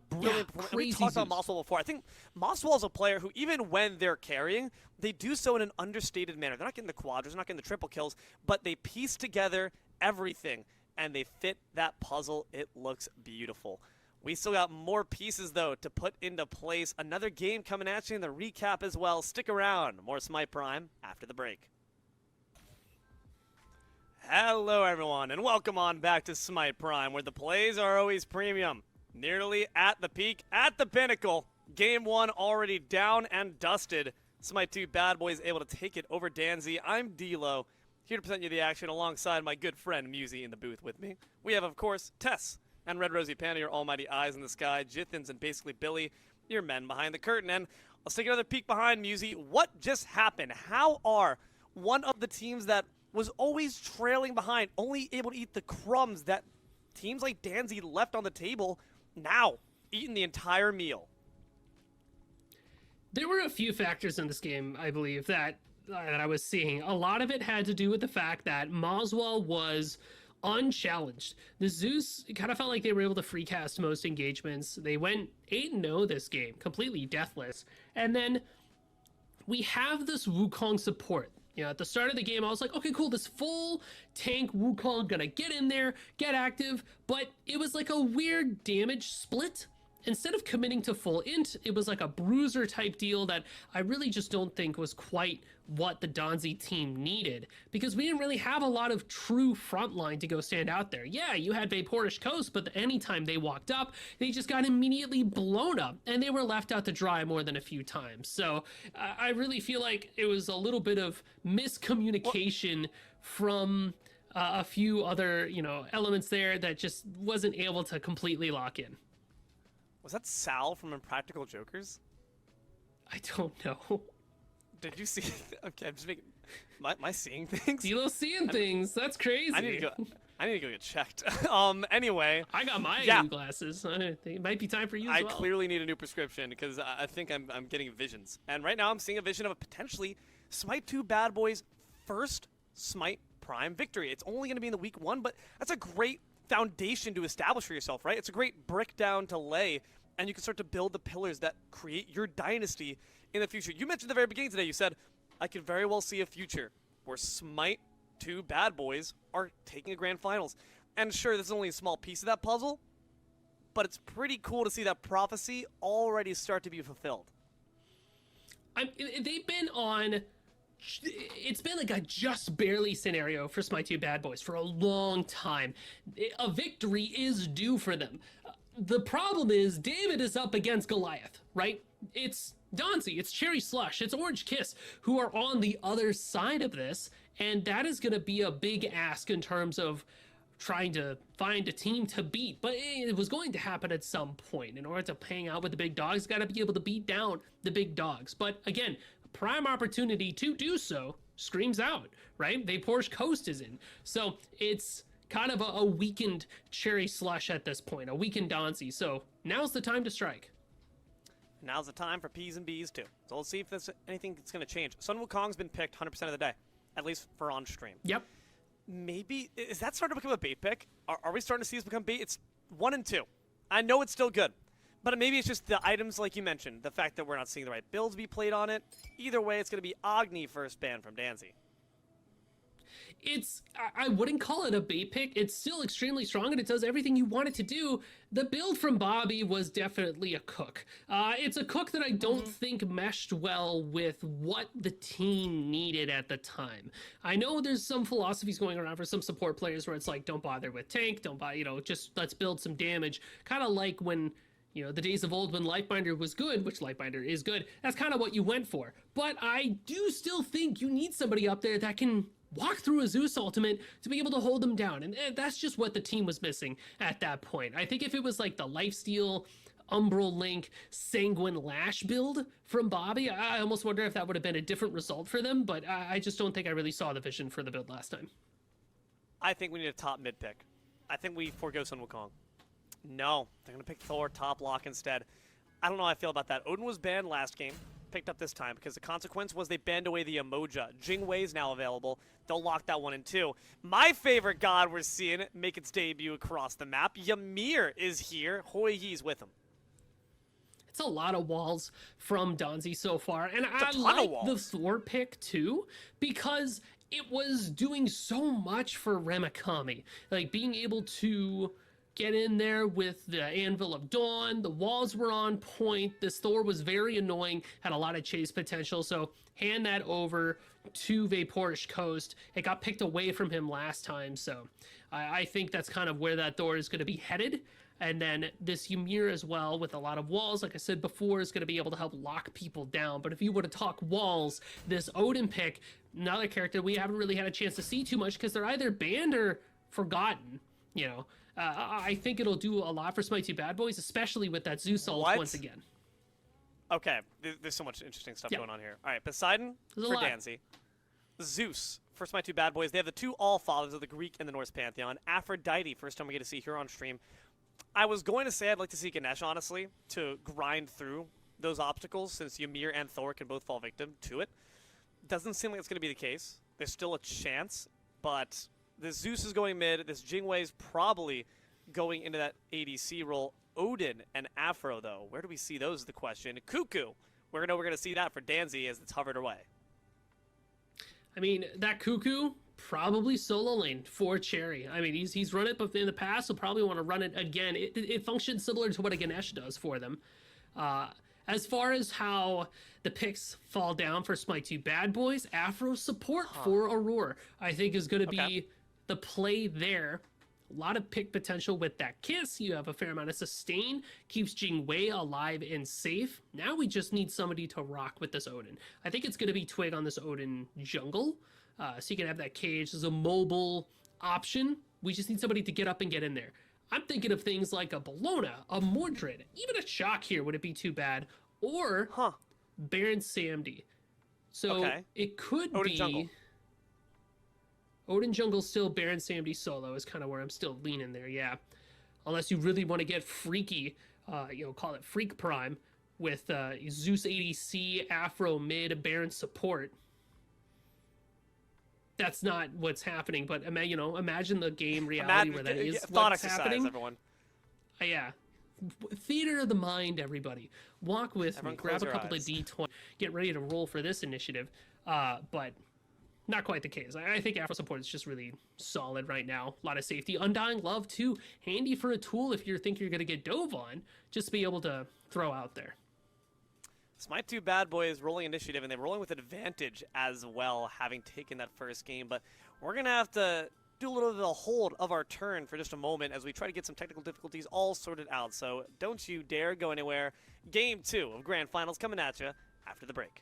Brilliant. Yeah, we talked about Moswall before. I think Moswall is a player who, even when they're carrying, they do so in an understated manner. They're not getting the quadras, they're not getting the triple kills, but they piece together everything, and they fit that puzzle. It looks beautiful. We still got more pieces, though, to put into place. Another game coming at you in the recap as well. Stick around. More Smite Prime after the break. Hello, everyone, and welcome on back to Smite Prime, where the plays are always premium. Nearly at the peak, at the pinnacle. Game 1 already down and dusted. Smite 2 Bad Boys able to take it over Danzy. I'm D-Lo, here to present you the action alongside my good friend Musi in the booth with me. We have, of course, Tess and Red Rosie Panda, your almighty eyes in the sky. Jithins and basically Billy, your men behind the curtain. And let's take another peek behind Musi. What just happened? How are one of the teams that was always trailing behind, only able to eat the crumbs that teams like Danzy left on the table, now eating the entire meal? There were a few factors in this game, I believe, that I was seeing. A lot of it had to do with the fact that Moswall was unchallenged. The Zeus kind of felt like they were able to free cast most engagements. They went 8-0 this game, completely deathless. And then we have this Wukong support. You know, at the start of the game, I was like, okay, cool, this full tank Wukong gonna get in there, get active, but it was like a weird damage split. Instead of committing to full int, it was like a bruiser type deal that I really just don't think was quite what the Danzy team needed, because we didn't really have a lot of true frontline to go stand out there. Yeah, you had Vaporish Coast, but anytime they walked up, they just got immediately blown up, and they were left out to dry more than a few times. So I really feel like it was a little bit of miscommunication from a few other, elements there that just wasn't able to completely lock in. Was that Sal from Impractical Jokers? I don't know. Did you see? Okay, I'm just making. Am I seeing things? D-Lo seeing things. That's crazy. I need to go get checked. Anyway. I got my new glasses. I think it might be time for you as well. I clearly need a new prescription because I think I'm getting visions. And right now I'm seeing a vision of a potentially Smite 2 Bad Boys first Smite Prime victory. It's only going to be in the week 1, but that's a great foundation to establish for yourself, right? It's a great brick down to lay, and you can start to build the pillars that create your dynasty in the future. You mentioned at the very beginning today, you said, I could very well see a future where Smite 2 Bad Boys are taking a grand finals. And sure, this is only a small piece of that puzzle, but it's pretty cool to see that prophecy already start to be fulfilled. They've been on... It's been like a just barely scenario for Smite 2 Bad Boys for a long time. A victory is due for them. The problem is David is up against Goliath, right? It's Danzy, it's Cherry Slush, it's Orange Kiss who are on the other side of this, and that is going to be a big ask in terms of trying to find a team to beat, but it was going to happen at some point. In order to hang out with the big dogs, got to be able to beat down the big dogs. But again, prime opportunity to do so screams out, right? Vapor's Coast is in. So it's kind of a weakened Cherry Slush at this point, a weakened Donzi. So now's the time to strike. Now's the time for P's and B's too. So let's see if there's anything that's going to change. Sun Wukong's been picked 100% of the day, at least for on stream. Yep. Maybe, is that starting to become a bait pick? Are we starting to see this become bait? It's 1 and 2. I know it's still good, but maybe it's just the items like you mentioned, the fact that we're not seeing the right builds be played on it. Either way, it's going to be Agni first ban from Danzy. I wouldn't call it a bait pick. It's still extremely strong and it does everything you want it to do. The build from Bobby was definitely a cook. It's a cook that I don't think meshed well with what the team needed at the time. I know there's some philosophies going around for some support players where it's like, don't bother with tank, don't buy, just let's build some damage. Kind of like when, the days of old when Lifebinder was good, which Lifebinder is good, that's kind of what you went for. But I do still think you need somebody up there that can walk through a Zeus ultimate to be able to hold them down. And that's just what the team was missing at that point. I think if it was like the Lifesteal, Umbral Link, Sanguine Lash build from Bobby, I almost wonder if that would have been a different result for them, but I just don't think I really saw the vision for the build last time. I think we need a top mid pick. I think we forego Sun Wukong. No, they're going to pick Thor top lock instead. I don't know how I feel about that. Odin was banned last game, picked up this time, because the consequence was they banned away the Emoja. Jingwei's now available. They'll lock that one in too. My favorite god we're seeing make its debut across the map. Ymir is here. Hoi Yi's with him. It's a lot of walls from Donzi so far, and I like the Thor pick too, because it was doing so much for Remikami. Like being able to get in there with the Anvil of Dawn, the walls were on point, this Thor was very annoying, had a lot of chase potential, so hand that over to Vaporish Coast. It got picked away from him last time, so I think that's kind of where that Thor is going to be headed. And then this Ymir as well, with a lot of walls, like I said before, is going to be able to help lock people down. But if you were to talk walls, this Odin pick, another character we haven't really had a chance to see too much because they're either banned or forgotten, I think it'll do a lot for Smite 2 Bad Boys, especially with that Zeus ult once again. Okay, there's so much interesting stuff going on here. All right, Poseidon for Danzy. Zeus for Smite 2 Bad Boys. They have the two all-fathers of the Greek and the Norse pantheon. Aphrodite, first time we get to see her on stream. I was going to say I'd like to see Ganesh, honestly, to grind through those obstacles since Ymir and Thor can both fall victim to it. Doesn't seem like it's going to be the case. There's still a chance, but this Zeus is going mid. This Jingwei is probably going into that ADC role. Odin and Afro, though. Where do we see those is the question. Cuckoo. We're going to see that for Danzy as it's hovered away. I mean, that Cuckoo, probably solo lane for Cherry. I mean, he's run it in the past. He'll probably want to run it again. It functions similar to what a Ganesh does for them. As far as how the picks fall down for Smite 2 Bad Boys, Afro support for Aurora, I think is going to be the play there. A lot of pick potential with that kiss. You have a fair amount of sustain. Keeps Jingwei alive and safe. Now we just need somebody to rock with this Odin. I think it's going to be Twig on this Odin jungle. So you can have that cage as a mobile option. We just need somebody to get up and get in there. I'm thinking of things like a Bellona, a Mordred, even a Shock here wouldn't be too bad. Or Baron Samdi. So it could Odin be... jungle. Odin jungle still, Baron Samdi solo is kind of where I'm still leaning there, yeah. Unless you really want to get freaky, call it Freak Prime, with Zeus ADC, Afro mid, Baron support. That's not what's happening, but imagine the game reality where that is what's happening. Everyone. Yeah. Theater of the mind, everybody. Walk with me, grab a couple of D20, get ready to roll for this initiative. But not quite the case. I think Afro support is just really solid right now. A lot of safety. Undying Love, too. Handy for a tool if you think you're going to get dove on. Just to be able to throw out there. Smite 2 Bad Boys rolling initiative, and they're rolling with advantage as well, having taken that first game. But we're going to have to do a little bit of a hold of our turn for just a moment as we try to get some technical difficulties all sorted out. So don't you dare go anywhere. Game 2 of Grand Finals coming at you after the break.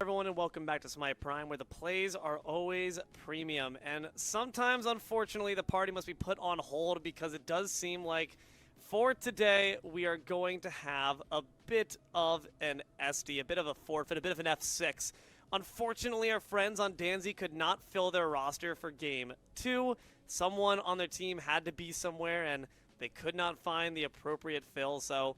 Everyone, and welcome back to Smite Prime, where the plays are always premium. And sometimes, unfortunately, the party must be put on hold because it does seem like for today we are going to have a bit of an SD, a bit of a forfeit, a bit of an F6. Unfortunately, our friends on Danzy could not fill their roster for Game 2. Someone on their team had to be somewhere, and they could not find the appropriate fill, so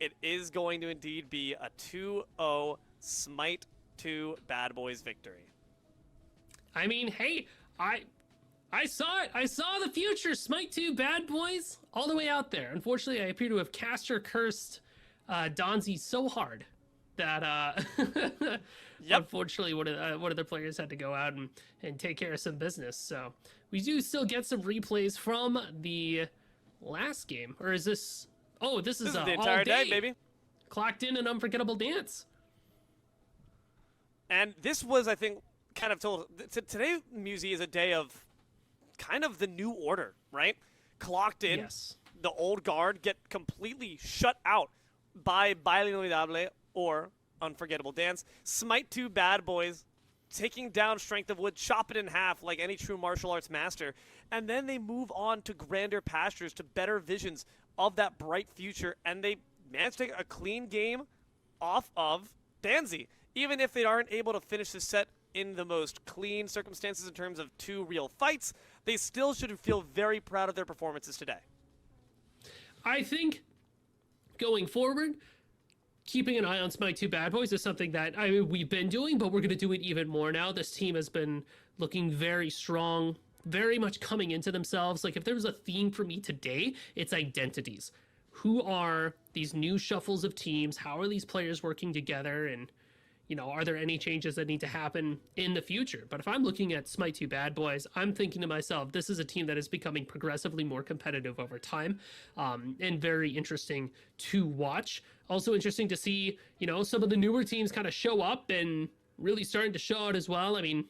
it is going to indeed be a 2-0 Smite 2 Bad Boys victory. I mean, hey, I saw it. I saw the future. Smite 2 Bad Boys all the way out there. Unfortunately, I appear to have caster cursed Donzi so hard that unfortunately one of the players had to go out and take care of some business. So we do still get some replays from the last game. Or is this... Oh, this is the all entire day, baby. Clocked in an unforgettable dance. And this was, I think, kind of told... Today, Musi, is a day of kind of the new order, right? Clocked in, yes. The old guard get completely shut out by Baile Inolvidable or Unforgettable Dance. Smite 2 Bad Boys taking down Strength of Wood, chop it in half like any true martial arts master, and then they move on to grander pastures, to better visions of that bright future, and they managed to take a clean game off of Danzy. Even if they aren't able to finish the set in the most clean circumstances in terms of 2 real fights, they still should feel very proud of their performances today. I think going forward, keeping an eye on Smite 2 Bad Boys is something that we've been doing, but we're going to do it even more now. This team has been looking very strong, very much coming into themselves. Like, if there was a theme for me today, it's identities. Who are these new shuffles of teams? How are these players working together? And, you know, are there any changes that need to happen in the future? But if I'm looking at Smite 2 Bad Boys, I'm thinking to myself, this is a team that is becoming progressively more competitive over time, and very interesting to watch. Also interesting to see, you know, some of the newer teams kind of show up and really starting to show out as well. I mean,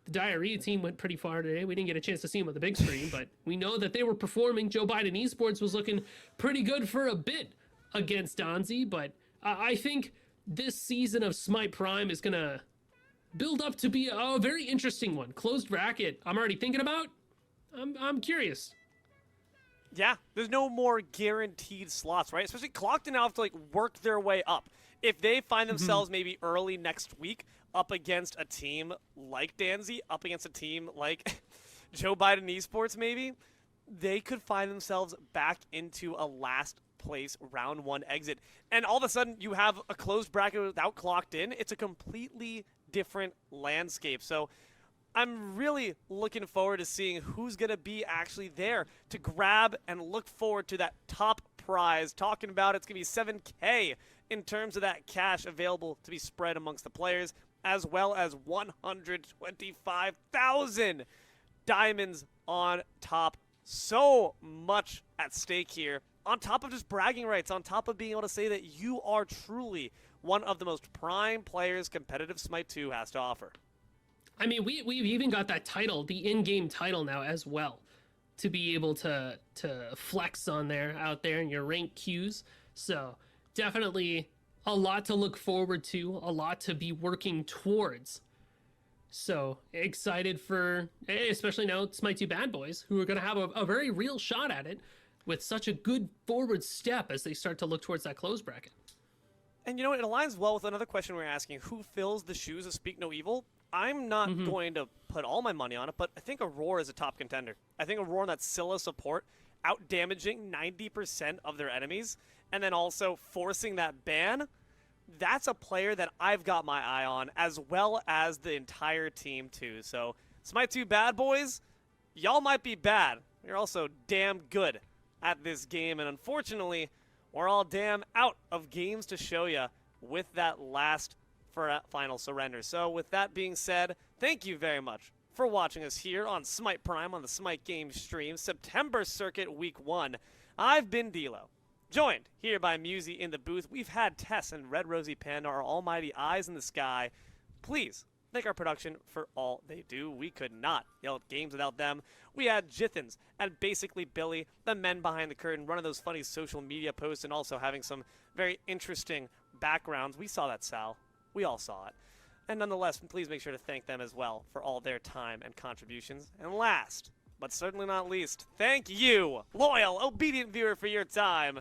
the Diarrhea team went pretty far today. We didn't get a chance to see them on the big screen, but we know that they were performing. Joe Biden Esports was looking pretty good for a bit against Donzi, but I think this season of Smite Prime is going to build up to be a very interesting one. Closed bracket, I'm already thinking about. I'm curious. Yeah, there's no more guaranteed slots, right? Especially Clocked now have to, like, work their way up. If they find themselves maybe early next week up against a team like Danzy, up against a team like Joe Biden Esports maybe, they could find themselves back into a last place round 1 exit. And all of a sudden you have a closed bracket without Clocked in. It's a completely different landscape. So I'm really looking forward to seeing who's going to be actually there to grab and look forward to that top prize. Talking about it's going to be 7K in terms of that cash available to be spread amongst the players, as well as 125,000 diamonds on top. So much at stake here, on top of just bragging rights, on top of being able to say that you are truly one of the most prime players competitive Smite 2 has to offer. I mean, we've even got that title, the in-game title now as well, to be able to flex on there, out there in your rank queues. So definitely a lot to look forward to, a lot to be working towards. So excited for, especially now, Smite 2 Bad Boys, who are going to have a very real shot at it with such a good forward step as they start to look towards that close bracket. And you know, it aligns well with another question we're asking. Who fills the shoes of Speak No Evil? I'm not going to put all my money on it, but I think Aurora is a top contender. I think Aurora on that Scylla support, out-damaging 90% of their enemies, and then also forcing that ban, that's a player that I've got my eye on, as well as the entire team, too. So, Smite 2 Bad Boys, y'all might be bad. You're also damn good at this game, and unfortunately, we're all damn out of games to show you with that last final surrender. So with that being said, thank you very much for watching us here on Smite Prime on the Smite Game stream, September Circuit Week 1. I've been D'Lo, joined here by Musi in the booth. We've had Tess and Red Rosie Panda, our almighty eyes in the sky. Please thank our production for all they do. We could not yell at games without them. We had Jithens and basically Billy, the men behind the curtain, running those funny social media posts and also having some very interesting backgrounds. We saw that, Sal. We all saw it. And nonetheless, please make sure to thank them as well for all their time and contributions. And last, but certainly not least, thank you, loyal, obedient viewer, for your time.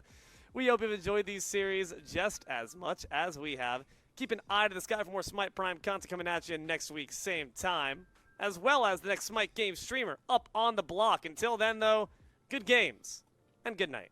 We hope you've enjoyed these series just as much as we have. Keep an eye to the sky for more Smite Prime content coming at you next week, same time, as well as the next Smite game streamer up on the block. Until then, though, good games and good night.